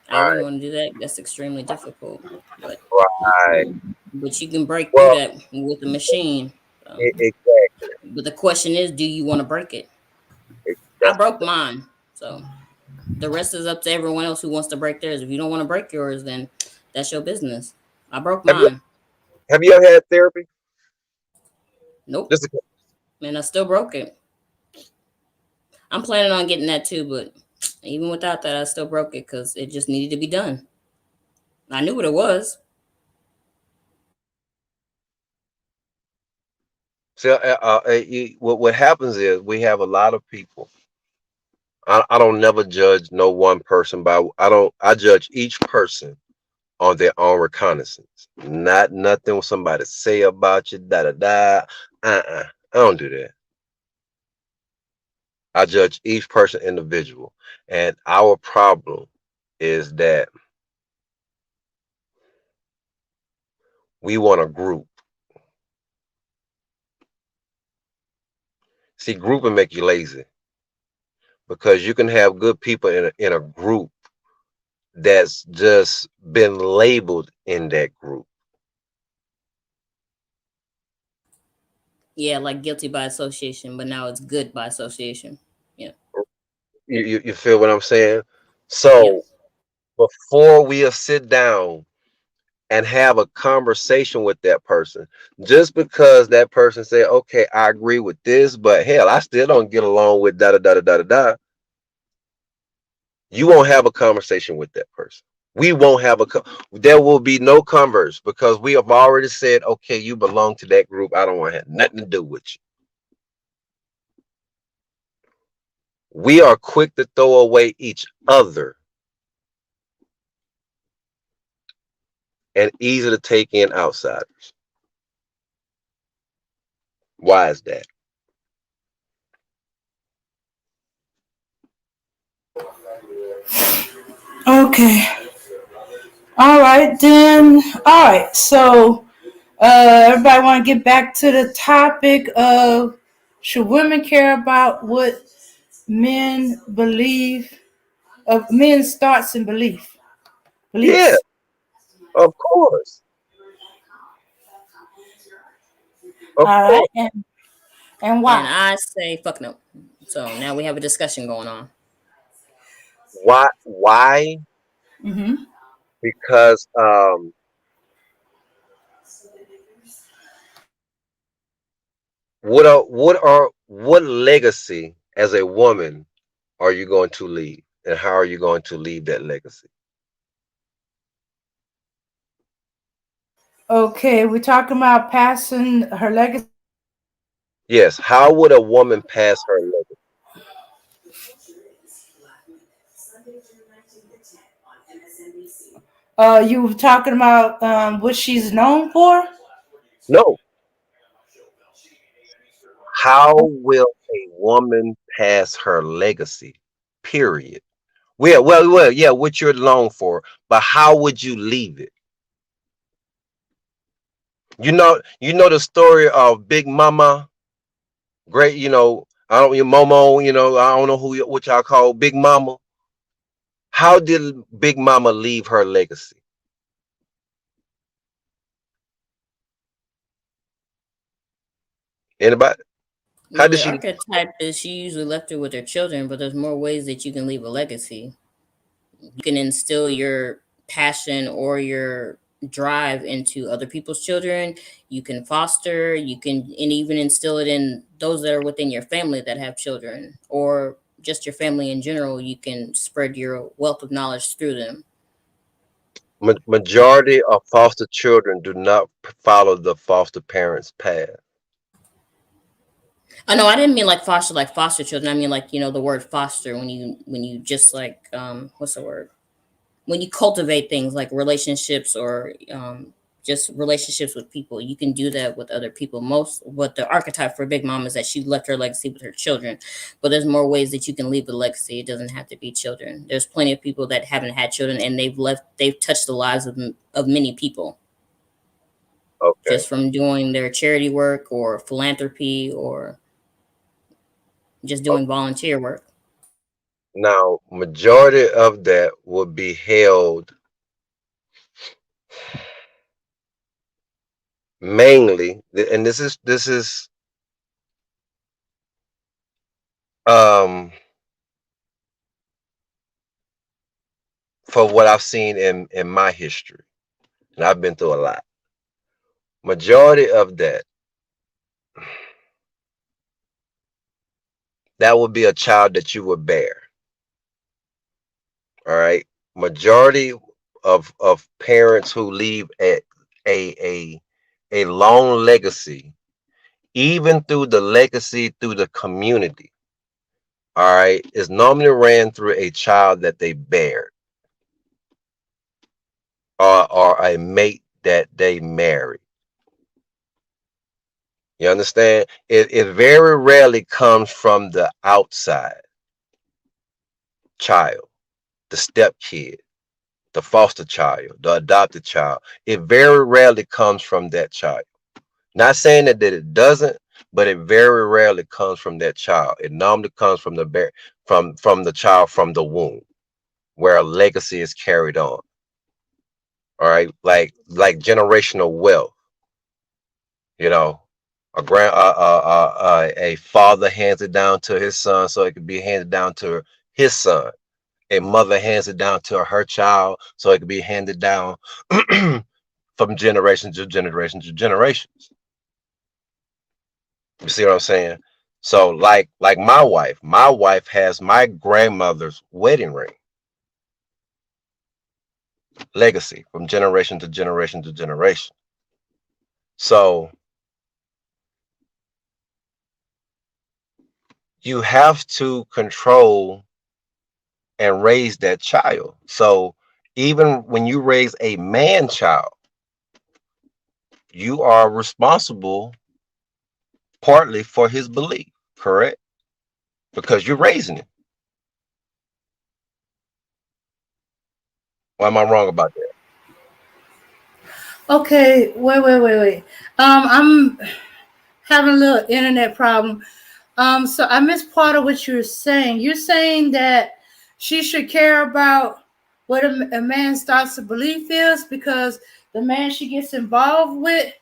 I All wouldn't right. want to do that. That's extremely difficult. But Right. but you can break through Well, that with a machine. So, exactly. but the question is, do you want to break it? I That's the broke thing. mine. So the rest is up to everyone else who wants to break theirs. If you don't want to break yours, then that's your business. I broke Have you mine. have you ever had therapy? Nope. Just a, And I still broke it. I'm planning on getting that too, but even without that, I still broke it because it just needed to be done. I knew what it was. see, what happens is we have a lot of people. I don't never judge no one person by I don't I judge each person on their own reconnaissance. Not nothing somebody say about you, da da da. I don't do that. I judge each person individual. And our problem is that we want a group. See, grouping make you lazy because you can have good people in a group that's just been labeled in that group. Yeah, like guilty by association, but now it's good by association. Yeah. You feel what I'm saying? Yep. So before we sit down and have a conversation with that person, just because that person say, okay, I agree with this, but hell, I still don't get along with da da da da da da da, you won't have a conversation with that person. We won't have there will be no converse because we have already said, okay, you belong to that group. I don't want to have nothing to do with you. We are quick to throw away each other and easy to take in outsiders. Why is that? Okay. All right then. All right. So, everybody want to get back to the topic of should women care about what men believe of men's thoughts and Yeah, beliefs. of course. Of All right, course. and And why? I say fuck no. So now we have a discussion going on. Why? Why? Mm-hmm. Because what legacy as a woman are you going to leave, and how are you going to leave that legacy? Okay, we're talking about passing her legacy. Yes. How would a woman pass her legacy? You were talking about what she's known for. No. How will a woman pass her legacy? Period. Well, yeah, what you're known for, but how would you leave it? You know the story of Big Mama, great. I don't, your Momo. I don't know what y'all call Big Mama. How did Big Mama leave her legacy? Anybody? How Well, did the she? archetype is she usually left her with her children, but there's more ways that you can leave a legacy. You can instill your passion or your drive into other people's children. You can foster, you can, and even instill it in those that are within your family that have children, or just your family in general. You can spread your wealth of knowledge through them. Majority of foster children do not follow the foster parents' path. Oh no, I didn't mean like foster children. I mean like the word foster when you just like what's the word, when you cultivate things like relationships or just relationships with people. You can do that with other people. Most what the archetype for Big Mom is that she left her legacy with her children, but there's more ways that you can leave a legacy. It doesn't have to be children. There's plenty of people that haven't had children and they've touched the lives of many people Okay. just from doing their charity work or philanthropy or just Okay. doing volunteer work. Now, majority of that will be held mainly, and this is um for what I've seen in my history, and I've been through a lot. Majority of that would be a child that you would bear. All right. Majority of parents who leave a a a long legacy, even through the legacy through the community. All right, is normally ran through a child that they bear, or a mate that they marry. You understand? It very rarely comes from the outside child, the step kid, the foster child, the adopted child. It very rarely comes from that child. Not saying that it doesn't, but it very rarely comes from that child. It normally comes from from the child from the womb, where a legacy is carried on. All right, like generational wealth. You know, a father hands it down to his son, so it could be handed down to his son. A mother hands it down to her child, so it could be handed down from generation to generation to generations. You see what I'm saying? So like my wife has my grandmother's wedding ring, legacy from generation to generation to generation. So you have to control and raise that child. So even when you raise a man child, you are responsible partly for his belief, correct? Because you're raising him. Why am I wrong about that? Okay, wait. I'm having a little internet problem. So I missed part of what you're saying. You're saying that she should care about what a man's thoughts and belief is because the man she gets involved with,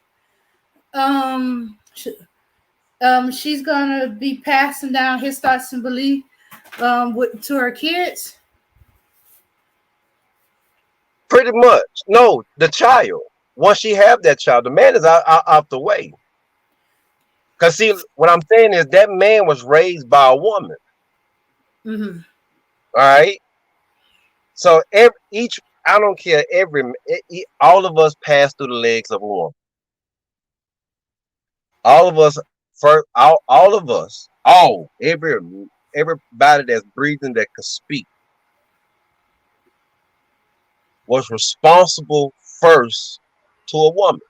um, she's gonna be passing down his thoughts and belief, to her kids. Pretty much. No, the child. Once she have that child, the man is out the way. Cause see, what I'm saying is that man was raised by a woman. Mm-hmm. All right. So each, I don't care. All of us pass through the legs of a woman. All of us, all of us, everybody that's breathing that could speak was responsible first to a woman.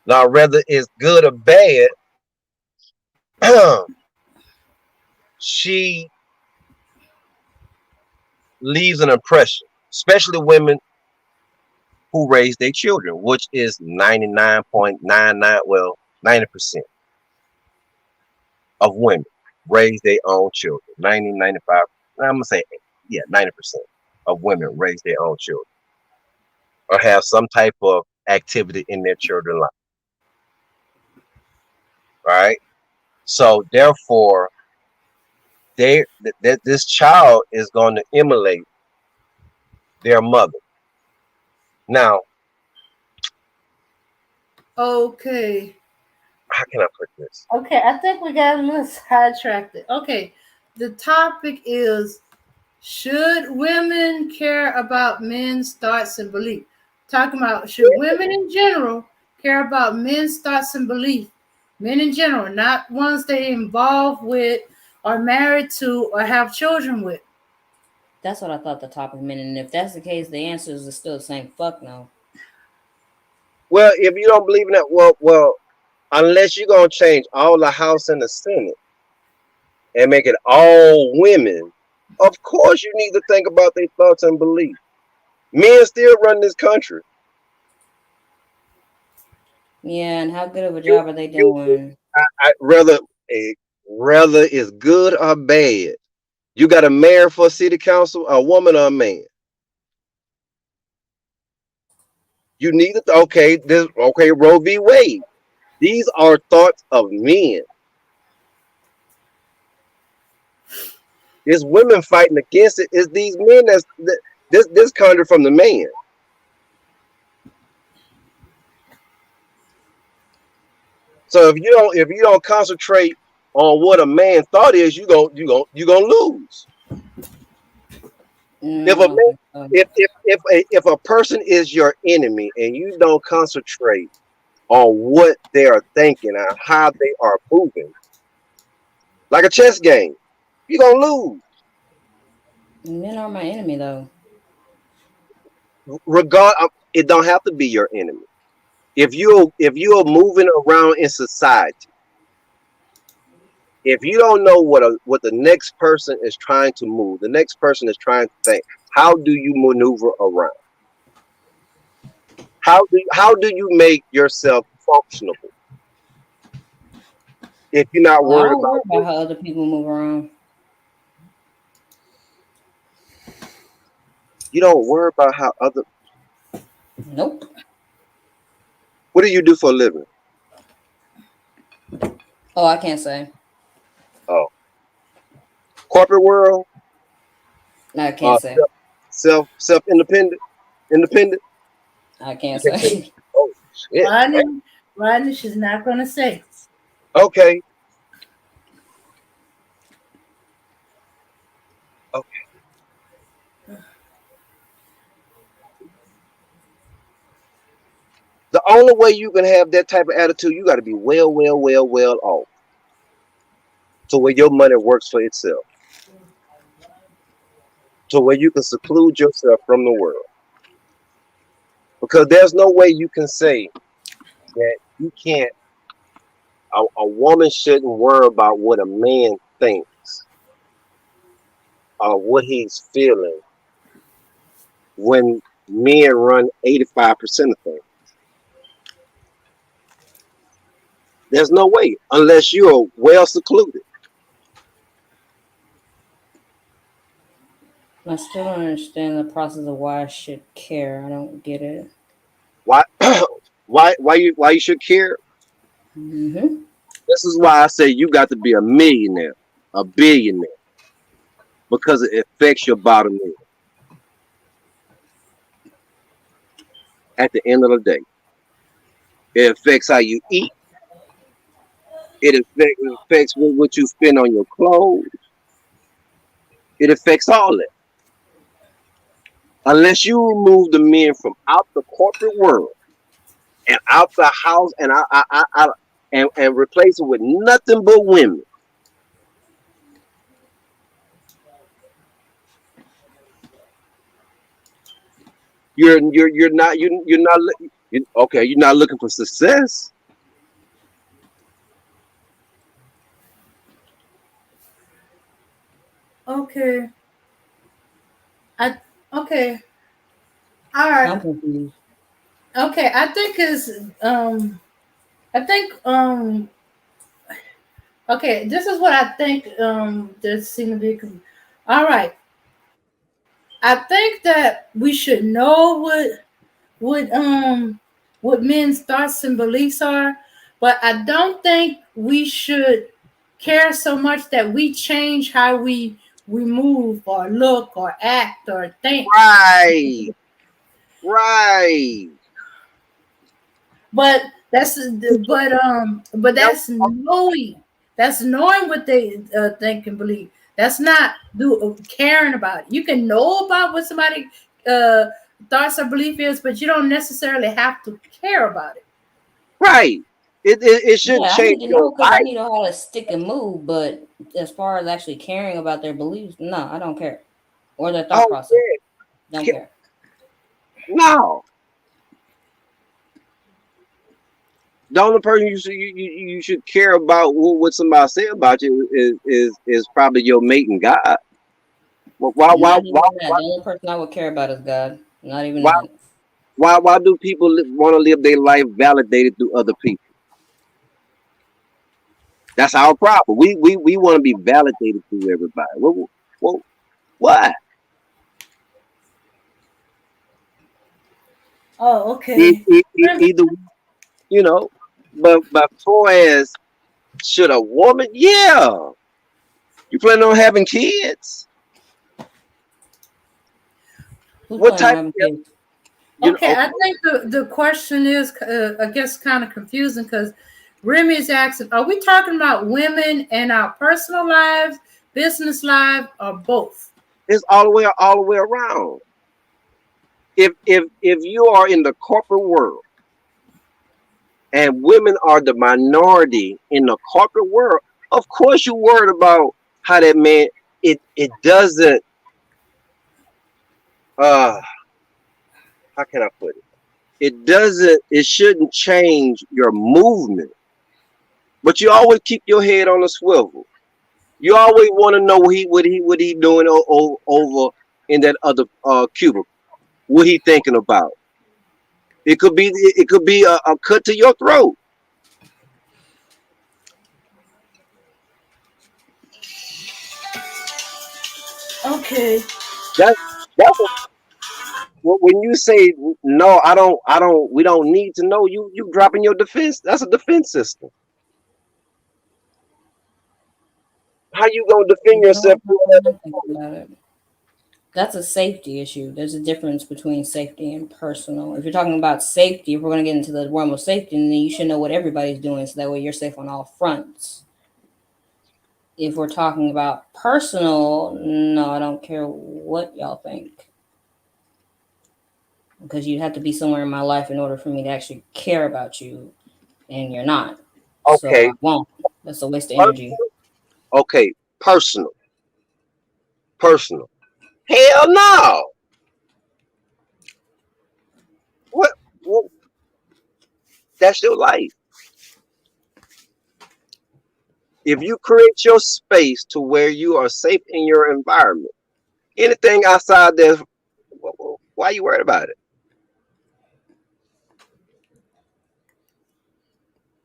Now, whether it's good or bad, she leaves an impression, especially women who raise their children, which is 99.99, well, 90% of women raise their own children. 90, 95, I'm going to say, yeah, 90% of women raise their own children or have some type of activity in their children's life. Right? So therefore, this child is going to emulate their mother. Now, Okay. how can I put this? Okay, I think we got a little sidetracked. Okay, the topic is should women care about men's thoughts and beliefs? Talking about should women in general care about men's thoughts and beliefs? Men in general, not ones they involved with or married to or have children with. That's what I thought the topic meant. And if that's the case, the answer is still the same. Fuck no. Well, if you don't believe in that, well, unless you're gonna change all the House and the Senate and make it all women, of course you need to think about their thoughts and beliefs. Men still run this country. Yeah, and how good of a You, job are they you, doing? I rather it's good or bad. You got a mayor for city council, a woman or a man. You need to Roe v. Wade. These are thoughts of men. It's women fighting against it. It's these men this country from the man. So if you don't concentrate on what a man thought is, you gonna lose. If Mm, a I don't man, think so. if a person is your enemy and you don't concentrate on what they are thinking and how they are moving, like a chess game, you gonna lose. Men are my enemy, though. Regard. It don't have to be your enemy. If you're moving around in society, if you don't know what the next person is trying to move, the next person is trying to think, how do you maneuver around? How do you make yourself functional if you're not Well, I worried don't about worry about how other people move around. you don't worry about how other Nope. what do you do for a living? Oh, I can't say. Oh, corporate world, No, I can't say. self independent. I You can't can say, say. oh shit. Rodney, she's not gonna say. Okay, okay. The only way you can have that type of attitude, you got to be well off, to where your money works for itself, to where you can seclude yourself from the world. Because there's no way you can say that you can't. A woman shouldn't worry about what a man thinks or what he's feeling when men run 85% of things. There's no way unless you're well secluded. I still don't understand the process of why I should care. I don't get it. Why? why you should care? Hmm. This is why I say you got to be a millionaire, a billionaire, because it affects your bottom line. At the end of the day, it affects how you eat. It affects what you spend on your clothes. It affects all that. Unless you remove the men from out the corporate world and out the house and replace it with nothing but women, okay. You're not looking for success. Okay. I okay. All right. I'm confused. Okay. I think okay, this is what I think there seem to be all right. I think that we should know what what men's thoughts and beliefs are, but I don't think we should care so much that we change how we move or look or act or think. Right, right. But but That- that's knowing what they think and believe. That's not caring about it. You can know about what somebody uh thoughts or belief is, but you don't necessarily have to care about it. right. It shouldn't Yeah, I change need to your know because I life. need to know how to stick and move. But as far as actually caring about their beliefs, no, I don't care. Or their thought Oh process, don't yeah, care. no. The only person you should care about what somebody say about you is probably your mate and God. Well, Not even that. The only person I would care about is God. Not even why that. why do people want to live their life validated through other people? That's our problem. We want to be validated through everybody. Well, why? Oh, okay. Either you know, but far as should a woman? Yeah, you plan on having kids? Who's What planning on type? having kids? Okay, I Okay, think the question is, I guess, kind of confusing because Remy is asking, are we talking about women in our personal lives, business life, or both? it's all the way around. If you are in the corporate world and women are the minority in the corporate world, of course you're worried about how that man. It doesn't. Uh, how can I put it? it doesn't. It shouldn't change your movement. But you always keep your head on a swivel. You always want to know what he doing over in that other cubicle. What he thinking about? It could be a cut to your throat. Okay. That that's when you say no. I don't. We don't need to know. You dropping your defense. That's a defense system. How you gonna defend You yourself? know what? I'm thinking about it. That's a safety issue. There's a difference between safety and personal. If you're talking about safety, if we're going to get into the realm of safety, then you should know what everybody's doing so that way you're safe on all fronts. If we're talking about personal, no, I don't care what y'all think. Because you'd have to be somewhere in my life in order for me to actually care about you, and you're not. So I Okay, won't. That's a waste of per- energy. okay, personal, personal. Hell no. What? What? That's your life. If you create your space to where you are safe in your environment, anything outside there, why are you worried about it?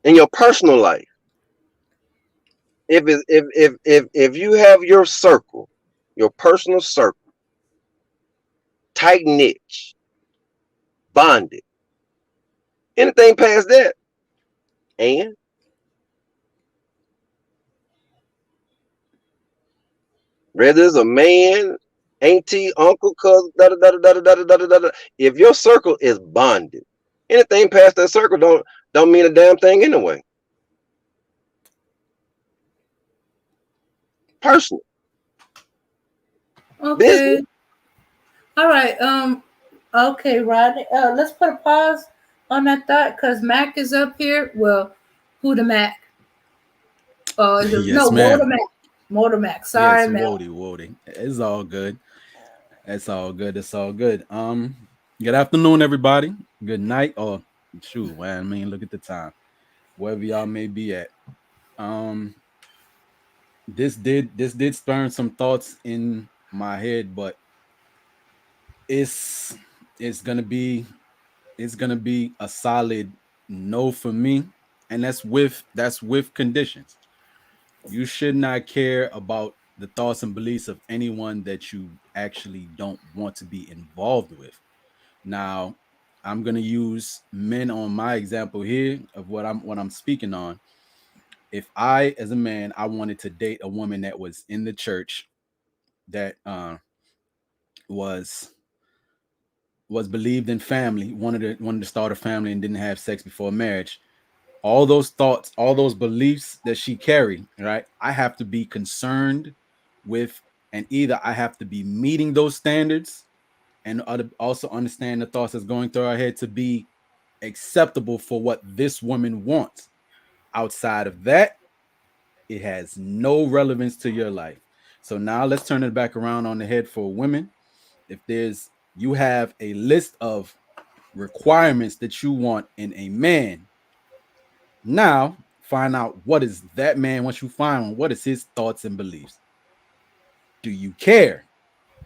In your personal life, if you have your circle, your personal circle, tight niche, bonded, anything past that, and whether it's a man, auntie, uncle, cousin, da da da da da da da da da da, if your circle is bonded, anything past that circle don't mean a damn thing anyway. Personal business. Okay. All right. Okay, Rodney. Let's put a pause on that thought because Mac is up here. Well, who the Mac? Is it Yes, no Motor ma'am. Mac? Motor Mac. Yes, Sorry, Mac. Wody, Wody. It's all good. It's all good. It's all good. Good afternoon, everybody. Good night. Or shoot, man. I mean, look at the time. Wherever y'all may be at. Um, this did spur some thoughts in my head, but it's it's gonna be it's gonna be a solid no for me, and that's with conditions. You should not care about the thoughts and beliefs of anyone that you actually don't want to be involved with. Now, I'm going to use men on my example here of what I'm speaking on. If I as a man I wanted to date a woman that was in the church, that was was believed in family, wanted to start a family and didn't have sex before marriage, all those thoughts, all those beliefs that she carried, right? I have to be concerned with, and either I have to be meeting those standards and also understand the thoughts that's going through our head to be acceptable for what this woman wants. Outside of that, it has no relevance to your life. So now let's turn it back around on the head for women. If there's you have a list of requirements that you want in a man, now find out what is that man. Once you find one, what is his thoughts and beliefs? Do you care?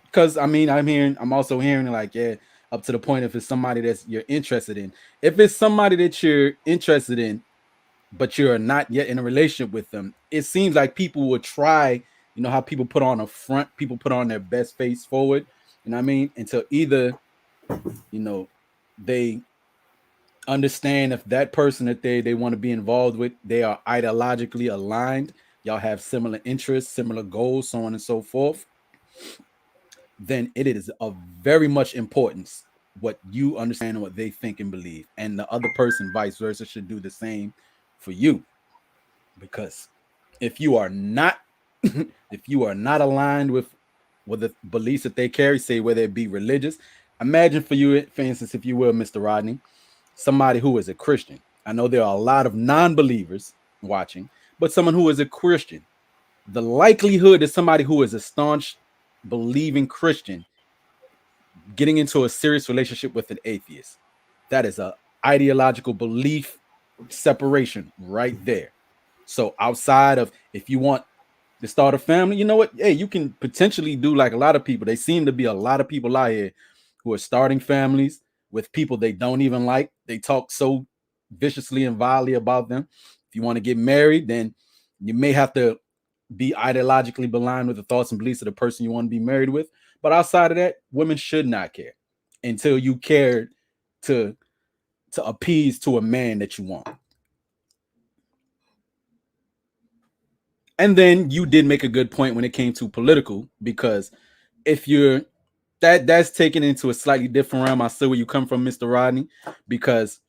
Because I mean, I'm also hearing like, yeah, up to the point if it's somebody that's you're interested in. If it's somebody that you're interested in, but you're not yet in a relationship with them, it seems like people will try. You know how people put on a front, people put on their best face forward. You know what I mean? Until either they understand if that person that they want to be involved with, they are ideologically aligned, y'all have similar interests, similar goals, so on and so forth, then it is of very much importance what you understand and what they think and believe, and the other person vice versa should do the same for you. Because if you are not if you are not aligned with the beliefs that they carry, say whether it be religious, imagine for you, for instance, if you will, Mr. Rodney, somebody who is a Christian. I know there are a lot of non-believers watching, but someone who is a Christian, the likelihood that somebody who is a staunch believing Christian getting into a serious relationship with an atheist, That is a ideological belief separation right there. So outside of, if you want to start a family, you know what? Hey, you can potentially do like a lot of people. They seem to be a lot of people out here who are starting families with people they don't even like. They talk so viciously and vilely about them. If you want to get married, then you may have to be ideologically blind with the thoughts and beliefs of the person you want to be married with. But outside of that, women should not care until you care to appease to a man that you want. And then you did make a good point when it came to political, because if you're that's taken into a slightly different realm. I see where you come from, Mr. Rodney, because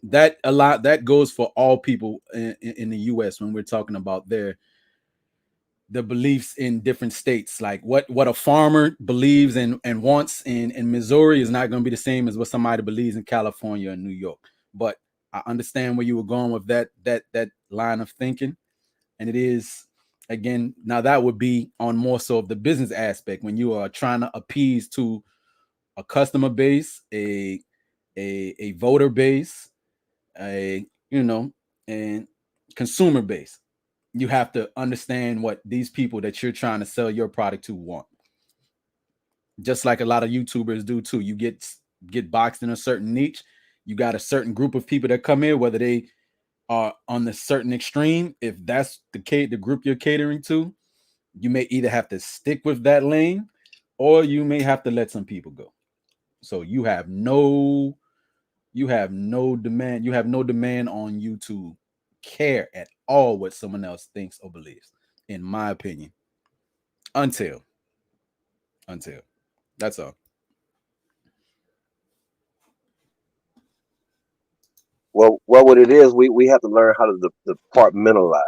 that goes for all people in the US when we're talking about the beliefs in different states. Like what a farmer believes and wants in Missouri is not going to be the same as what somebody believes in California or New York. But I understand where you were going with that line of thinking. And it is, again, now that would be on more so of the business aspect when you are trying to appease to a customer base, a voter base, a and consumer base. You have to understand what these people that you're trying to sell your product to want. Just like a lot of YouTubers do too. You get boxed in a certain niche. You got a certain group of people that come in, whether they are on the certain extreme. If that's the group you're catering to, you may either have to stick with that lane, or you may have to let some people go. So you have no demand. You have no demand on you to care at all what someone else thinks or believes, in my opinion. Until that's all. Well, what it is, we have to learn how to departmentalize.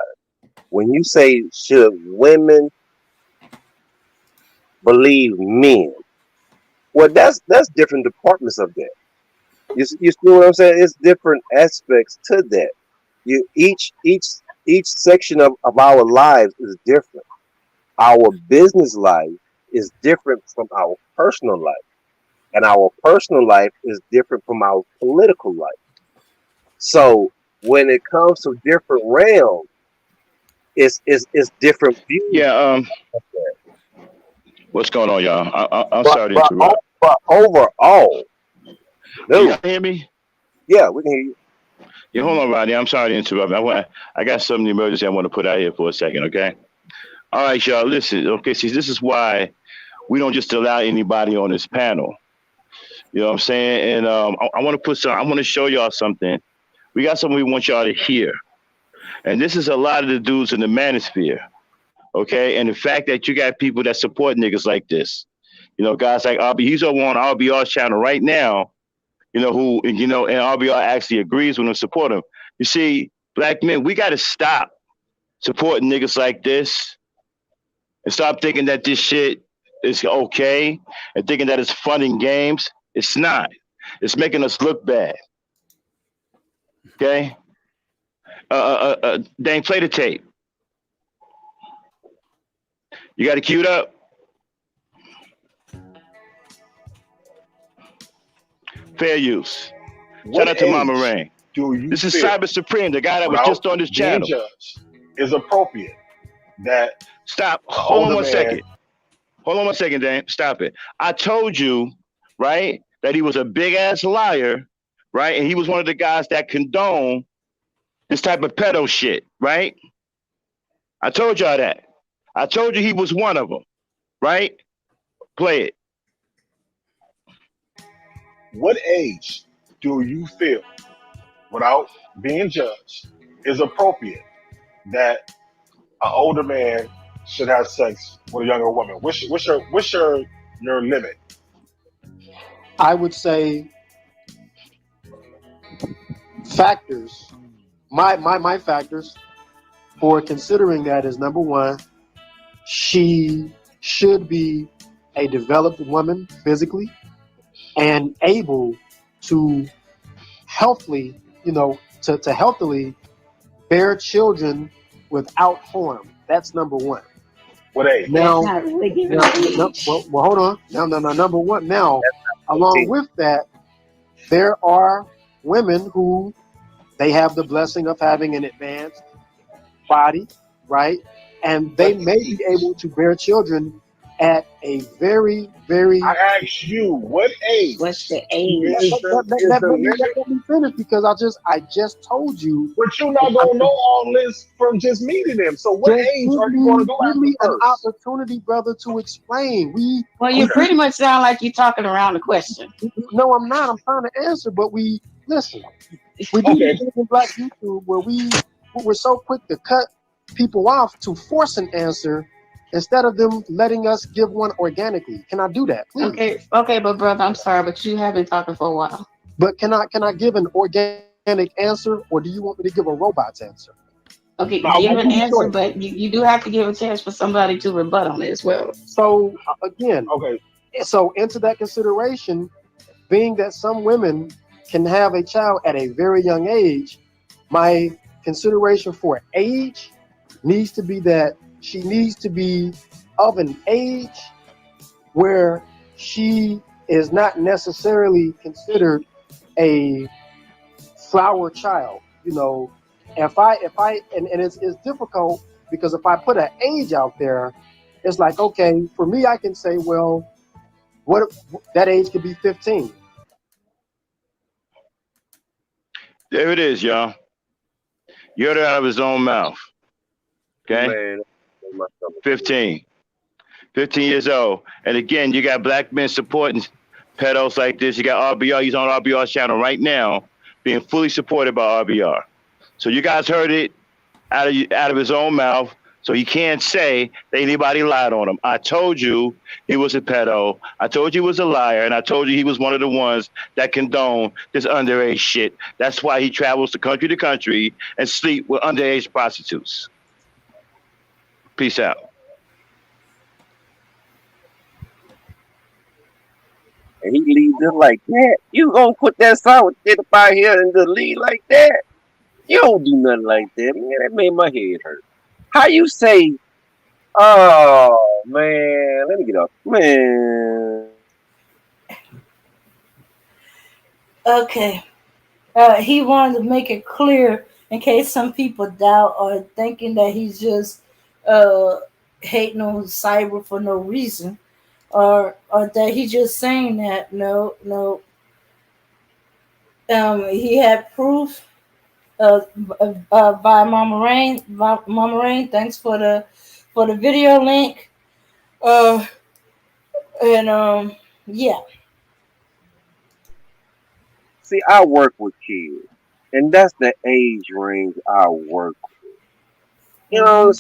When you say should women believe men, well, that's different departments of that. You see what I'm saying? It's different aspects to that. You each section of our lives is different. Our business life is different from our personal life, and our personal life is different from our political life. So when it comes to different realms, it's different views. Yeah. What's going on, y'all? I'm But sorry to but interrupt. but overall, Can no, y'all hear me? yeah, we can hear you. Yeah, hold on, Rodney. I'm sorry to interrupt. I got something emergency I want to put out here for a second, okay? All right, y'all, listen. Okay, see, this is why we don't just allow anybody on this panel. You know what I'm saying? And I want to I want to show y'all something. We got something we want y'all to hear. And this is a lot of the dudes in the manosphere, okay? And the fact that you got people that support niggas like this. You know, guys like RB, he's over on RBR's channel right now, and RBR actually agrees with him, support him. You see, black men, we got to stop supporting niggas like this and stop thinking that this shit is okay and thinking that it's fun and games. It's not. It's making us look bad. Okay? Dang, play the tape. You got it queued up? Fair use. What Shout out to Mama age Rain. do you This is feel, Cyber Supreme, the guy that was without just on this being channel. judged, is appropriate that Stop. an Hold on older one man? second. Hold on one second, Dan. Stop it. I told you, right, that he was a big ass liar, right? And he was one of the guys that condoned this type of pedo shit, right? I told y'all that. I told you he was one of them, right? Play it. What age do you feel, without being judged, is appropriate that an older man should have sex with a younger woman? What's your limit? I would say factors. My factors for considering that is, number one, she should be a developed woman physically and able to healthily, to healthily bear children without harm. That's number one. What age? Now, That's not really giving now, an age. well, hold on. Now, number one. Now, along with that, There are women who they have the blessing of having an advanced body, right? And they What may be age? able to bear children at a very, very. I asked you, what What's age the age? is the limit? Let me finish because I just told you. But you're not gonna know all this from just meeting them. So what Just age are you gonna go give after me an first? opportunity, brother, to explain. Well, you We Okay. pretty much sound like you're talking around the question. No, I'm not. I'm trying to answer, but we listen. We do Okay. this thing in Black YouTube where we're so quick to cut people off to force an answer instead of them letting us give one organically. Can I do that, please? Okay, but brother, I'm sorry, but you have been talking for a while. But can I give an organic answer, or do you want me to give a robot's answer? Okay, I'll give give an you answer, choice. but you do have to give a chance for somebody to rebut on it as well. So again, Okay. so into that consideration, being that some women can have a child at a very young age, my consideration for age needs to be that she needs to be of an age where she is not necessarily considered a flower child. If I and it's difficult because if I put an age out there, it's like, okay, for me I can say, well, what if that age could be 15. There it is, y'all. You heard it out of his own mouth. Okay? Man, 15. 15 years old. And again, you got black men supporting pedos like this. You got RBR. He's on RBR's channel right now, being fully supported by RBR. So you guys heard it out of his own mouth. So he can't say that anybody lied on him. I told you he was a pedo. I told you he was a liar, and I told you he was one of the ones that condone this underage shit. That's why he travels to country and sleep with underage prostitutes. Peace out. and he leaves it like that. You gonna put that sour shit up out here and just leave like that? You don't do nothing like that, man. That made my head hurt. How you say, oh man, let me get up. Man. Okay. He wanted to make it clear in case some people doubt or thinking that he's just uh, hating on Cyber for no reason, or that he's just saying that. No, no. He had proof by Mama Rain. Mama Rain, thanks for the video link. Uh, and yeah. See, I work with kids, and that's the age range I work. You know, Mm-hmm.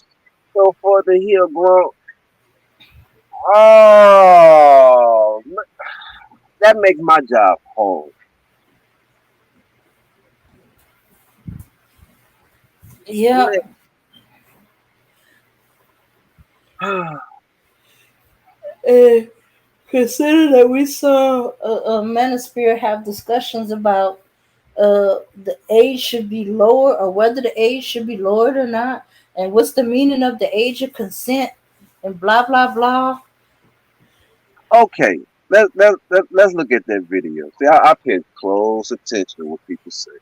so for the hill grown, oh, that makes my job hard. Yeah. Uh, Consider that we saw Manosphere have discussions about the age should be lower or whether the age should be lowered or not, and what's the meaning of the age of consent, and blah blah blah. Okay, let's look at that video. See, I pay close attention to what people say.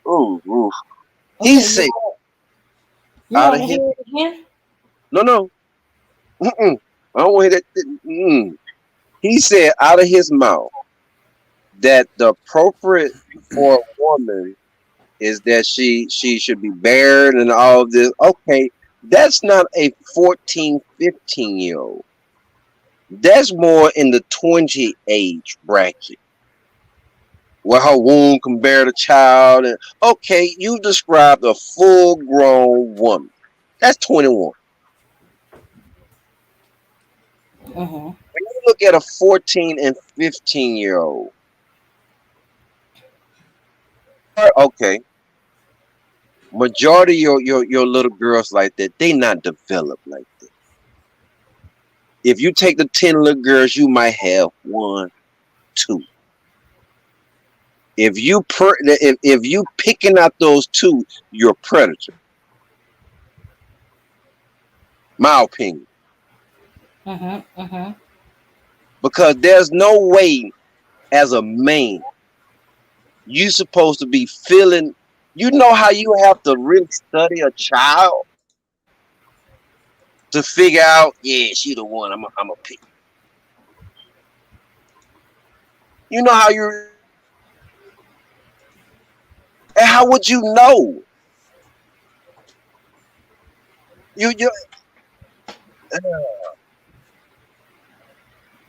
Ooh, ooh. He Okay, said you out want of to his hear it again? no. Mm-mm, I don't want to hear that. Mm. He said out of his mouth that the appropriate for a woman is that she should be married and all of this. Okay, that's not a 14, 15-year old. That's more in the 20 age bracket where her womb can bear the child. And okay, you described a full grown woman. That's 21. Mm-hmm. When you look at a 14 and 15-year-old, okay, majority of your little girls like that, they not developed like that. If you take the 10 little girls, you might have one, two. If you picking out those two, you're a predator. My opinion. Mm-hmm. Mm-hmm. Because there's no way as a man, you supposed to be feeling. You know how you have to really study a child to figure out. Yeah, she the one. I'm a pick. You know how you. And how would you know? You.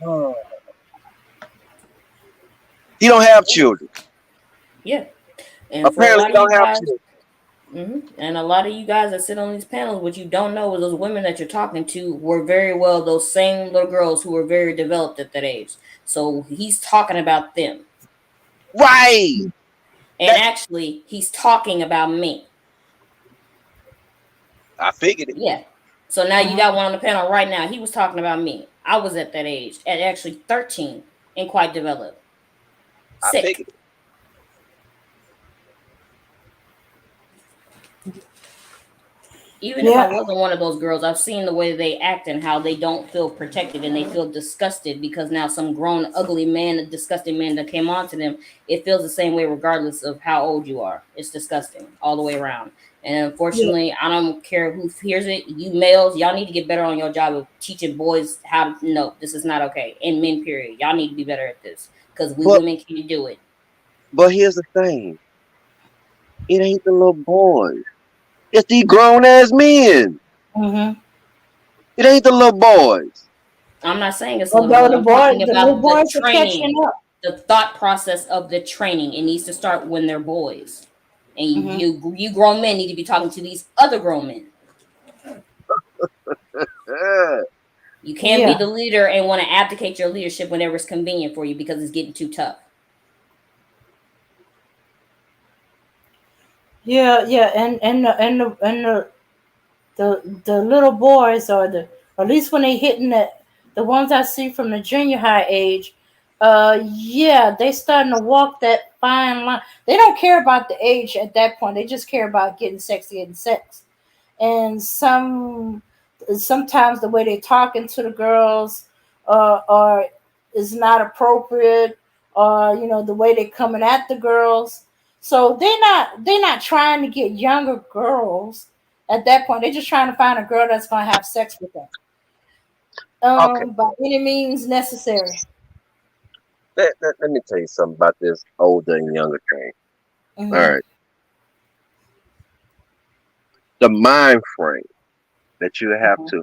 Uh, he don't have children. Yeah. And for a Apparently, lot he of you don't have guys, children. and a lot of you guys that sit on these panels, what you don't know is those women that you're talking to were very well those same little girls who were very developed at that age. So he's talking about them. Right. And That actually, he's talking about me. I figured it. Yeah. So now you Mhm. got one on the panel right now. He was talking about me. I was at that age, at actually 13 and quite developed. I Sick. figured it. Even if I Yeah, wasn't one of those girls, I've seen the way they act and how they don't feel protected and they feel disgusted because now some grown, ugly man, a disgusting man that came on to them, it feels the same way regardless of how old you are. It's disgusting all the way around. And yeah, unfortunately, I don't care who hears it. You males, y'all need to get better on your job of teaching boys how to know this is not okay. And men, period. Y'all need to be better at this because we But women can't do it. here's the thing. It ain't the little boys. It's the grown ass men. hmm. It ain't the little boys. I'm not saying it's a little Although boy. I'm talking the little about the boys are catching training, up. the thought process of the training. It needs to start when they're boys, and Hmm. you grown men need to be talking to these other grown men. Yeah. You can't be Yeah, the leader and want to abdicate your leadership whenever it's convenient for you because it's getting too tough. yeah, yeah, and the little boys or the at least when they hitting the ones I see from the junior high age, yeah, they starting to walk that fine line. They don't care about the age at that point. They just care about getting sexy and sex. And sometimes the way they're talking to the girls or is not appropriate, or the way they're coming at the girls. So they're not trying to get younger girls at that point. They're just trying to find a girl that's going to have sex with them, Okay. by any means necessary. Let me tell you something about this older and younger thing. All Hmm. right. The mind frame that you have to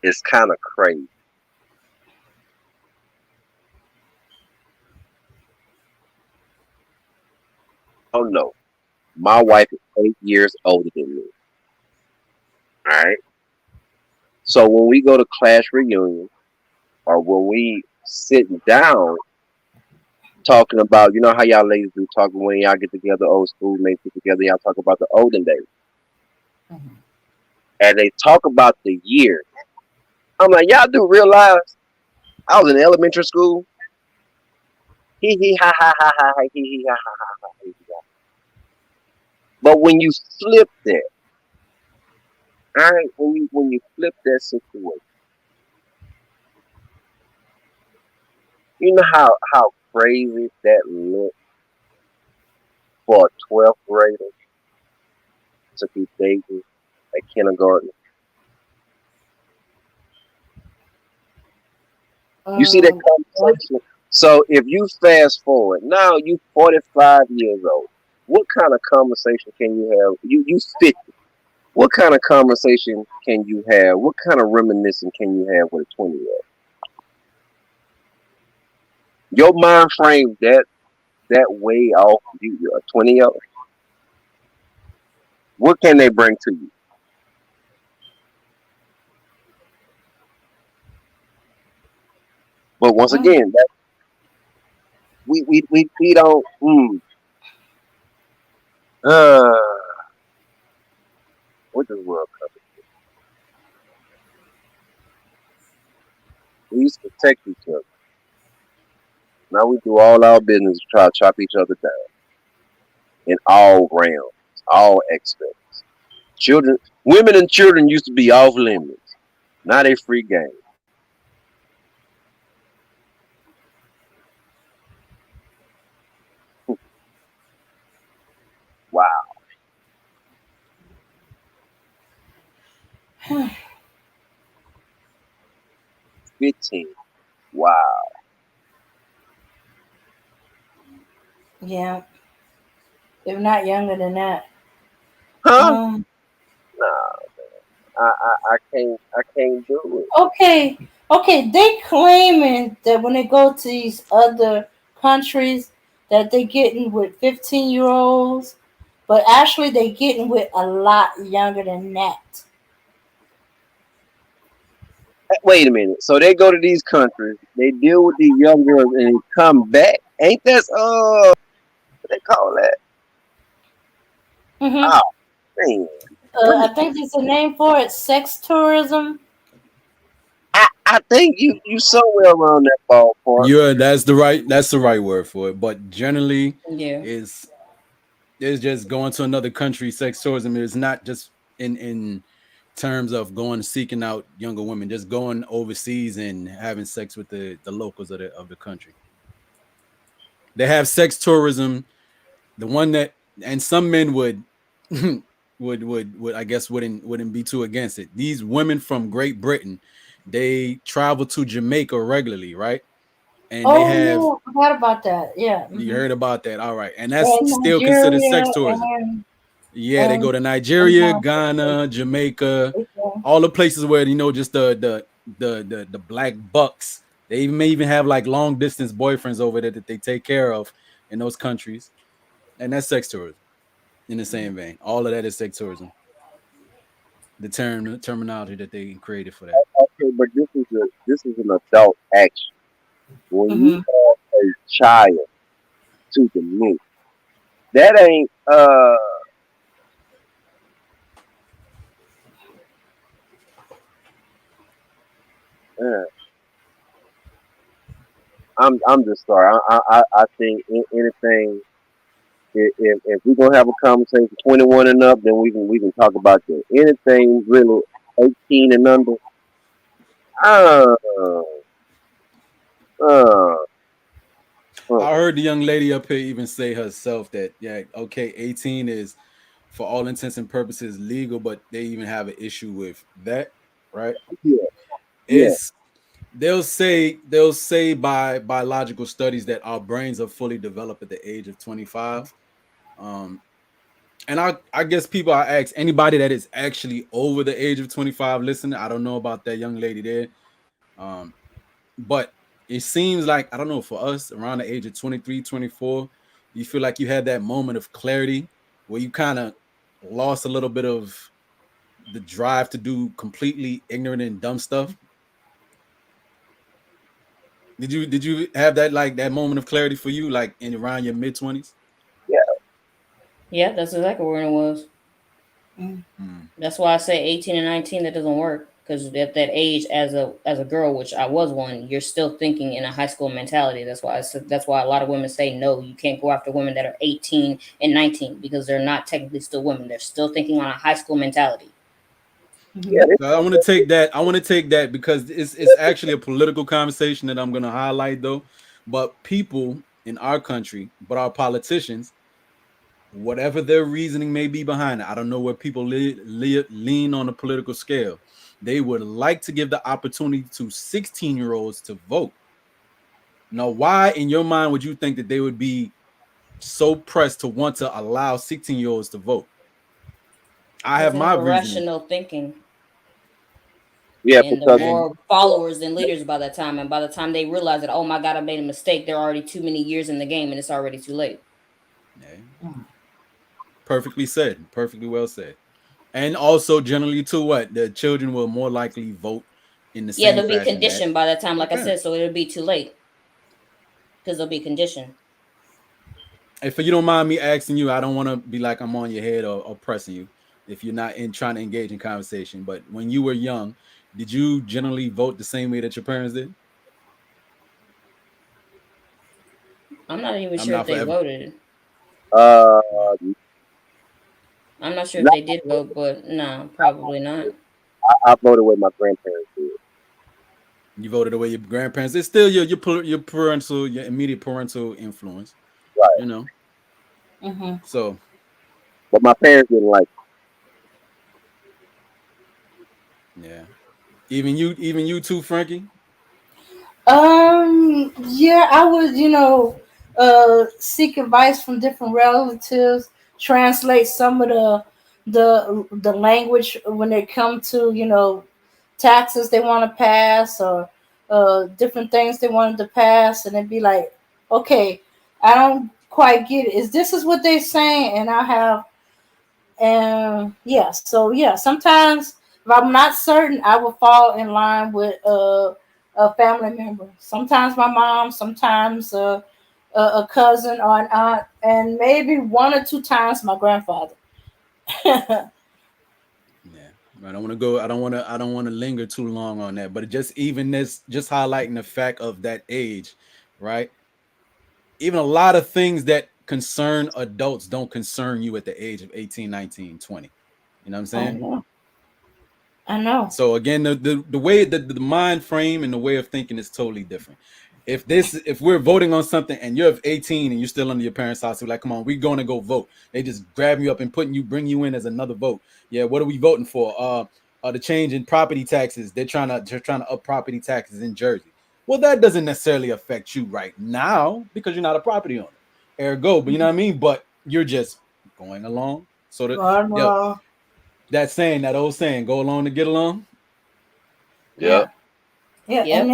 is kind of crazy. Oh no. My wife is 8 years older than me. All right. So when we go to class reunion or when we sitting down talking about, you know how y'all ladies do talking when y'all get together, old schoolmates get together, y'all talk about the olden days. And they talk about the year. I'm like, y'all do realize I was in elementary school? Hee hee ha ha ha ha ha hee hee ha ha ha ha hee hee ha. But when you flip that, all right, when you flip that situation, you know how crazy that looked for a 12th grader to be dating at kindergarten. You see that Yeah. conversation? So if you fast forward, now you 45 years old. What kind of conversation can you have? You 50. What kind of conversation can you have? What kind of reminiscing can you have with a 20-year-old? Your mind frame that way off you, a 20-year-old. What can they bring to you? But once Mm. again, that we don't. Uh, what does world come? We used to protect each other. Now we do all our business to try to chop each other down in all realms, all aspects. Children, women, and children used to be off limits. Now they free game. 15. Wow. Yeah, if not younger than that. Huh? Um. Nah, I can't do it. Okay. Okay. They claiming that when they go to these other countries that they getting with 15-year-olds, but actually they getting with a lot younger than that. Wait a minute. So they go to these countries, they deal with these young girls, and they come back. Ain't that what they call that? Hmm. Oh man, what is, I think there's a name for it: sex tourism. I think you somewhere around that ballpark. Yeah, that's the right word for it. But generally, Yeah. is just going to another country. Sex tourism is not just in terms of going seeking out younger women, just going overseas and having sex with the locals of the country. They have sex tourism. The one that and some men would would I guess wouldn't be too against it. These women from Great Britain, they travel to Jamaica regularly, right? And they Oh have yeah, I forgot about that. Yeah. you Hmm. heard about that. All right. And that's And still considered Nigeria sex tourism. and Yeah, they go and to and Nigeria, Ghana, Jamaica, okay. all the places where just the black bucks. They may even have like long distance boyfriends over there that they take care of in those countries, and that's sex tourism in the same vein. All of that is sex tourism. The terminology that they created for that. Okay, but this is an adult action. When you Hmm. have a child to the mix, that ain't uh I'm just sorry. I think anything. If we're gonna have a conversation 21 and up, then we can talk about that. Anything really 18 and under. Uh, uh, uh. I heard the young lady up here even say herself that yeah, okay, 18 is for all intents and purposes legal, but they even have an issue with that, right? Yeah, yeah, It's they'll say by biological studies that our brains are fully developed at the age of 25. Um, and I guess people I ask anybody that is actually over the age of 25 listening. I don't know about that young lady there. Um, but it seems like I don't know for us around the age of 23, 24, you feel like you had that moment of clarity where you kind of lost a little bit of the drive to do completely ignorant and dumb stuff. Did you have that like that moment of clarity for you like in around your mid 20s? yeah. Yeah, that's exactly where it was. That's why I say 18 and 19 that doesn't work because at that age as a girl, which I was one, you're still thinking in a high school mentality. That's why that's why a lot of women say no, you can't go after women that are 18 and 19 because they're not technically still women. They're still thinking on a high school mentality. Yeah, I want to take that. I want to take that because it's actually a political conversation that I'm going to highlight though. But people in our country, but our politicians, whatever their reasoning may be behind it, I don't know where people lean on the political scale. They would like to give the opportunity to 16-year-olds to vote. Now, why in your mind would you think that they would be so pressed to want to allow 16-year-olds to vote? I Because have they my have reasoning. irrational thinking. yeah. And they're Because And more followers than leaders by that time. And by the time they realize that, oh my God, I made a mistake, they're already too many years in the game and it's already too late. yeah, perfectly said, perfectly well said. And also, generally, too, what the children will more likely vote in the Yeah, same they'll be fashion that conditioned by that time, their like I said, parents. so it'll be too late because they'll be conditioned. If you don't mind me asking you, I don't want to be like I'm on your head or pressing you. If you're not in trying to engage in conversation, but when you were young, did you generally vote the same way that your parents did? I'm not even I'm sure if not they forever. voted. uh, I'm not sure if not, they did vote, but no, probably not. I voted with my grandparents did. You voted the way your grandparents. It's still your parental, your immediate parental influence. Right, You know. Hmm. So but my parents didn't like. Yeah. Even you too, Frankie. Yeah, I would, seek advice from different relatives, translate some of the language when it come to, taxes they want to pass, or different things they wanted to pass, and it'd be like, okay, I don't quite get it. Is this is what they're saying? And I have, and yeah, so yeah, sometimes if I'm not certain, I will fall in line with a family member. Sometimes my mom, sometimes a cousin or an aunt, and maybe one or two times my grandfather. Yeah. I don't want to go. I don't want to linger too long on that. But just even this, just highlighting the fact of that age, right? Even a lot of things that concern adults don't concern you at the age of 18, 19, 20. You know what I'm I saying? know, I know. So again, the way the mind frame and the way of thinking is totally different. If we're voting on something and you're of 18 and you're still under your parents' house, we're like, come on, we're gonna go vote. They just grab you up and bring you in as another vote. Yeah, what are we voting for? The change in property taxes. They're trying to up property taxes in Jersey. Well, that doesn't necessarily affect you right now because you're not a property owner. Ergo, but you know what I mean? But you're just going along. So God, yo, well, that old saying, go along to get along. Yep. yeah, yeah,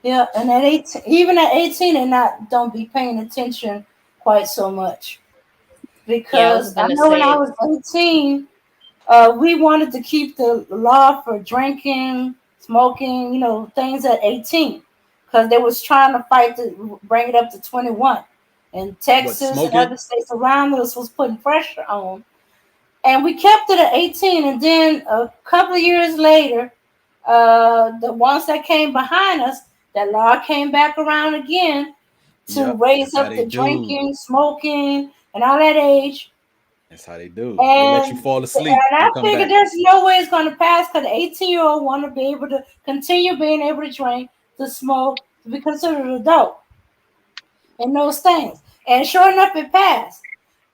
Yep. and at 18, even at 18, and not don't be paying attention quite so much, Yeah, I was because I gonna know when I say was 18, we wanted to keep the law for drinking, smoking, things at 18, because they was trying to fight to bring it up to 21. And What, Texas and smoking? other states around us was putting pressure on. And we kept it at 18. And then a couple of years later, the ones that came behind us, that law came back around again to Yep, raise that's how up they the do. drinking, smoking, and all that age. That's how they do. They let you And fall asleep and I and come figured back. there's no way it's going to pass because the 18-year-old want to be able to continue being able to drink, to smoke, to be considered an adult, and those things. And sure enough, it passed.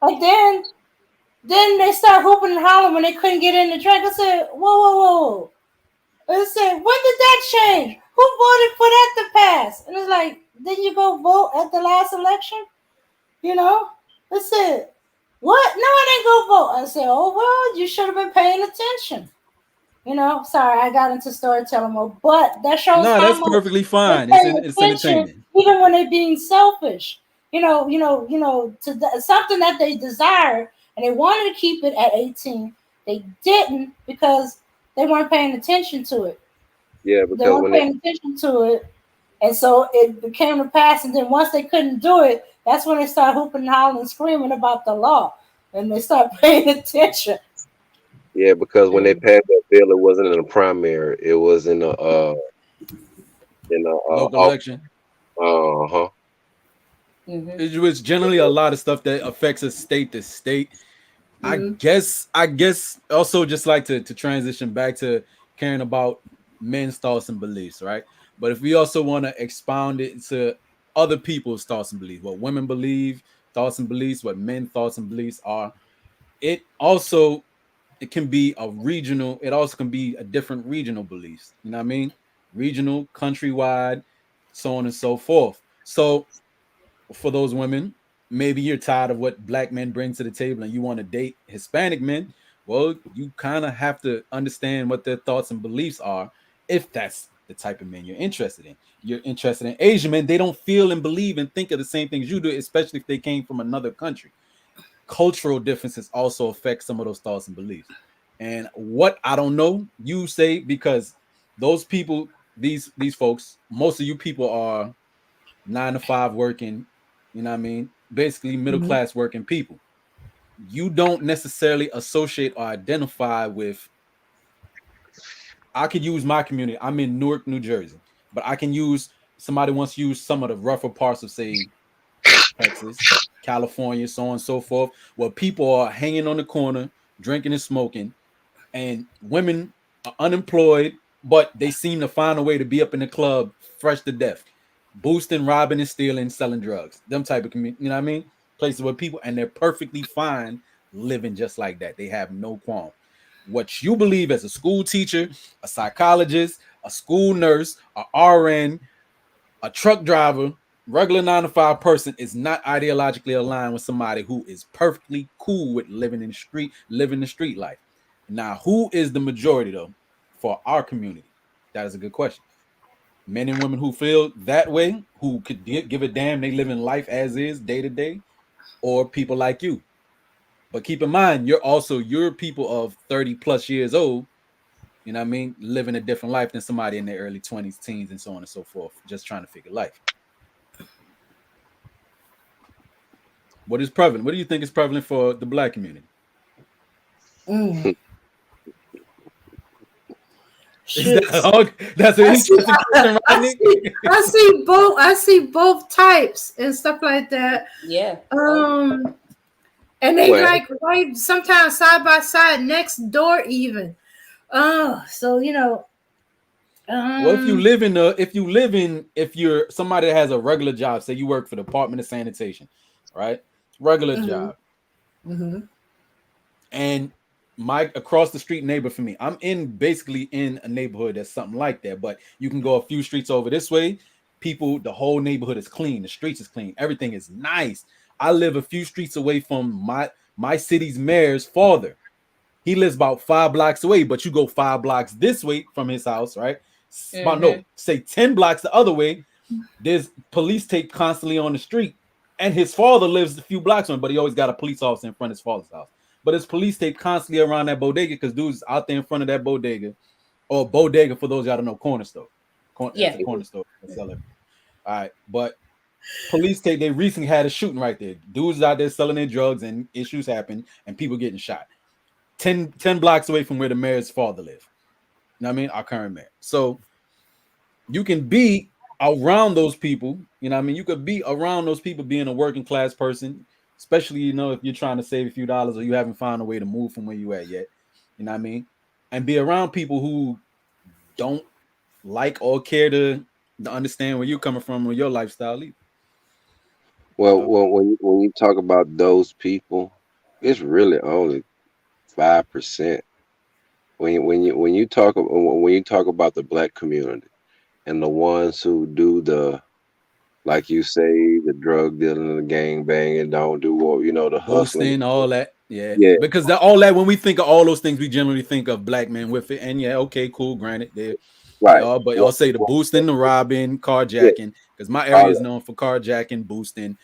But then they start hooping and hollering when they couldn't get in the drink. I said, whoa, whoa, whoa. I said, when did that change? Who voted for that to pass? And it's like, didn't you go vote at the last election? You know? I said, what? No, I didn't go vote. I said, oh, well, you should have been paying attention. Sorry, I got into storytelling mode, but that shows No, how that's much perfectly they fine. pay It's attention, entertainment. even when they're being selfish. To something that they desire, and they wanted to keep it at 18. They didn't because they weren't paying attention to it. Yeah, They because weren't when they paying attention to it, and so it became to pass. And then once they couldn't do it, that's when they started hooping, and hollering, and screaming about the law, and they start paying attention. passed that bill, it wasn't in a primary. It was in a Local election. huh. hmm It was generally a lot of stuff that affects a state to state. Mm-hmm. I guess also just like to transition back to caring about men's thoughts and beliefs, right? But if we also want to expound it to other people's thoughts and beliefs, what women believe, thoughts and beliefs, what men thoughts and beliefs are, it also it can be a regional, it also can be a different regional beliefs. You know what I mean? Regional, countrywide, so on and so forth. So for those women, maybe you're tired of what black men bring to the table and you want to date Hispanic men. Well, you kind of have to understand what their thoughts and beliefs are if that's the type of men you're interested in. You're interested in Asian men, they don't feel and believe and think of the same things you do, especially if they came from another country. Cultural differences also affect some of those thoughts and beliefs. And what I don't know, you say because those people, these folks, most of you people are 9 to 5 working, you know what I mean? Basically middle Mm-hmm. class working people. You don't necessarily associate or identify with, I could use my community. I'm in Newark, New Jersey, but I can use somebody wants to use some of the rougher parts of say Texas, California, so on and so forth, where people are hanging on the corner, drinking and smoking, and women are unemployed, but they seem to find a way to be up in the club fresh to death, boosting, robbing, and stealing, selling drugs. Them type of community, you know what I mean? Places where people and they're perfectly fine living just like that. They have no qualm. what you believe as a school teacher, a psychologist, a school nurse, a RN, a truck driver, regular 9 to 5 person is not ideologically aligned with somebody who is perfectly cool with living the street life. Now, who is the majority though for our community? That is a good question. Men and women who feel that way, who could give a damn, they live in life as is day to day, or people like you. But keep in mind, you're people of 30 plus years old, you know what I mean, living a different life than somebody in their early 20s, teens, and so on and so forth, just trying to figure life. What is prevalent? What do you think is prevalent for the black community? Mm. Is that Shit. that's an I see, interesting question, right, Nick? I see both types and stuff like that. Yeah. And they Well, like right sometimes side by side next door even. So Well, if you um, live in a, if you're somebody that has a regular job, say you work for the Department of Sanitation, right? Regular mhm, job, mhm, and my across the street neighbor for me, I'm in basically in a neighborhood that's something like that, but you can go a few streets over this way. People, the whole neighborhood is clean, the streets is clean, everything is nice. I live a few streets away from my city's mayor's father. He lives about 5 blocks away, but you go 5 blocks this way from his house, right? About Mm-hmm. no, say 10 blocks the other way. There's police tape constantly on the street, and his father lives a few blocks from him, but he always got a police officer in front of his father's house. But his police tape constantly around that bodega because dude's out there in front of that bodega, or bodega for those y'all don't know, corner store. That's Yeah. a corner store. They sell everything. All right, but police tape. They recently had a shooting right there. Dudes out there selling their drugs, and issues happen, and people getting shot. 10 blocks away from where the mayor's father lived. You know what I mean? Our current mayor. So you can be around those people. You know what I mean? You could be around those people being a working class person, especially, if you're trying to save a few dollars or you haven't found a way to move from where you at yet. You know what I mean? And be around people who don't like or care to understand where you're coming from or your lifestyle either. You know? well, when you talk about those people, it's really only 5%. When you talk about the black community and the ones who do the, like you say, the drug dealing, the gang banging, don't do what, the hustling. Boosting, all that. Yeah. Yeah, Because all that, when we think of all those things, we generally think of black men with it. And yeah, okay, cool, granted. They right. are, but Well, I'll say the well, boosting, the robbing, yeah, carjacking, because my area all is that. known for carjacking, boosting,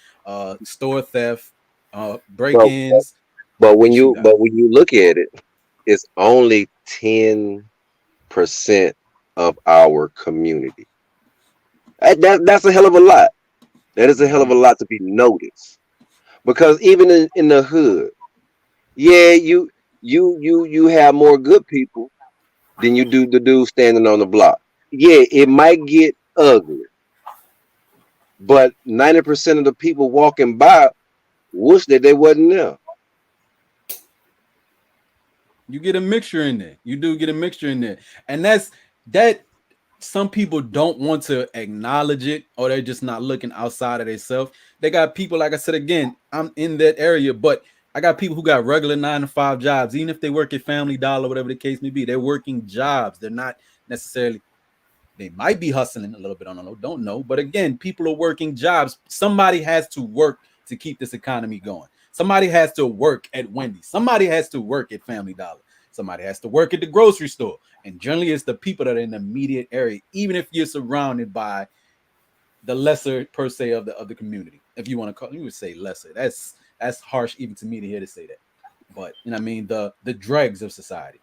store theft, But break-ins, but when issue you guys. but when you look at it, it's only 10% of our community. That's a hell of a lot. That is a hell of Mhm. a lot to be noticed. Because even in the hood, yeah, you have more good people than you do the dude standing on the block. Yeah, it might get ugly, but 90% of the people walking by wish that they wasn't there. You get a mixture in there. You do get a mixture in there. And that some people don't want to acknowledge it, or they're just not looking outside of themselves. They got people, like I said again, I'm in that area, but I got people who got regular 9 to 5 jobs, even if they work at Family Dollar, whatever the case may be. They're working jobs. They're not necessarily, they might be hustling a little bit. I don't know. But again, people are working jobs. Somebody has to work to keep this economy going. Somebody has to work at Wendy's. Somebody has to work at Family Dollar. Somebody has to work at the grocery store. And generally, it's the people that are in the immediate area, even if you're surrounded by the lesser per se of the community. If you want to call, you would say lesser. That's harsh even to me to hear to say that. But you know what I mean, the dregs of society.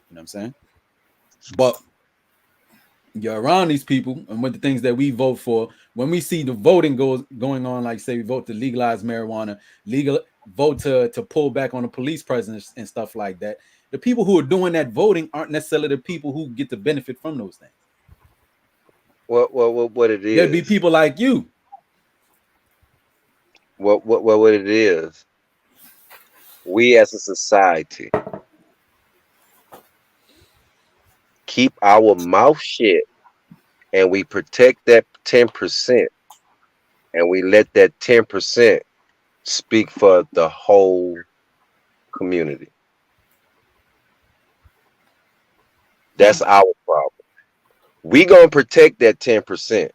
You know what I'm saying? But you're around these people, and with the things that we vote for, when we see the voting going on, like say we vote to legalize marijuana, legal vote to pull back on the police presence and stuff like that, the people who are doing that voting aren't necessarily the people who get to benefit from those things. What it There'd be is, people like you. what it is, we as a society keep our mouth shut and we protect that 10% and we let that 10% speak for the whole community. That's our problem. We gonna protect that 10%.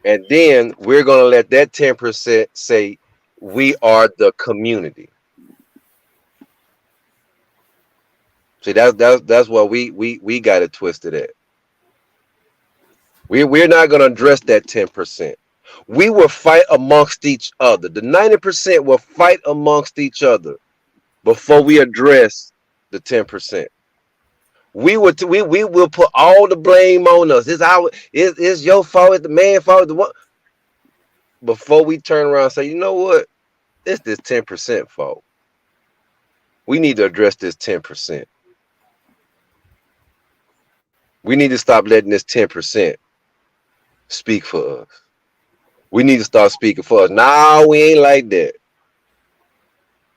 And then we're gonna let that 10% say we are the community. See, that's what we got it twisted at. We're not gonna address that 10%. We will fight amongst each other. The 90% will fight amongst each other before we address the 10%. We will put all the blame on us. It's your fault, it's the man's fault, the one before we turn around and say, you know what? It's this 10% fault. We need to address this 10%. We need to stop letting this 10% speak for us. We need to start speaking for us. No, we ain't like that.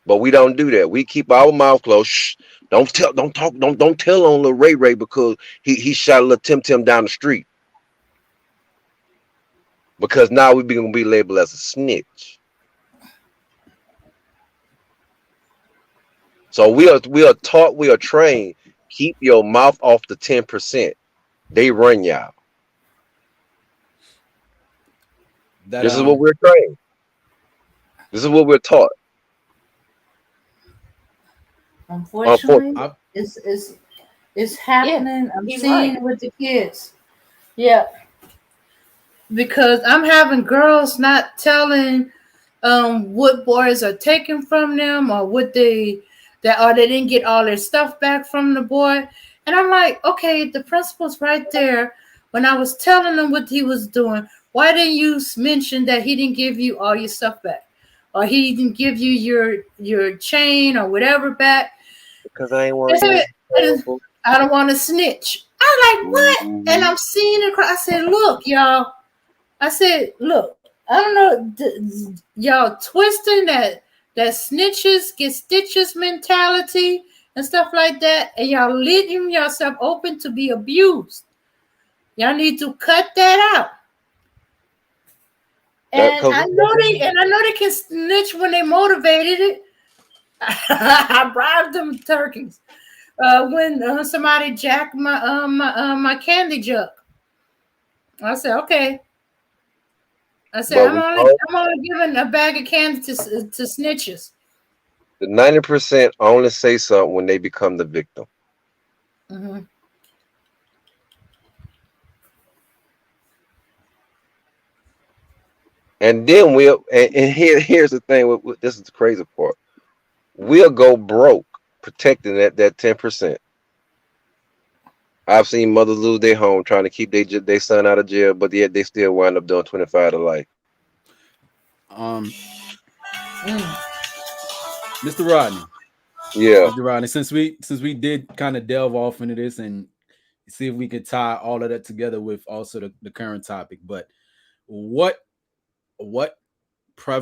But we don't do that. We keep our mouth closed. Shh. Don't tell, don't talk, don't tell on little Ray Ray because he shot a little Tim Tim down the street. Because now we're gonna be labeled as a snitch. So we are taught, we are trained. Keep your mouth off the 10%. They run y'all. This is what we're trained. This is what we're taught. Unfortunately, it's happening. I'm seeing it with the kids. Yeah, because I'm having girls not telling what boys are taken from them or what they didn't get all their stuff back from the boy. And I'm like, okay, the principal's right there. When I was telling him what he was doing, why didn't you mention that he didn't give you all your stuff back? Or he didn't give you your chain or whatever back? Because I ain't want to I don't want to snitch. I'm like, what? And I'm seeing it. I said, look, y'all. I said, look, I don't know, y'all twisting that snitches get stitches mentality and stuff like that, and y'all leaving yourself open to be abused. Y'all need to cut that out. And I know they can snitch when they motivated it. I bribed them turkeys when somebody jacked my candy jug. I said, okay. I said, I'm only giving a bag of candy to snitches. The 90% only say something when they become the victim. Mm-hmm. And then here's the thing. This is the crazy part. We'll go broke protecting that 10%. I've seen mothers lose their home trying to keep their son out of jail, but yet they still wind up doing 25 to life. Mr. Rodney. Yeah. Mr. Rodney, since we did kind of delve off into this and see if we could tie all of that together with also the current topic, but what